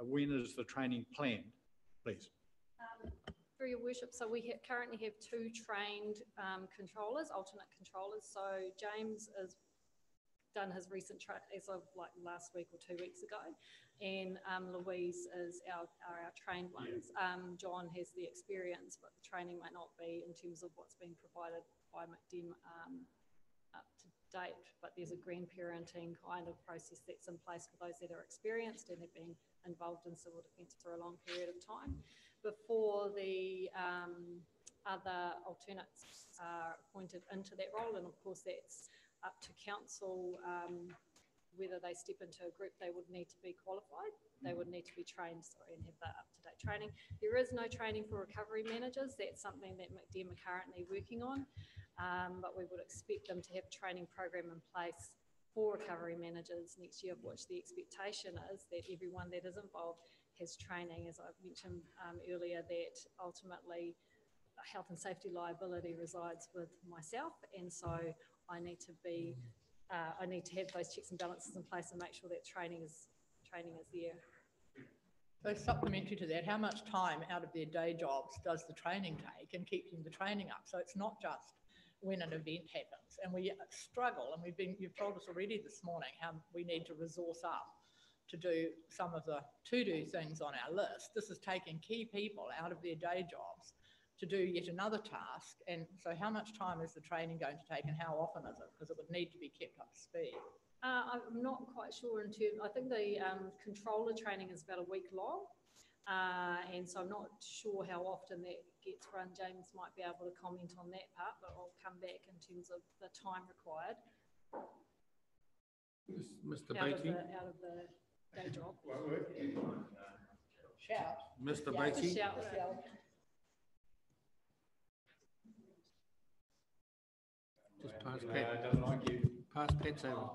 when is the training planned, please? Through your worship, so we currently have 2 trained controllers, alternate controllers. So James is done his recent as of like last week or 2 weeks ago, and Louise is our trained ones. John has the experience, but the training might not be in terms of what's being provided by McDem up to date. But there's a grandparenting kind of process that's in place for those that are experienced and have been involved in civil defence for a long period of time before the other alternates are appointed into that role. And of course that's up to council whether they step into a group. They would need to be qualified, they would need to be trained, and have that up-to-date training. There is no training for recovery managers. That's something that McDem are currently working on, but we would expect them to have a training program in place for recovery managers next year, of which the expectation is that everyone that is involved has training. As I mentioned earlier, that ultimately health and safety liability resides with myself, and so I need to have those checks and balances in place and make sure that training is there. So supplementary to that, how much time out of their day jobs does the training take and keeping the training up? So it's not just when an event happens, and we struggle, and you've told us already this morning how we need to resource up to do some of the to-do things on our list. This is taking key people out of their day jobs to do yet another task. And so how much time is the training going to take, and how often is it? Because it would need to be kept up to speed. I'm not quite sure in terms, I think the controller training is about a week long. And so I'm not sure how often that gets run. James might be able to comment on that part, but I'll come back in terms of the time required. Mr. Beattie? Out of the day job. Shout. Mr. Yeah, Beattie? shout. Just pass Pat. Pass Pat's over.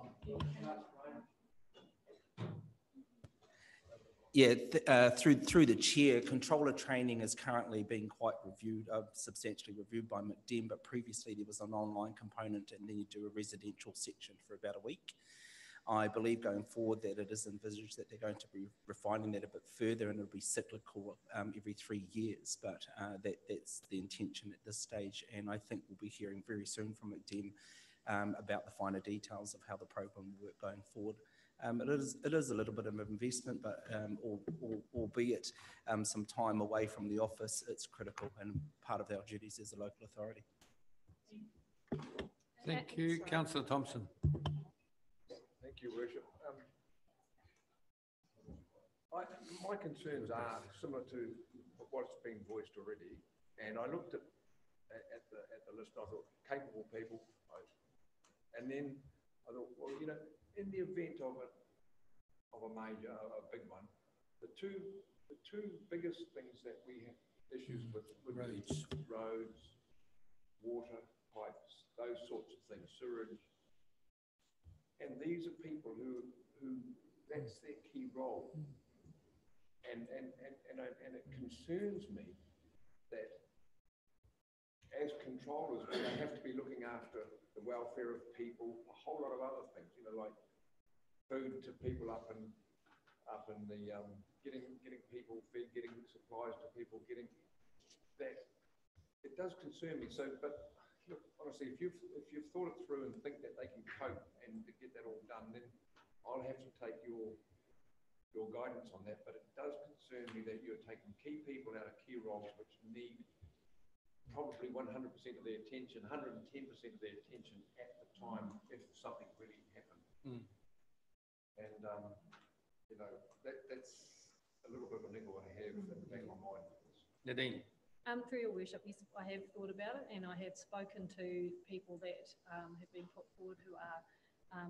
Yeah, through the chair, controller training is currently being quite reviewed, substantially reviewed by McDem, but previously there was an online component and then you do a residential section for about a week. I believe going forward that it is envisaged that they're going to be refining that a bit further, and it'll be cyclical every 3 years, but that's the intention at this stage. And I think we'll be hearing very soon from McDem about the finer details of how the program will work going forward. It is a little bit of an investment, but albeit some time away from the office, it's critical and part of our duties as a local authority. Thank you. Councillor Thompson. Thank you, Worship. My concerns are similar to what's been voiced already, and I looked at the list. I thought capable people, and then I thought, well, you know, in the event of a major, a big one, the two biggest things that we have issues with roads, water pipes, those sorts of things, sewerage. And these are people who that's their key role. And it concerns me that as controllers, they have to be looking after the welfare of people, a whole lot of other things, you know, like food to people up in the getting people fed, getting supplies to people, getting that. It does concern me. So, but look, honestly, if you've thought it through and think that they can cope and to get that all done, then I'll have to take your guidance on that. But it does concern me that you're taking key people out of key roles which need probably 100% of their attention, 110% of their attention at the time if something really happened. And you know, that's a little bit of a niggle I have in the back of my mind. Nadine. Through your worship, yes, I have thought about it, and I have spoken to people that have been put forward who are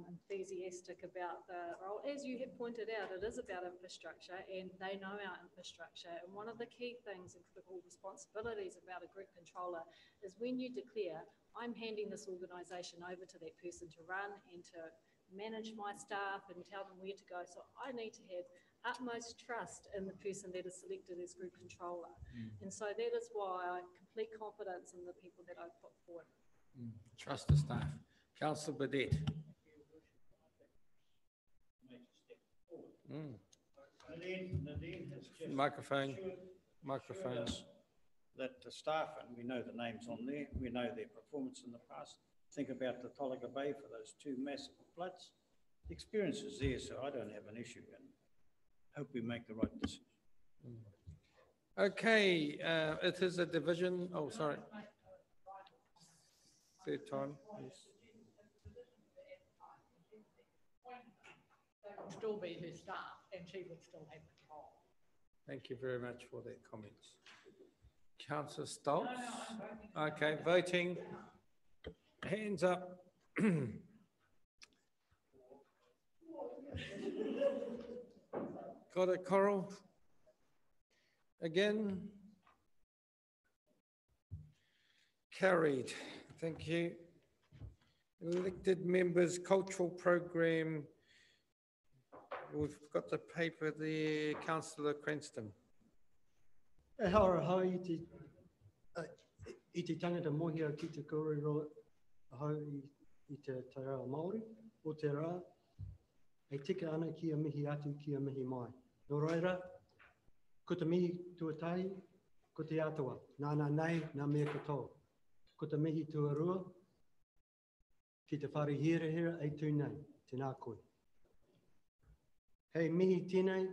enthusiastic about the role. As you have pointed out, it is about infrastructure, and they know our infrastructure. And one of the key things and critical responsibilities about a group controller is when you declare, I'm handing this organisation over to that person to run and to manage my staff and tell them where to go. So I need to have utmost trust in the person that is selected as group controller. And so that is why I have complete confidence in the people that I've put forward. Trust the staff. Councillor Burdett. Nadine has just Microphone. Microphones. That the staff, and we know the names on there, we know their performance in the past, think about the Tolaga Bay for those two massive floods. The experience is there, so I don't have an issue, and hope we make the right decision. Okay, it is a division, oh, sorry. Third time, yes. They would still be her staff and she would still have control. Thank you very much for that comments. Councillor Stoltz? Okay, voting. Hands up. Got it, Coral? Again? Carried. Thank you. Elected members, cultural program. We've got the paper there. Councillor Cranston. E haora hau I te tangata mohia ki te kōrero hau I te tairao Māori o te rā, e tika ana ki a mihi atu ki a mihi mai. Nō reira, ko te mihi tuatahi, ko te atua, nāna nei, nā mea katoa. Ko te mihi tuarua, ki te whare hira hira e tū nei, tēnā koe. Hei mihi tēnei,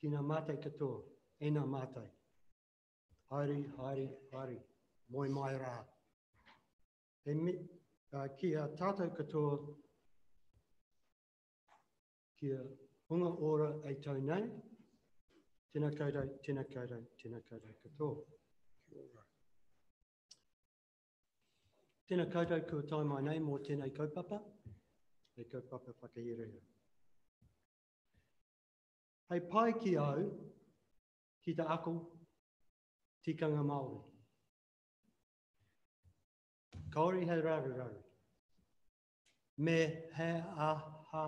ki ngā mātai katoa, e ngā mātai. Haere, haere, haere, moi mai rā. Ki a tātou katoa, ki a hunga ora e tau nei, tēnā koutou, tēnā koutou, tēnā koutou katoa. Tēnā koutou kua tai mai nei mō tēnei kaupapa, e kaupapa whakahirea. Hei pai ki au, ki te ako, tikanga Māori. Kaori hei rarurau. Me he aha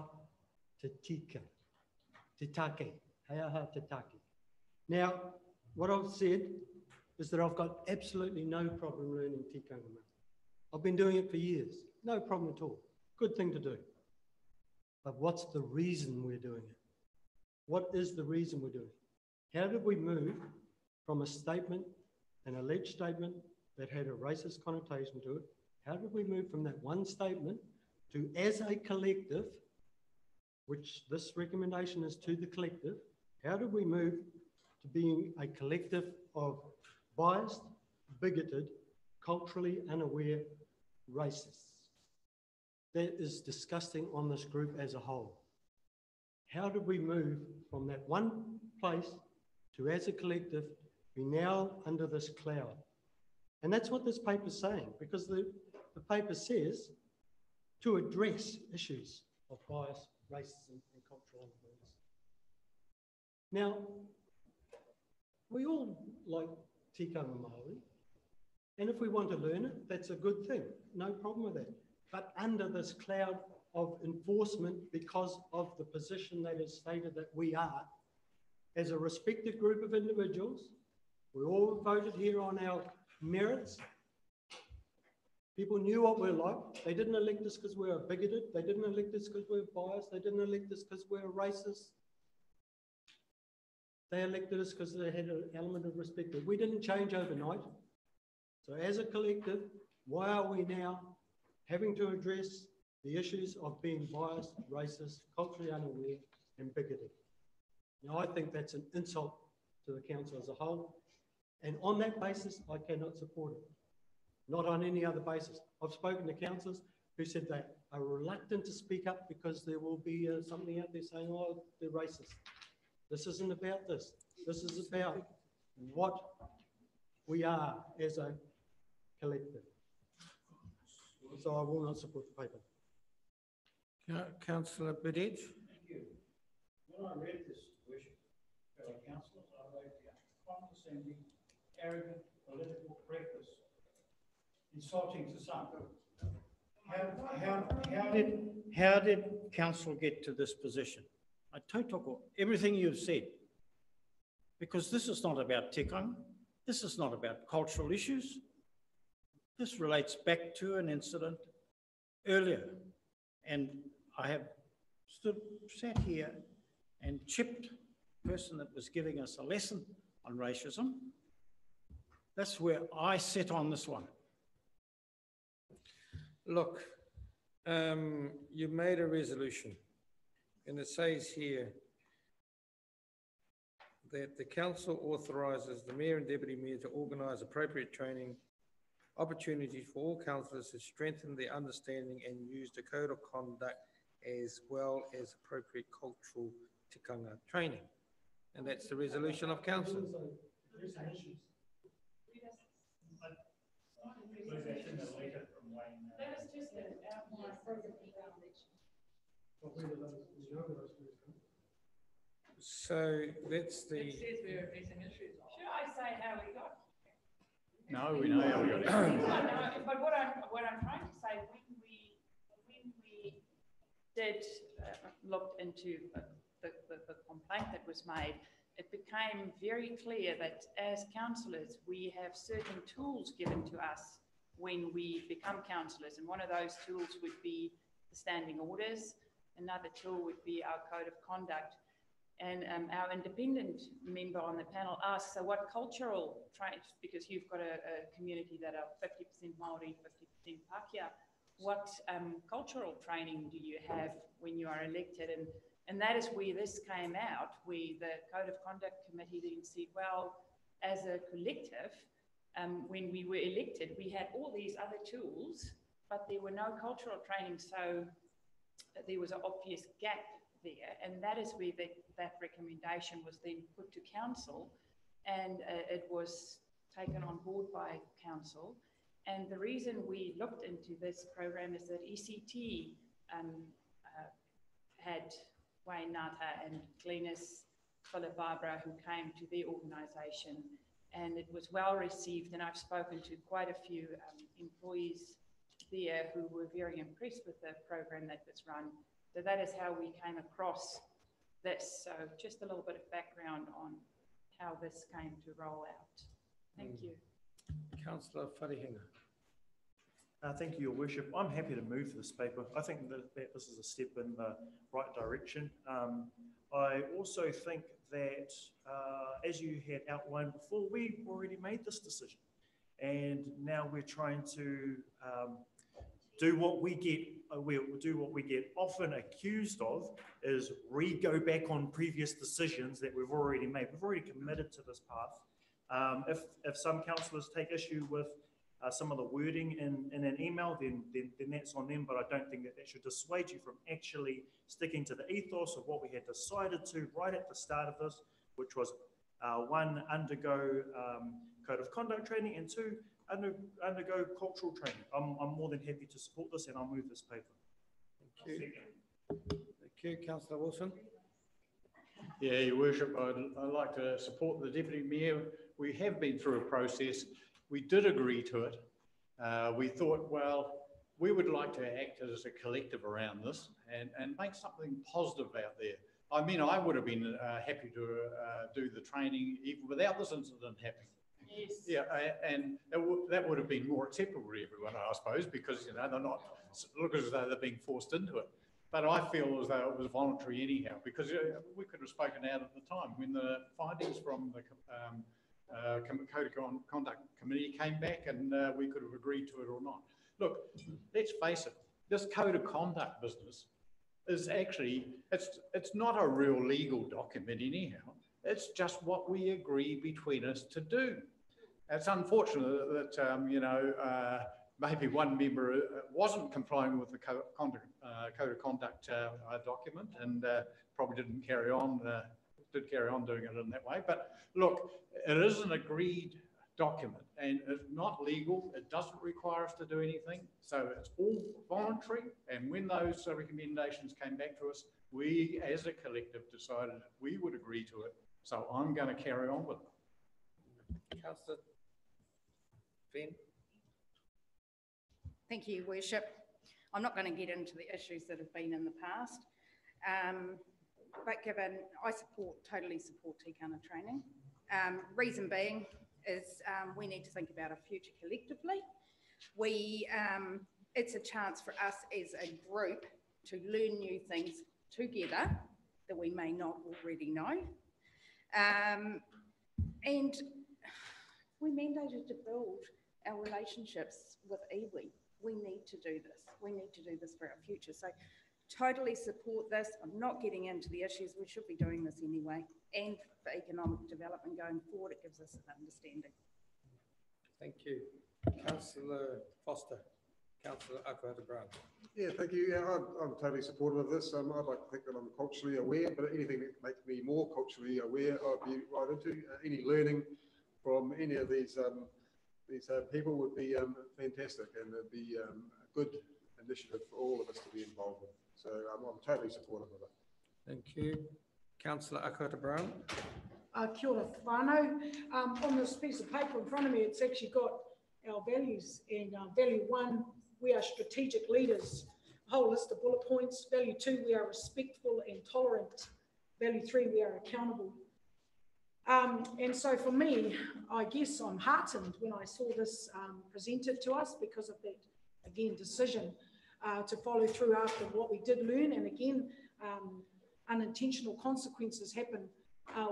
te tika, te take, he aha te take. Now, what I've said is that I've got absolutely no problem learning tikanga Māori. I've been doing it for years, no problem at all. Good thing to do. But what's the reason we're doing it? What is the reason we're doing it? How did we move from a statement, an alleged statement that had a racist connotation to it? How did we move from that one statement to, as a collective, which this recommendation is to the collective, how did we move to being a collective of biased, bigoted, culturally unaware racists? That is disgusting on this group as a whole. How did we move from that one place to, as a collective, be now under this cloud? And that's what this paper is saying, because the paper says to address issues of bias, racism, and cultural influence. Now, we all like tikanga Māori, and if we want to learn it, that's a good thing. No problem with that. But under this cloud of enforcement, because of the position that is stated that we are, as a respected group of individuals, we all voted here on our merits. People knew what we're like. They didn't elect us because we were bigoted. They didn't elect us because we were biased. They didn't elect us because we were racist. They elected us because they had an element of respect. We didn't change overnight. So as a collective, why are we now having to address the issues of being biased, racist, culturally unaware, and bigoted? Now, I think that's an insult to the council as a whole. And on that basis, I cannot support it. Not on any other basis. I've spoken to councillors who said they are reluctant to speak up because there will be something out there saying, oh, they're racist. This isn't about this. This is about what we are as a collective. So I will not support the paper. Councillor Bidej. Thank you. When I read this, Worship, fellow councillors, I wrote down condescending, arrogant, political preface, insulting to some. How did council get to this position? I tautoko everything you've said, because this is not about tikanga. This is not about cultural issues. This relates back to an incident earlier, and I have sat here and chipped the person that was giving us a lesson on racism. That's where I sit on this one. Look, you made a resolution, and it says here that the council authorises the mayor and deputy mayor to organise appropriate training opportunities for all councillors to strengthen their understanding and use the code of conduct as well as appropriate cultural tikanga training. And that's the resolution of council. So that's the. It says we're addressing issues. Should I say how we got? No, we know how we got it. No, but what I'm trying to say, when we did look into the complaint that was made, it became very clear that as councillors, we have certain tools given to us when we become councillors, and one of those tools would be the standing orders. Another tool would be our code of conduct. And our independent member on the panel asked, so what cultural traits, because you've got a community that are 50% Māori, 50% Pākehā, what cultural training do you have when you are elected? And that is where this came out, where the Code of Conduct Committee then said, well, as a collective, when we were elected, we had all these other tools, but there were no cultural training, so there was an obvious gap there, and that is where that recommendation was then put to council, and it was taken on board by council. And the reason we looked into this program is that ECT had Wayne Nata and Glenis Philip Barbara who came to their organisation, and it was well received, and I've spoken to quite a few employees there who were very impressed with the program that was run. So that is how we came across this. So just a little bit of background on how this came to roll out. Thank you. Councillor Wharehinga. Thank you, Your Worship. I'm happy to move this paper. I think that this is a step in the right direction. I also think that, as you had outlined before, we've already made this decision. And now we're trying to do what we get often accused of, is go back on previous decisions that we've already made. We've already committed to this path. If some councillors take issue with some of the wording in an email, then that's on them, but I don't think that should dissuade you from actually sticking to the ethos of what we had decided to right at the start of this, which was one, undergo code of conduct training, and two, undergo cultural training. I'm more than happy to support this, and I'll move this paper. Thank you. Thank you, Councillor Wilson. Yeah, Your Worship, I'd like to support the Deputy Mayor. We have been through a process. We did agree to it. We thought, well, we would like to act as a collective around this and make something positive out there. I mean, I would have been happy to do the training even without this incident happening. Yes. Yeah, and that would have been more acceptable to everyone, I suppose, because, you know, they're not look as though they're being forced into it. But I feel as though it was voluntary anyhow, because we could have spoken out at the time when the findings from the Code of Conduct Committee came back, and we could have agreed to it or not. Look, let's face it, this Code of Conduct business is actually, it's not a real legal document anyhow. It's just what we agree between us to do. It's unfortunate that, you know, maybe one member wasn't complying with the Code of Conduct document and probably didn't carry on, did carry on doing it in that way. But look, it is an agreed document and it's not legal. It doesn't require us to do anything. So it's all voluntary. And when those recommendations came back to us, we as a collective decided we would agree to it. So I'm going to carry on with it. Councillor Ben. Thank you, Worship. I'm not going to get into the issues that have been in the past, but given I totally support tikanga training. Reason being is we need to think about our future collectively. It's a chance for us as a group to learn new things together that we may not already know. And we're mandated to build our relationships with iwi we need to do this. We need to do this for our future. So totally support this. I'm not getting into the issues. We should be doing this anyway. And for economic development going forward, it gives us an understanding. Thank you. Councillor Foster, Councillor Akota-Brown. Yeah, thank you. Yeah, I'm totally supportive of this. I'd like to think that I'm culturally aware, but anything that makes me more culturally aware, I'd be right into. Any learning from any of these people would be fantastic, and it'd be a good initiative for all of us to be involved with. So I'm totally supportive of it. Thank you. Councillor Akota-Brown. Kia ora whānau. On this piece of paper in front of me, it's actually got our values, and value 1, we are strategic leaders. A whole list of bullet points. Value 2, we are respectful and tolerant. Value 3, we are accountable. And so for me, I guess I'm heartened when I saw this presented to us because of that, again, decision to follow through after what we did learn. And again, unintentional consequences happen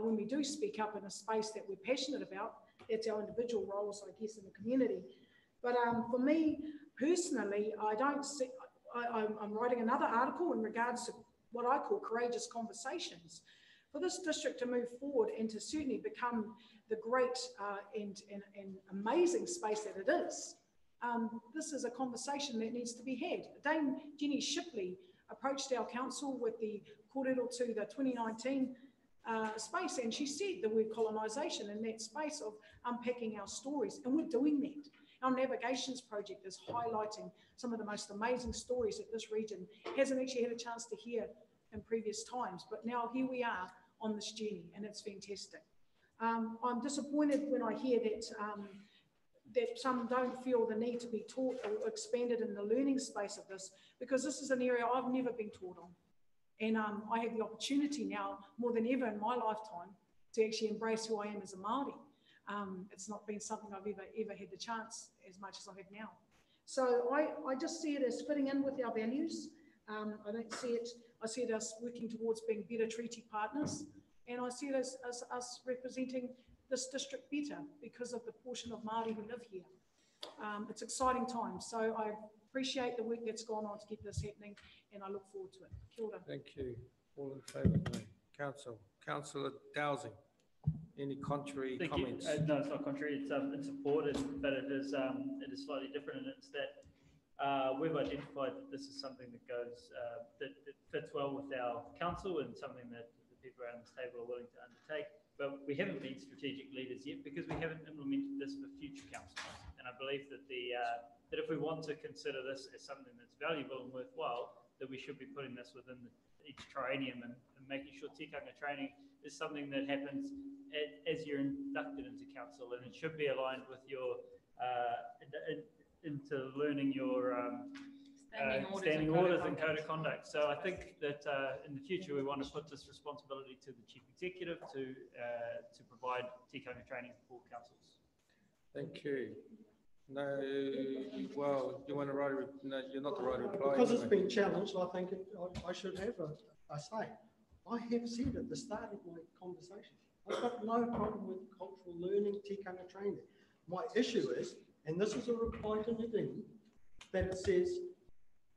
when we do speak up in a space that we're passionate about. It's our individual roles, I guess, in the community. But for me, personally, I don't see, I'm writing another article in regards to what I call courageous conversations. For this district to move forward and to certainly become the great and amazing space that it is, this is a conversation that needs to be had. Dame Jenny Shipley approached our council with the kōrero to the 2019 space, and she said the word colonisation in that space of unpacking our stories, and we're doing that. Our navigations project is highlighting some of the most amazing stories that this region hasn't actually had a chance to hear in previous times, but now here we are on this journey, and it's fantastic. I'm disappointed when I hear that that some don't feel the need to be taught or expanded in the learning space of this, because this is an area I've never been taught on. And I have the opportunity now, more than ever in my lifetime, to actually embrace who I am as a Māori. It's not been something I've ever had the chance as much as I have now. So I just see it as fitting in with our values. I don't see it, I see it as working towards being better treaty partners. And I see it as us representing this district better because of the portion of Māori who live here. It's exciting times. So I appreciate the work that's gone on to get this happening, and I look forward to it. Kia ora. Thank you. All in favour? No. Councillor Dowsing. Any contrary comments? No, it's not contrary. It's supported, but it is slightly different, and it's that we've identified that this is something that goes that fits well with our council and something that the people around this table are willing to undertake. But we haven't been strategic leaders yet because we haven't implemented this for future councils. And I believe that that if we want to consider this as something that's valuable and worthwhile, that we should be putting this within each triennium and making sure tikanga training is something that happens as you're inducted into council, and it should be aligned with your into learning your standing orders and code of conduct. So I think that in the future we want to put this responsibility to the chief executive to provide tikanga training for councils. Thank you. No, well, you want to write? No, you're not the right reply. Because it's been challenged, I think I should have a say. I have said at the start of my conversation, I've got no problem with cultural learning, tikanga training. My issue is, and this is a reply to Nadine, that it says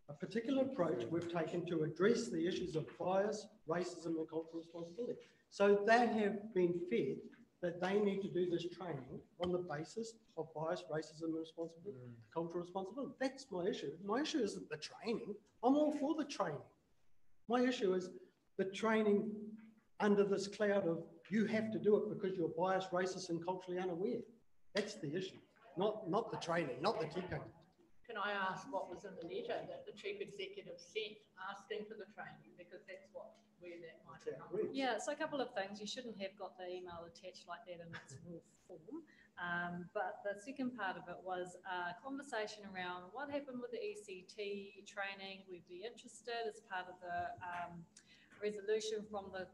a particular approach we've taken to address the issues of bias, racism, and cultural responsibility. So they have been fed that they need to do this training on the basis of bias, racism, and responsibility, cultural responsibility. That's my issue. My issue isn't the training. I'm all for the training. My issue is the training under this cloud of you have to do it because you're biased, racist, and culturally unaware. That's the issue, not the training, not the tikanga. Can I ask what was in the letter that the chief executive sent asking for the training? Because that's where that might come from. Yeah, so a couple of things. You shouldn't have got the email attached like that in its raw form. But the second part of it was a conversation around what happened with the ECT training. We'd be interested as part of the resolution from the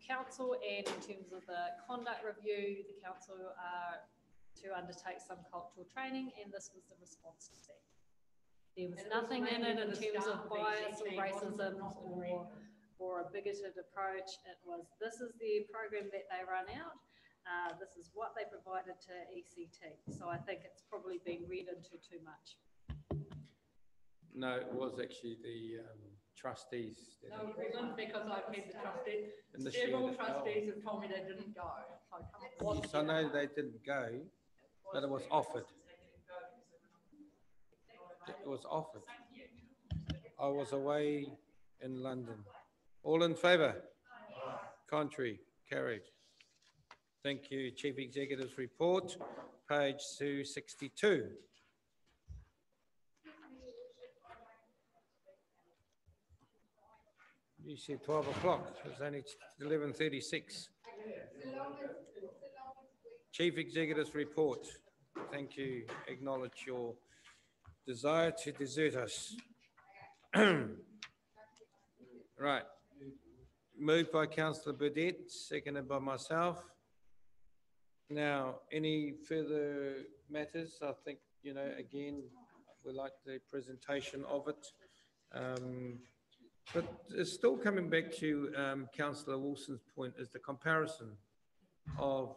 council, and in terms of the conduct review, the council are to undertake some cultural training, and this was the response to that. There was nothing in it in terms of bias or racism or a bigoted approach. It was, this is the program that they run out. This is what they provided to ECT. So I think it's probably been read into too much. No, it was actually the trustees. that- No, it wasn't because I've met the trustees. Initiated. Several trustees have told me they didn't go. So I can't- Yes, I know they didn't go, but it was offered. It was offered. I was away in London. All in favour? Contrary? Carried. Thank you. Chief Executive's report, page 262. You said 12 o'clock. It was only 11:36. Chief Executive's report. Thank you. Acknowledge your desire to desert us. Right. Moved by Councillor Burdett, seconded by myself. Now, any further matters? I think, again, we like the presentation of it. But it's still coming back to Councillor Wilson's point, is the comparison of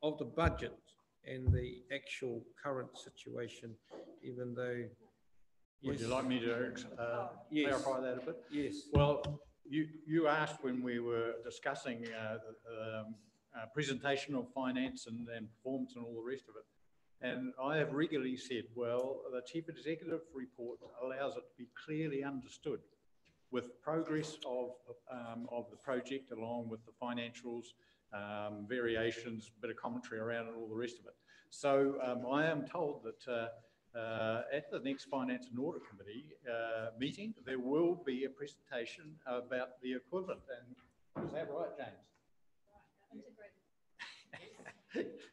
the budget and the actual current situation, even though... Would you like me to Yes. clarify that a bit? Yes. Well, you asked when we were discussing presentation of finance and performance and all the rest of it. And I have regularly said, well, the Chief Executive report allows it to be clearly understood with progress of the project along with the financials, variations, bit of commentary around it, all the rest of it. So I am told that at the next Finance and Audit Committee meeting, there will be a presentation about the equivalent. And is that right, James?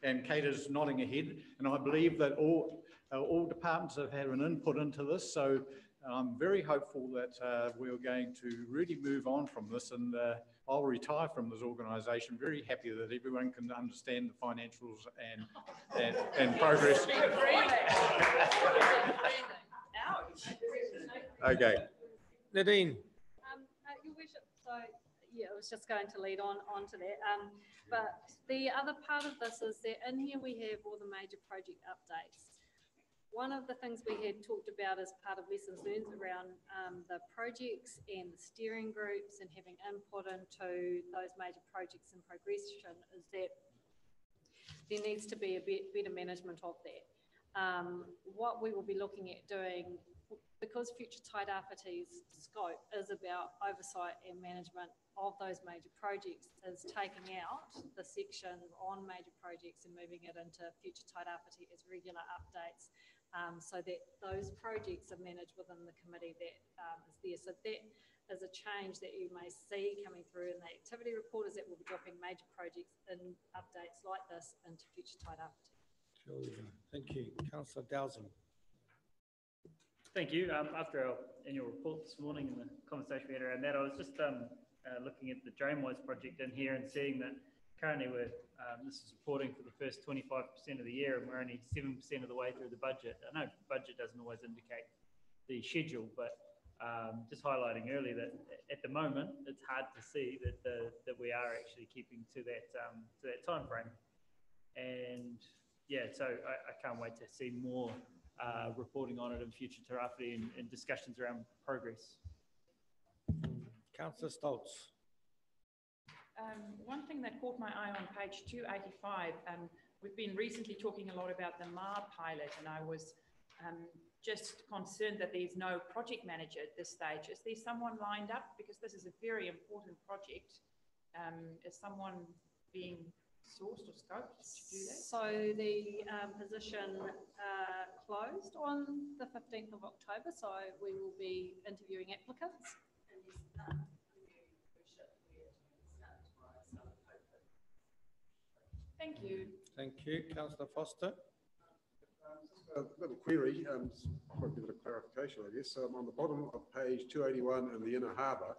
And Kate is nodding her head, and I believe that all departments have had an input into this, so I'm very hopeful that we're going to really move on from this, and I'll retire from this organisation very happy that everyone can understand the financials and progress. Okay. Nadine. Your Worship, so yeah, I was just going to lead on to that. But the other part of this is that in here we have all the major project updates. One of the things we had talked about as part of lessons learned around the projects and the steering groups and having input into those major projects in progression is that there needs to be a better management of that. What we will be looking at doing, because Future Tairāwhiti's scope is about oversight and management of those major projects, is taking out the section on major projects and moving it into Future Tairāwhiti as regular updates, so that those projects are managed within the committee that is there. So that is a change that you may see coming through in the activity report, is that we'll be dropping major projects in updates like this into Future Tairāwhiti. Sure. Thank you. Councillor Dowsing. Thank you. After our annual report this morning and the conversation we had around that, I was just looking at the DrainWise project in here and seeing that currently this is reporting for the first 25% of the year, and we're only 7% of the way through the budget. I know budget doesn't always indicate the schedule, but just highlighting earlier that at the moment it's hard to see that we are actually keeping to that time frame. And yeah, so I can't wait to see more reporting on it in Future Tairāwhiti and discussions around progress. Councillor Stoltz. One thing that caught my eye on page 285, we've been recently talking a lot about the MAR pilot, and I was just concerned that there's no project manager at this stage. Is there someone lined up? Because this is a very important project. Is someone being sourced or scoped to do that? So the position closed on the 15th of October, so we will be interviewing applicants. Thank you. Thank you. Councillor Foster. A little query, quite a bit of clarification, I guess. On the bottom of page 281 in the Inner Harbour,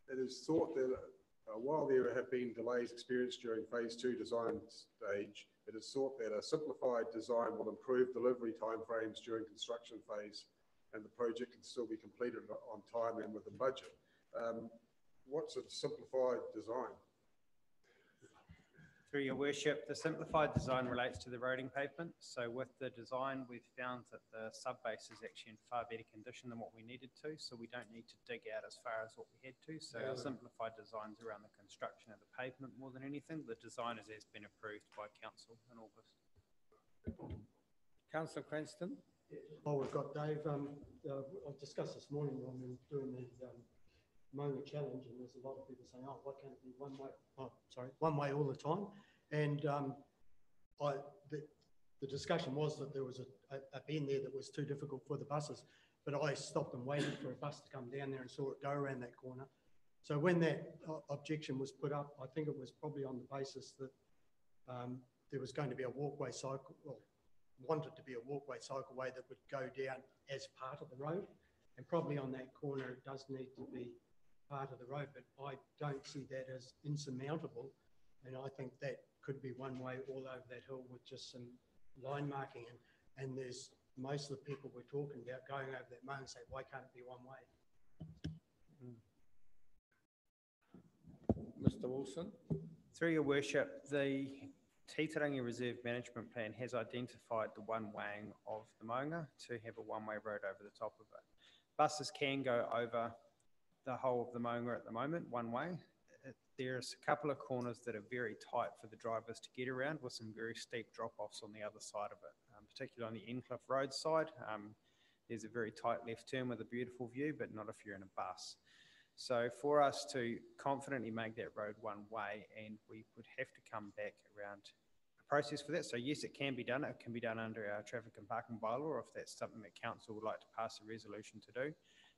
it is thought that while there have been delays experienced during phase 2 design stage, it is thought that a simplified design will improve delivery timeframes during construction phase, and the project can still be completed on time and within budget. What's a simplified design? Through your worship, the simplified design relates to the roading pavement. So with the design, we've found that the sub-base is actually in far better condition than what we needed to. So we don't need to dig out as far as what we had to. So our simplified designs around the construction of the pavement more than anything. The design has been approved by council in August. Councillor Cranston. Oh, we've got Dave. I discussed this morning when we were doing the Maunga challenge, and there's a lot of people saying, "Oh, why can't it be one way?" Oh, sorry, one way all the time. And the discussion was that there was a bend there that was too difficult for the buses, but I stopped and waited for a bus to come down there and saw it go around that corner. So when that objection was put up, I think it was probably on the basis that there was going to be a walkway cycle, well, wanted to be a walkway cycleway that would go down as part of the road. And probably on that corner, it does need to be part of the road, but I don't see that as insurmountable. And I think that could be one way all over that hill with just some line marking. And there's most of the people we're talking about going over that moat and say, why can't it be one way? Mr. Wilson. Through your worship, the Titirangi Reserve Management Plan has identified the one-waying of the Maunga to have a one-way road over the top of it. Buses can go over the whole of the Maunga at the moment, one way. There's a couple of corners that are very tight for the drivers to get around with some very steep drop-offs on the other side of it, particularly on the Endcliffe Road side. There's a very tight left turn with a beautiful view, but not if you're in a bus. So for us to confidently make that road one way, and we would have to come back around a process for that. So yes, it can be done. It can be done under our traffic and parking bylaw, if that's something that council would like to pass a resolution to do.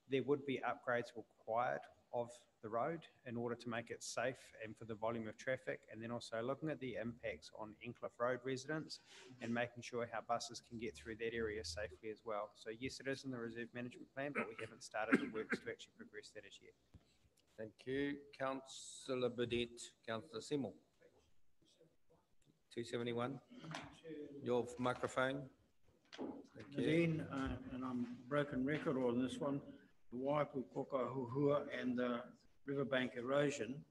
There would be upgrades required of the road in order to make it safe and for the volume of traffic, and then also looking at the impacts on Endcliffe Road residents and making sure how buses can get through that area safely as well. So yes, it is in the reserve management plan, but we haven't started the works to actually progress that as yet. Thank you. Councillor Burdett. Councillor Seymour. 271. Your microphone. Thank you. Nadine, and I'm broken record on this one, the Waipu Kokahuhua and the riverbank erosion.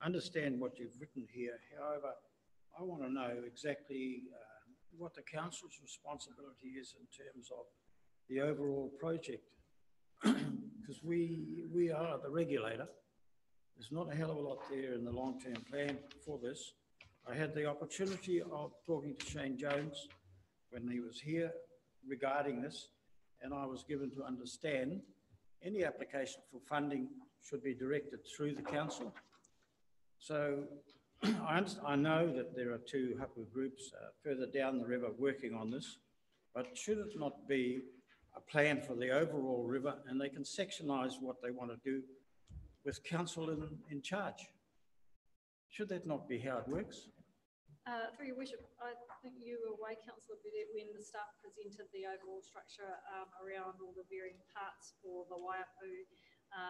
Understand what you've written here. However, I want to know exactly what the council's responsibility is in terms of the overall project, because we are the regulator. There's not a hell of a lot there in the long-term plan for this. I had the opportunity of talking to Shane Jones when he was here regarding this, and I was given to understand any application for funding should be directed through the council. So I know that there are two hapu groups further down the river working on this, but should it not be a plan for the overall river, and they can sectionise what they want to do with council in charge? Should that not be how it works? Through your worship, I think you were away, Councillor Burdett, when the staff presented the overall structure around all the varying parts for the Waiapu,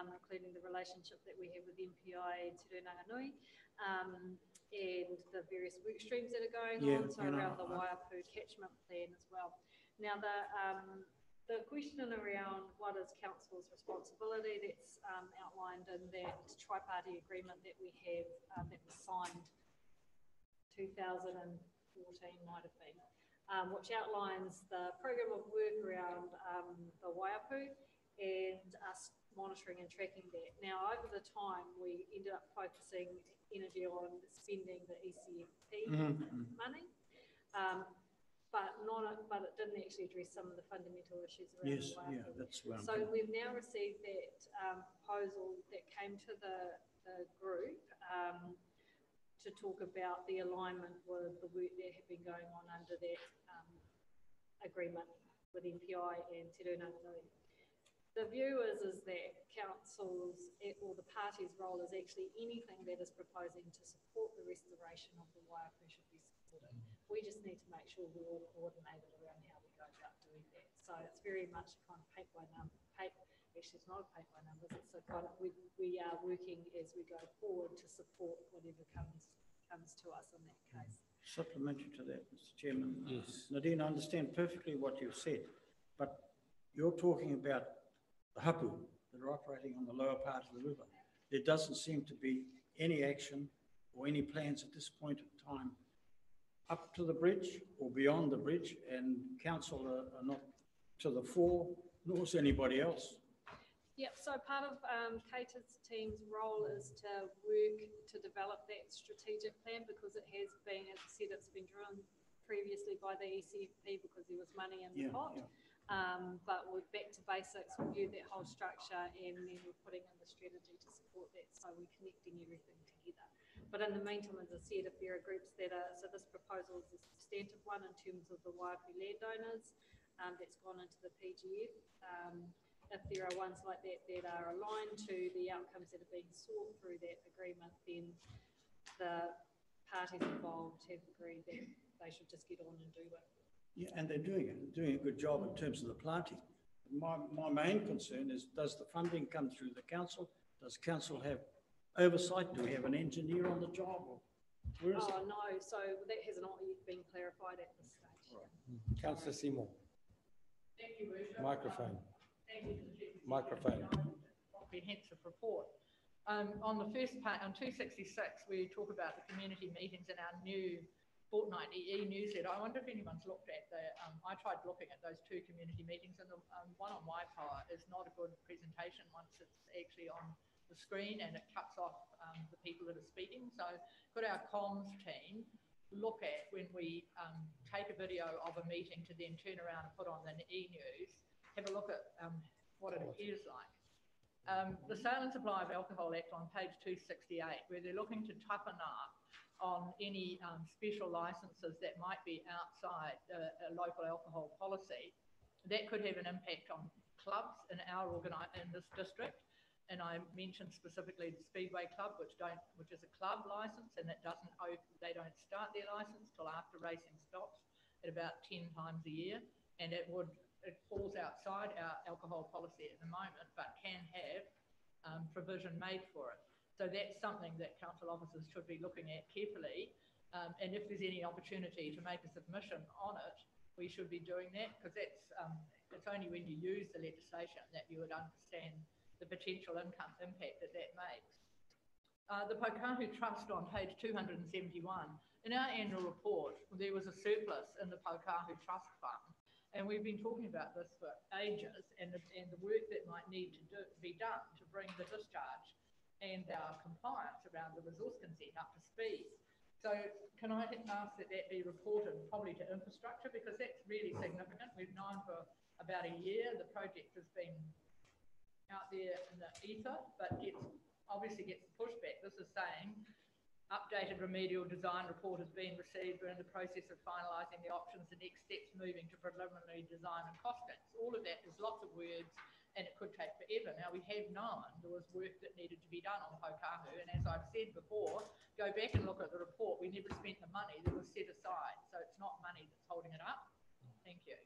including the relationship that we have with MPI and Te Ranganui, and the various work streams that are going on, so around the Waiapu catchment plan as well. Now, the question around what is council's responsibility, that's outlined in that tri-party agreement that we have that was signed 2014 might have been, which outlines the program of work around the Waiapu and us monitoring and tracking that. Now, over the time, we ended up focusing energy on spending the ECFP money, but it didn't actually address some of the fundamental issues around the Waiapu. Yeah, that's where I'm So we've now received that proposal that came to the group to talk about the alignment with the work that had been going on under that agreement with MPI and Te Ranganui. The view is that councils or the party's role is actually anything that is proposing to support the restoration of the Waiapu should be supported. We just need to make sure we're all coordinated around how we go about doing that. So it's very much kind of paint by number. Actually, it's not a paint by numbers. It's a kind of we are working as we go forward to support whatever comes to us in that case. Supplementary to that, Mr. Chairman. Yes. Nadine, I understand perfectly what you've said, but you're talking about the hapu that are operating on the lower part of the river. There doesn't seem to be any action or any plans at this point in time up to the bridge or beyond the bridge, and council are not to the fore, nor is anybody else. Yep, so part of Kate's team's role is to work to develop that strategic plan, because it has been, as I said, it's been driven previously by the ECFP because there was money in the pot. Yeah. But we're back to basics, reviewed that whole structure, and then we're putting in the strategy to support that, so we're connecting everything together. But in the meantime, as I said, if there are groups that are, so this proposal is a substantive one in terms of the Waipi landowners, that's gone into the PGF. If there are ones like that that are aligned to the outcomes that are being sought through that agreement, then the parties involved have agreed that they should just get on and do it. Yeah, and they're doing it, doing a good job in terms of the planting. My main concern is, does the funding come through the council? Does council have oversight? Do we have an engineer on the job? Or where is it? No, so that has not yet been clarified at this stage. Right. Councillor Seymour. Thank you, Worship. Microphone. Thank you to the Deputy Microphone. Comprehensive report. On the first part, on 266, we talk about the community meetings in our new fortnightly e-newsletter. I wonder if anyone's looked at the, I tried looking at those two community meetings, and the one on Waipawa is not a good presentation once it's actually on the screen, and it cuts off the people that are speaking. So could our comms team look at, when we take a video of a meeting to then turn around and put on the e-news, have a look at what it appears like. The Sale and Supply of Alcohol Act on page 268, where they're looking to toughen up on any special licences that might be outside a local alcohol policy, that could have an impact on clubs in in this district. And I mentioned specifically the Speedway Club, which is a club licence, and they don't start their licence till after racing stops at about 10 times a year, and it falls outside our alcohol policy at the moment, but can have provision made for it. So that's something that council officers should be looking at carefully. And if there's any opportunity to make a submission on it, we should be doing that, because it's only when you use the legislation that you would understand the potential impact that makes. The Pokahu Trust on page 271. In our annual report, there was a surplus in the Pokahu Trust Fund. And we've been talking about this for ages, and the work that might need to be done to bring the discharge and our compliance around the resource consent up to speed. So can I ask that be reported probably to infrastructure, because that's really significant. We've known for about a year the project has been out there in the ether, but obviously gets the pushback. This is saying updated remedial design report has been received. We're in the process of finalising the options, the next steps moving to preliminary design and costings. All of that is lots of words, and it could take forever. Now, we have known there was work that needed to be done on Pokahu, and as I've said before, go back and look at the report. We never spent the money that was set aside, so it's not money that's holding it up. Thank you.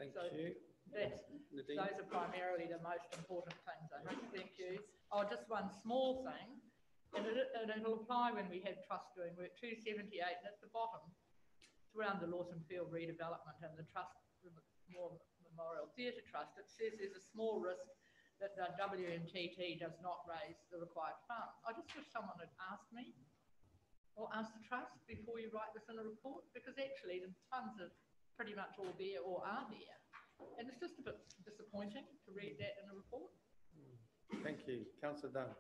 Thank you. Those are primarily the most important things, I think. Thank you. Oh, just one small thing, and it'll apply when we have trust doing work. 278, and at the bottom, it's around the Lawson Field redevelopment and the trust Memorial Theatre Trust. It says there's a small risk that the WMTT does not raise the required funds. I just wish someone had asked me or asked the trust before you write this in a report, because actually the funds are pretty much all there or are there. And it's just a bit disappointing to read that in a report. Thank you. Councillor Dunn.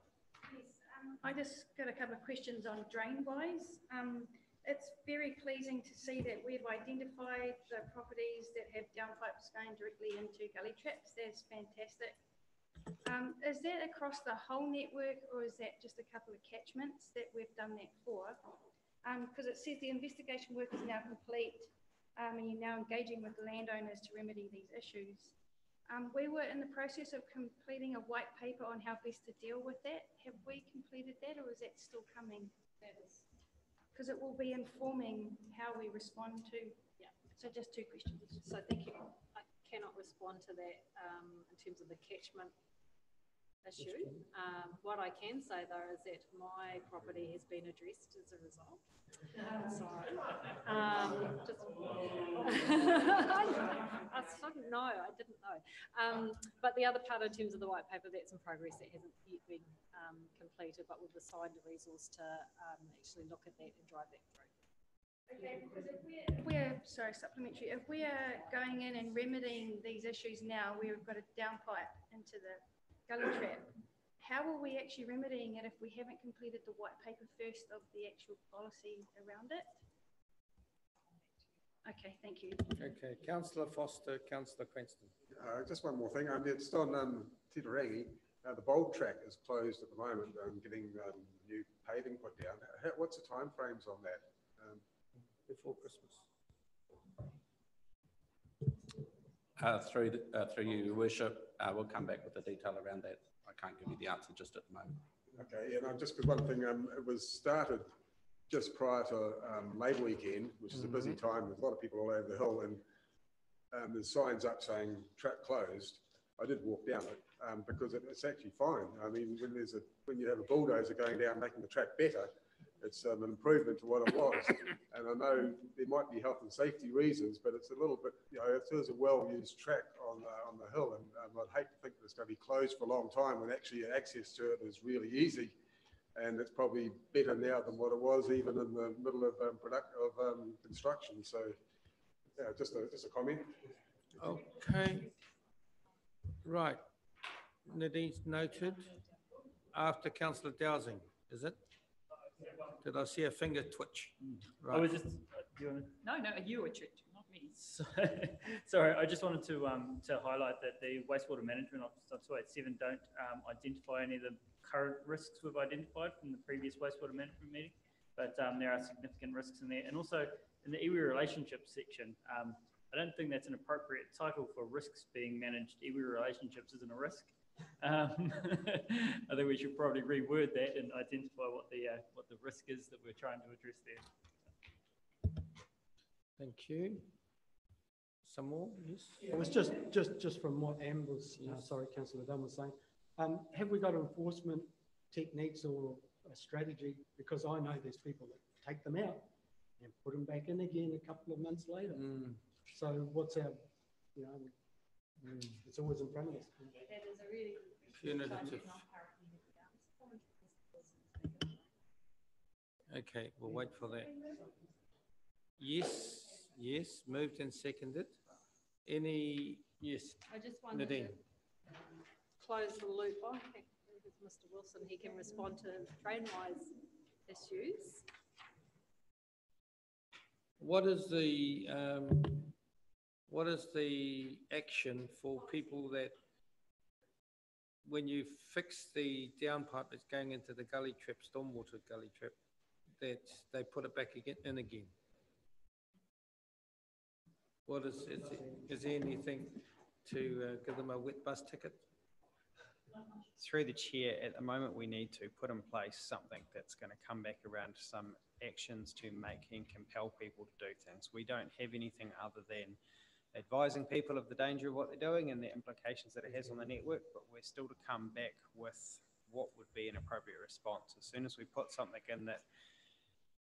Yes, I just got a couple of questions on drain-wise. It's very pleasing to see that we've identified the properties that have downpipes going directly into gully traps. That's fantastic. Is that across the whole network, or is that just a couple of catchments that we've done that for? Because it says the investigation work is now complete, and you're now engaging with the landowners to remedy these issues. We were in the process of completing a white paper on how best to deal with that. Have we completed that, or is that still coming? That is. Because it will be informing how we respond to. Yeah. So just two questions. So thank you. I cannot respond to that in terms of the catchment issue. What I can say though is that my property has been addressed as a result. So I didn't know. But the other part in terms of the white paper, that's in progress. That hasn't yet been completed, but we've assigned a resource to actually look at that and drive that through. Because sorry, supplementary, if we are going in and remedying these issues now, where we've got a downpipe into the gully trap, how are we actually remedying it if we haven't completed the white paper first of the actual policy around it? Okay, thank you. Okay, Councillor Foster, Councillor Quenston. Just one more thing. It's on Titirangi. The bulb track is closed at the moment, getting new paving put down. What's the timeframes on that? Before Christmas. Through you, Your Worship, we'll come back with the detail around that. I can't give you the answer just at the moment. Okay, and just because one thing, it was started just prior to Labour weekend, which is a busy time. There's a lot of people all over the hill, and there's signs up saying track closed. I did walk down it because it's actually fine. I mean, when you have a bulldozer going down making the track better, it's an improvement to what it was. And I know there might be health and safety reasons, but it's a little bit, it is a well-used track on the hill, and I'd hate to think that it's going to be closed for a long time when actually access to it is really easy. And it's probably better now than what it was even in the middle of construction. So, yeah, just a comment. Okay. Right. Nadine's noted. After Councillor Dowsing, is it? Did I see a finger twitch? Right. I was just. No, you were tricked, not me. Sorry, I just wanted to highlight that the wastewater management officer, 287, don't identify any of the current risks we've identified from the previous wastewater management meeting, but there are significant risks in there. And also in the iwi relationships section, I don't think that's an appropriate title for risks being managed. Iwi relationships isn't a risk. I think we should probably reword that and identify what the risk is that we're trying to address there. Thank you. Some more? Yes. It was just from what Amber's, sorry, Councillor Dunn was saying. Have we got enforcement techniques or a strategy? Because I know there's people that take them out and put them back in again a couple of months later. So what's our, it's always in front of us. That is a really punitive. Okay, we'll wait for that. Yes, moved and seconded. Yes. I just wanted Nadine. to close the loop. I think with Mr. Wilson, he can respond to train-wise issues. What is the action for people that when you fix the downpipe that's going into the gully trap, stormwater gully trap, that they put it back in again? What is there anything to give them a wet bus ticket? Through the chair, at the moment we need to put in place something that's going to come back around to some actions to make and compel people to do things. We don't have anything other than advising people of the danger of what they're doing and the implications that it has on the network, but we're still to come back with what would be an appropriate response. As soon as we put something in that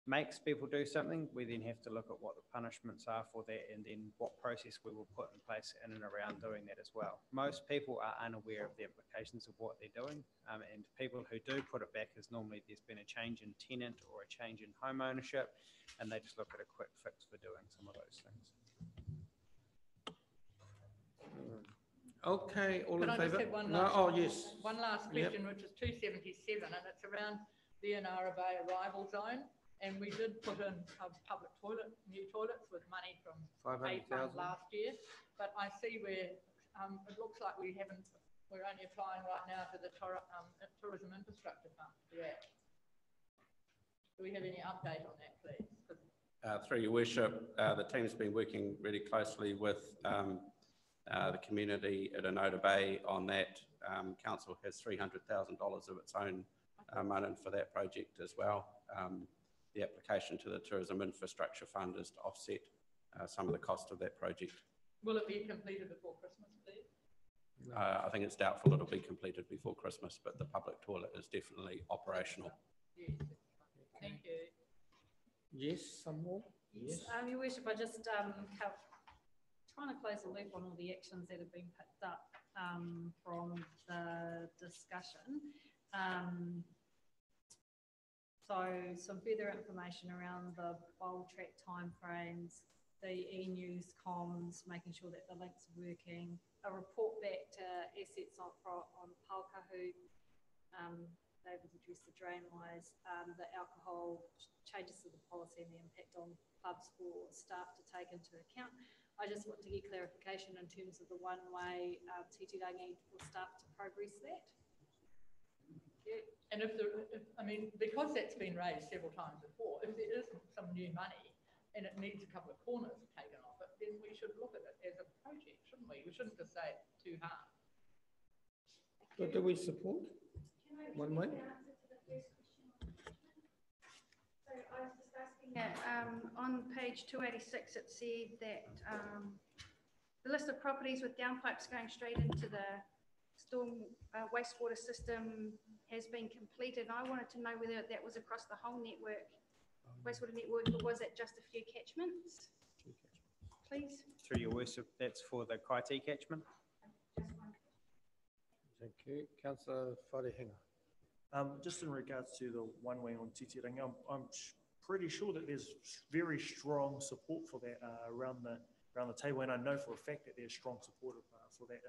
makes people do something, we then have to look at what the punishments are for that and then what process we will put in place in and around doing that as well. Most people are unaware of the implications of what they're doing, and people who do put it back is normally there's been a change in tenant or a change in home ownership, and they just look at a quick fix for doing some of those things. Okay, all in favour? Can I just have one last, one last question, which is 277, and it's around the Inara Bay arrival zone. And we did put in a public toilet, new toilets with money from Aid Fund last year. But I see where it looks like we're only applying right now to the Tourism Infrastructure Fund for that. Do we have any update on that, please? Through Your Worship, the team's been working really closely with the community at Inara Bay on that. Council has $300,000 of its own money for that project as well. The application to the Tourism Infrastructure Fund is to offset some of the cost of that project. Will it be completed before Christmas, please? I think it's doubtful it'll be completed before Christmas, but the public toilet is definitely operational. Yes. Thank you. Yes, some more? Yes. Your Worship, I just trying to close the loop on all the actions that have been picked up from the discussion. So some further information around the bowl track timeframes, the e-news comms, making sure that the links are working, a report back to assets on Paukahu. David addressed the drain wise, the alcohol changes to the policy and the impact on pubs for staff to take into account. I just want to get clarification in terms of the one-way titirangi for staff to progress that. Yeah. And I mean, because that's been raised several times before, if there isn't some new money and it needs a couple of corners taken off it, then we should look at it as a project, shouldn't we? We shouldn't just say it's too hard. But do we support one way? So I was just asking that on page 286, it said that the list of properties with downpipes going straight into the storm wastewater system has been completed. I wanted to know whether that was across the whole network, wastewater network, or was it just a few catchments? Please. Through your worship, that's for the Kaiti catchment. Thank you. Councillor Wharehinga. Just in regards to the one way on Titirangi, I'm pretty sure that there's very strong support for that around the table, and I know for a fact that there's strong support for that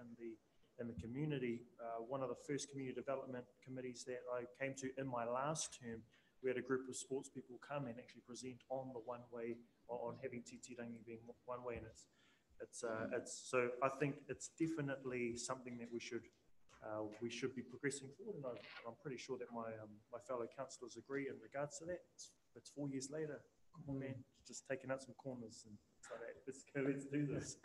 in the community. One of the first community development committees that I came to in my last term, we had a group of sports people come and actually present on the one way, on having Titirangi being one way, and it's so I think it's definitely something that we should be progressing forward, and I'm pretty sure that my fellow councillors agree in regards to that. It's 4 years later. Come on, man, just taking out some corners and so let's do this.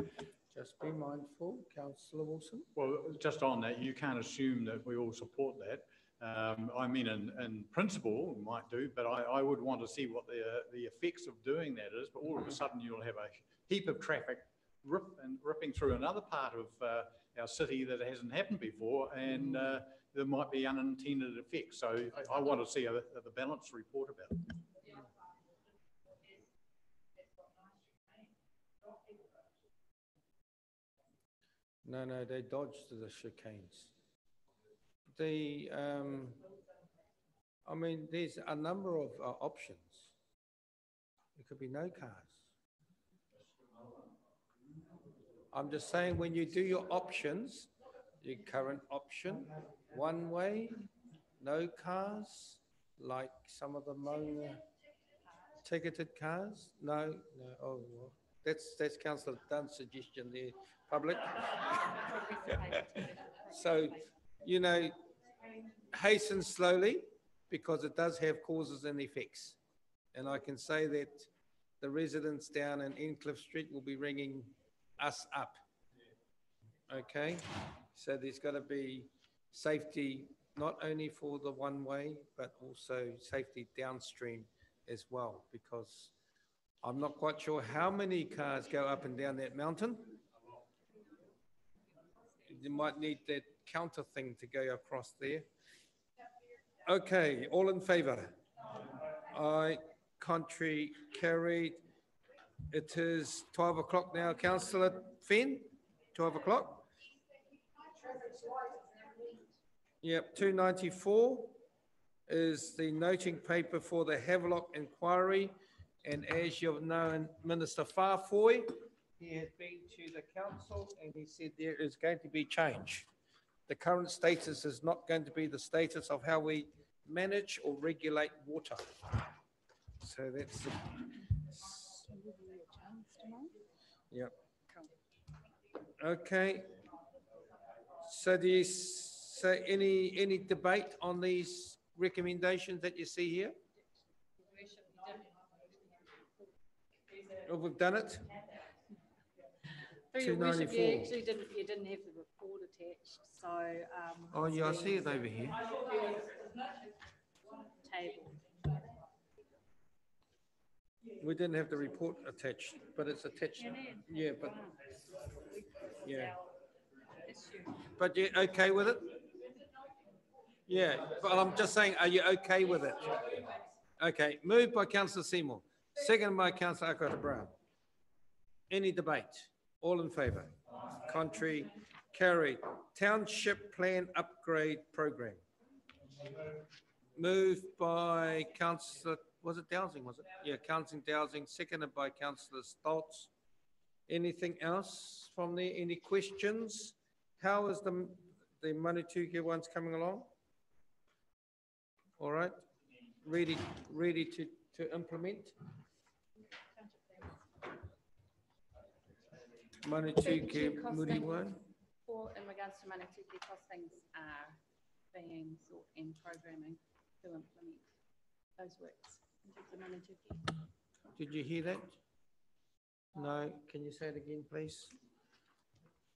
Just be mindful, Councillor Wilson. Well, just on that, you can't assume that we all support that. I mean, in principle, we might do, but I would want to see what the effects of doing that is. But all of a sudden, you'll have a heap of traffic ripping through another part of our city that hasn't happened before, and there might be unintended effects. So I want to see the balanced report about it. No, they dodged the chicanes. I mean, there's a number of options. There could be no cars. I'm just saying, when you do your options, your current option, one way, no cars, like some of the Maunga ticketed cars. No. Oh, well, that's Councillor Dunn's suggestion there, public. So, you know, hasten slowly, because it does have causes and effects. And I can say that the residents down in Encliffe Street will be ringing us up. Okay, so there's got to be safety not only for the one way, but also safety downstream as well, because I'm not quite sure how many cars go up and down that mountain. You might need that counter thing to go across there. Okay, all in favour? Aye. Contrary, carried. It is 12 o'clock now. Councillor Fenn, 12 o'clock. Yep, 294 is the noting paper for the Havelock inquiry. And as you've known, Minister Farfoy, he has been to the council and he said there is going to be change. The current status is not going to be the status of how we manage or regulate water. So that's the... Yep. Okay. So do you say any debate on these recommendations that you see here? Oh, we've done it. Through your worship, you actually didn't have the report attached, so. Oh yeah, I see it over here. Table. We didn't have the report attached, but it's attached. Yeah, but yeah. But you're okay with it? Yeah, but I'm just saying, are you okay with it? Okay, moved by Councillor Seymour, second by Councillor Akota Brown. Any debate? All in favour? Contrary? Carried. Township Plan Upgrade Program. Moved by councillor, was it Dowsing, was it? Yeah, councillor Dowsing, seconded by councillor Stoltz. Anything else from there? Any questions? How is the Manatuki ones coming along? All right, ready to implement? Manatuki Muri one? In regards to Manatuki, costings are being sought in programming to implement those works in terms of Manatuki. Did you hear that? No, can you say it again, please?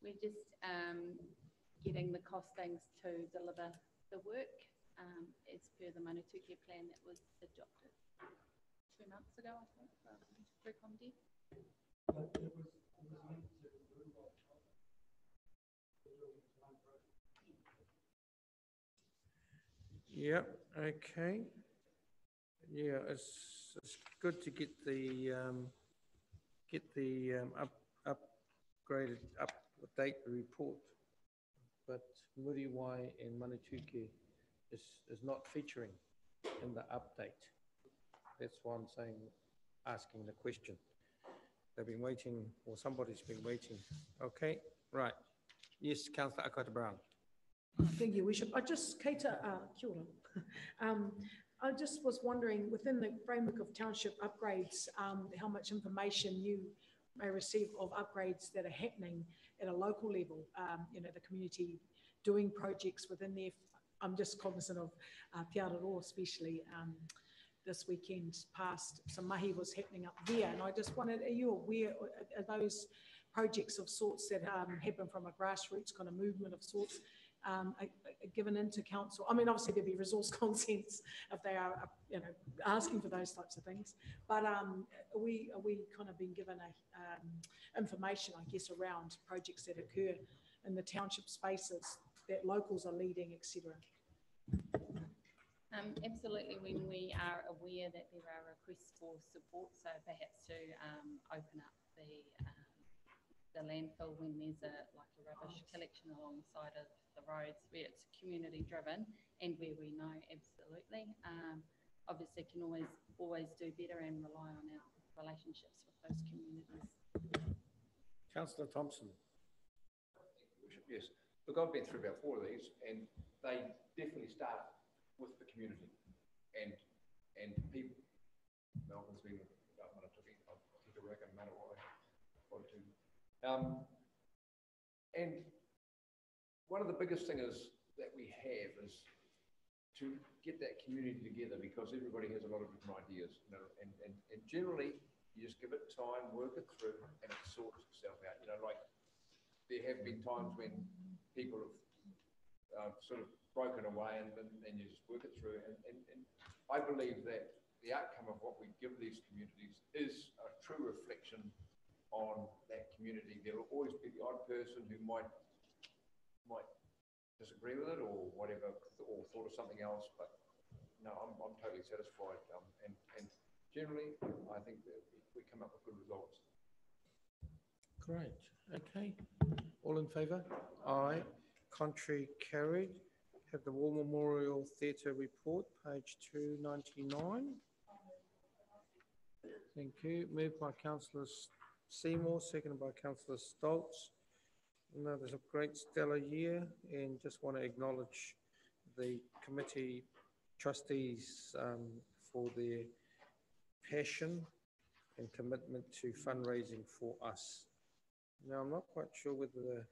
We're just getting the costings to deliver the work as per the Manatuki plan that was adopted 2 months ago, I think, through Comedy. Yeah, okay. Yeah, it's good to get the upgraded, update the report, but Muriwai and Manatuki is not featuring in the update. That's why I'm saying, asking the question. They've been waiting, or somebody's been waiting. Okay, right. Yes, Councillor Akota Brown. Thank you, Bishop. Kia ora. I just was wondering, within the framework of township upgrades, how much information you may receive of upgrades that are happening at a local level, the community doing projects within there. I'm just cognizant of Te Araroa, especially this weekend past, some mahi was happening up there. And I just wondered, are you aware, are those projects of sorts that happen from a grassroots kind of movement of sorts, are given into council? I mean, obviously there'd be resource consents if they are, asking for those types of things. But are we kind of being given information, I guess, around projects that occur in the township spaces that locals are leading, etc.? Absolutely, when we are aware that there are requests for support, so perhaps to open up the landfill when there's a rubbish collection alongside of the roads where it's community driven and where we know, absolutely. Obviously can always do better and rely on our relationships with those communities. Councillor Thompson. Yes, look, I've been through about 4 of these and they definitely start with the community and people. Melbourne's been about Manatuki, I'll take a reckon, no matter what I do. And one of the biggest things that we have is to get that community together, because everybody has a lot of different ideas, and generally you just give it time, work it through, and it sorts itself out. Like there have been times when people have sort of broken away and you just work it through. And I believe that the outcome of what we give these communities is a true reflection on that community. There will always be the odd person who might disagree with it or whatever, or thought of something else, but no, I'm totally satisfied. And generally, I think that we come up with good results. Great, okay. All in favour? Aye. Contrary carried. Have the War Memorial Theatre report, page 299. Thank you. Moved by Councillor Seymour, seconded by Councillor Stoltz. Another great stellar year, and just want to acknowledge the committee trustees for their passion and commitment to fundraising for us. Now, I'm not quite sure whether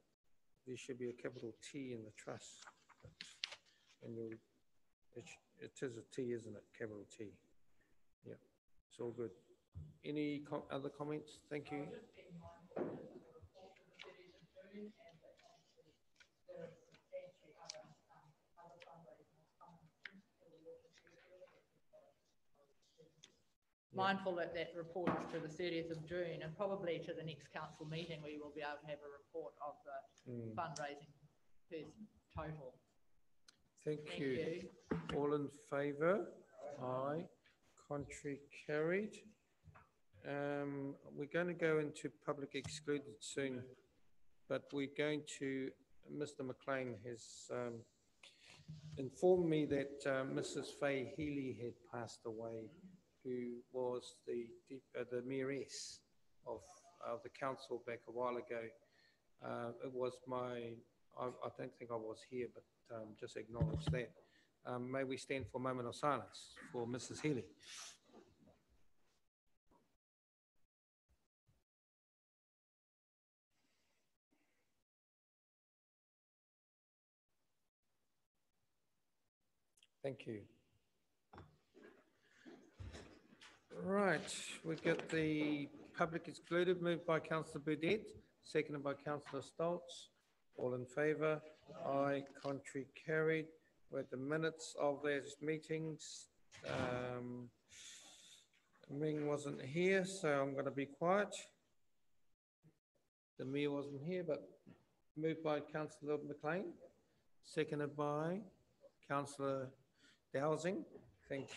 there should be a capital T in the trust. And it is a T, isn't it? Capital T. Yeah, it's all good. Any other comments? Thank you. Mindful that that report is to the 30th of June, and probably to the next council meeting we will be able to have a report of the fundraising total. Thank you. All in favour? Aye. Contrary carried. We're going to go into public excluded soon, but we're going to, Mr. McLean has informed me that Mrs. Fay Healy had passed away, who was the mayoress of the council back a while ago. It was I don't think I was here, but just acknowledge that. May we stand for a moment of silence for Mrs. Healy. Thank you. Right, we get the public excluded, moved by Councillor Burdett, seconded by Councillor Stoltz. All in favour? Aye. Contrary carried. We're at the minutes of those meetings. Ming wasn't here, so I'm going to be quiet. The mayor wasn't here, but moved by Councillor McLean, seconded by Councillor Dowsing. Thank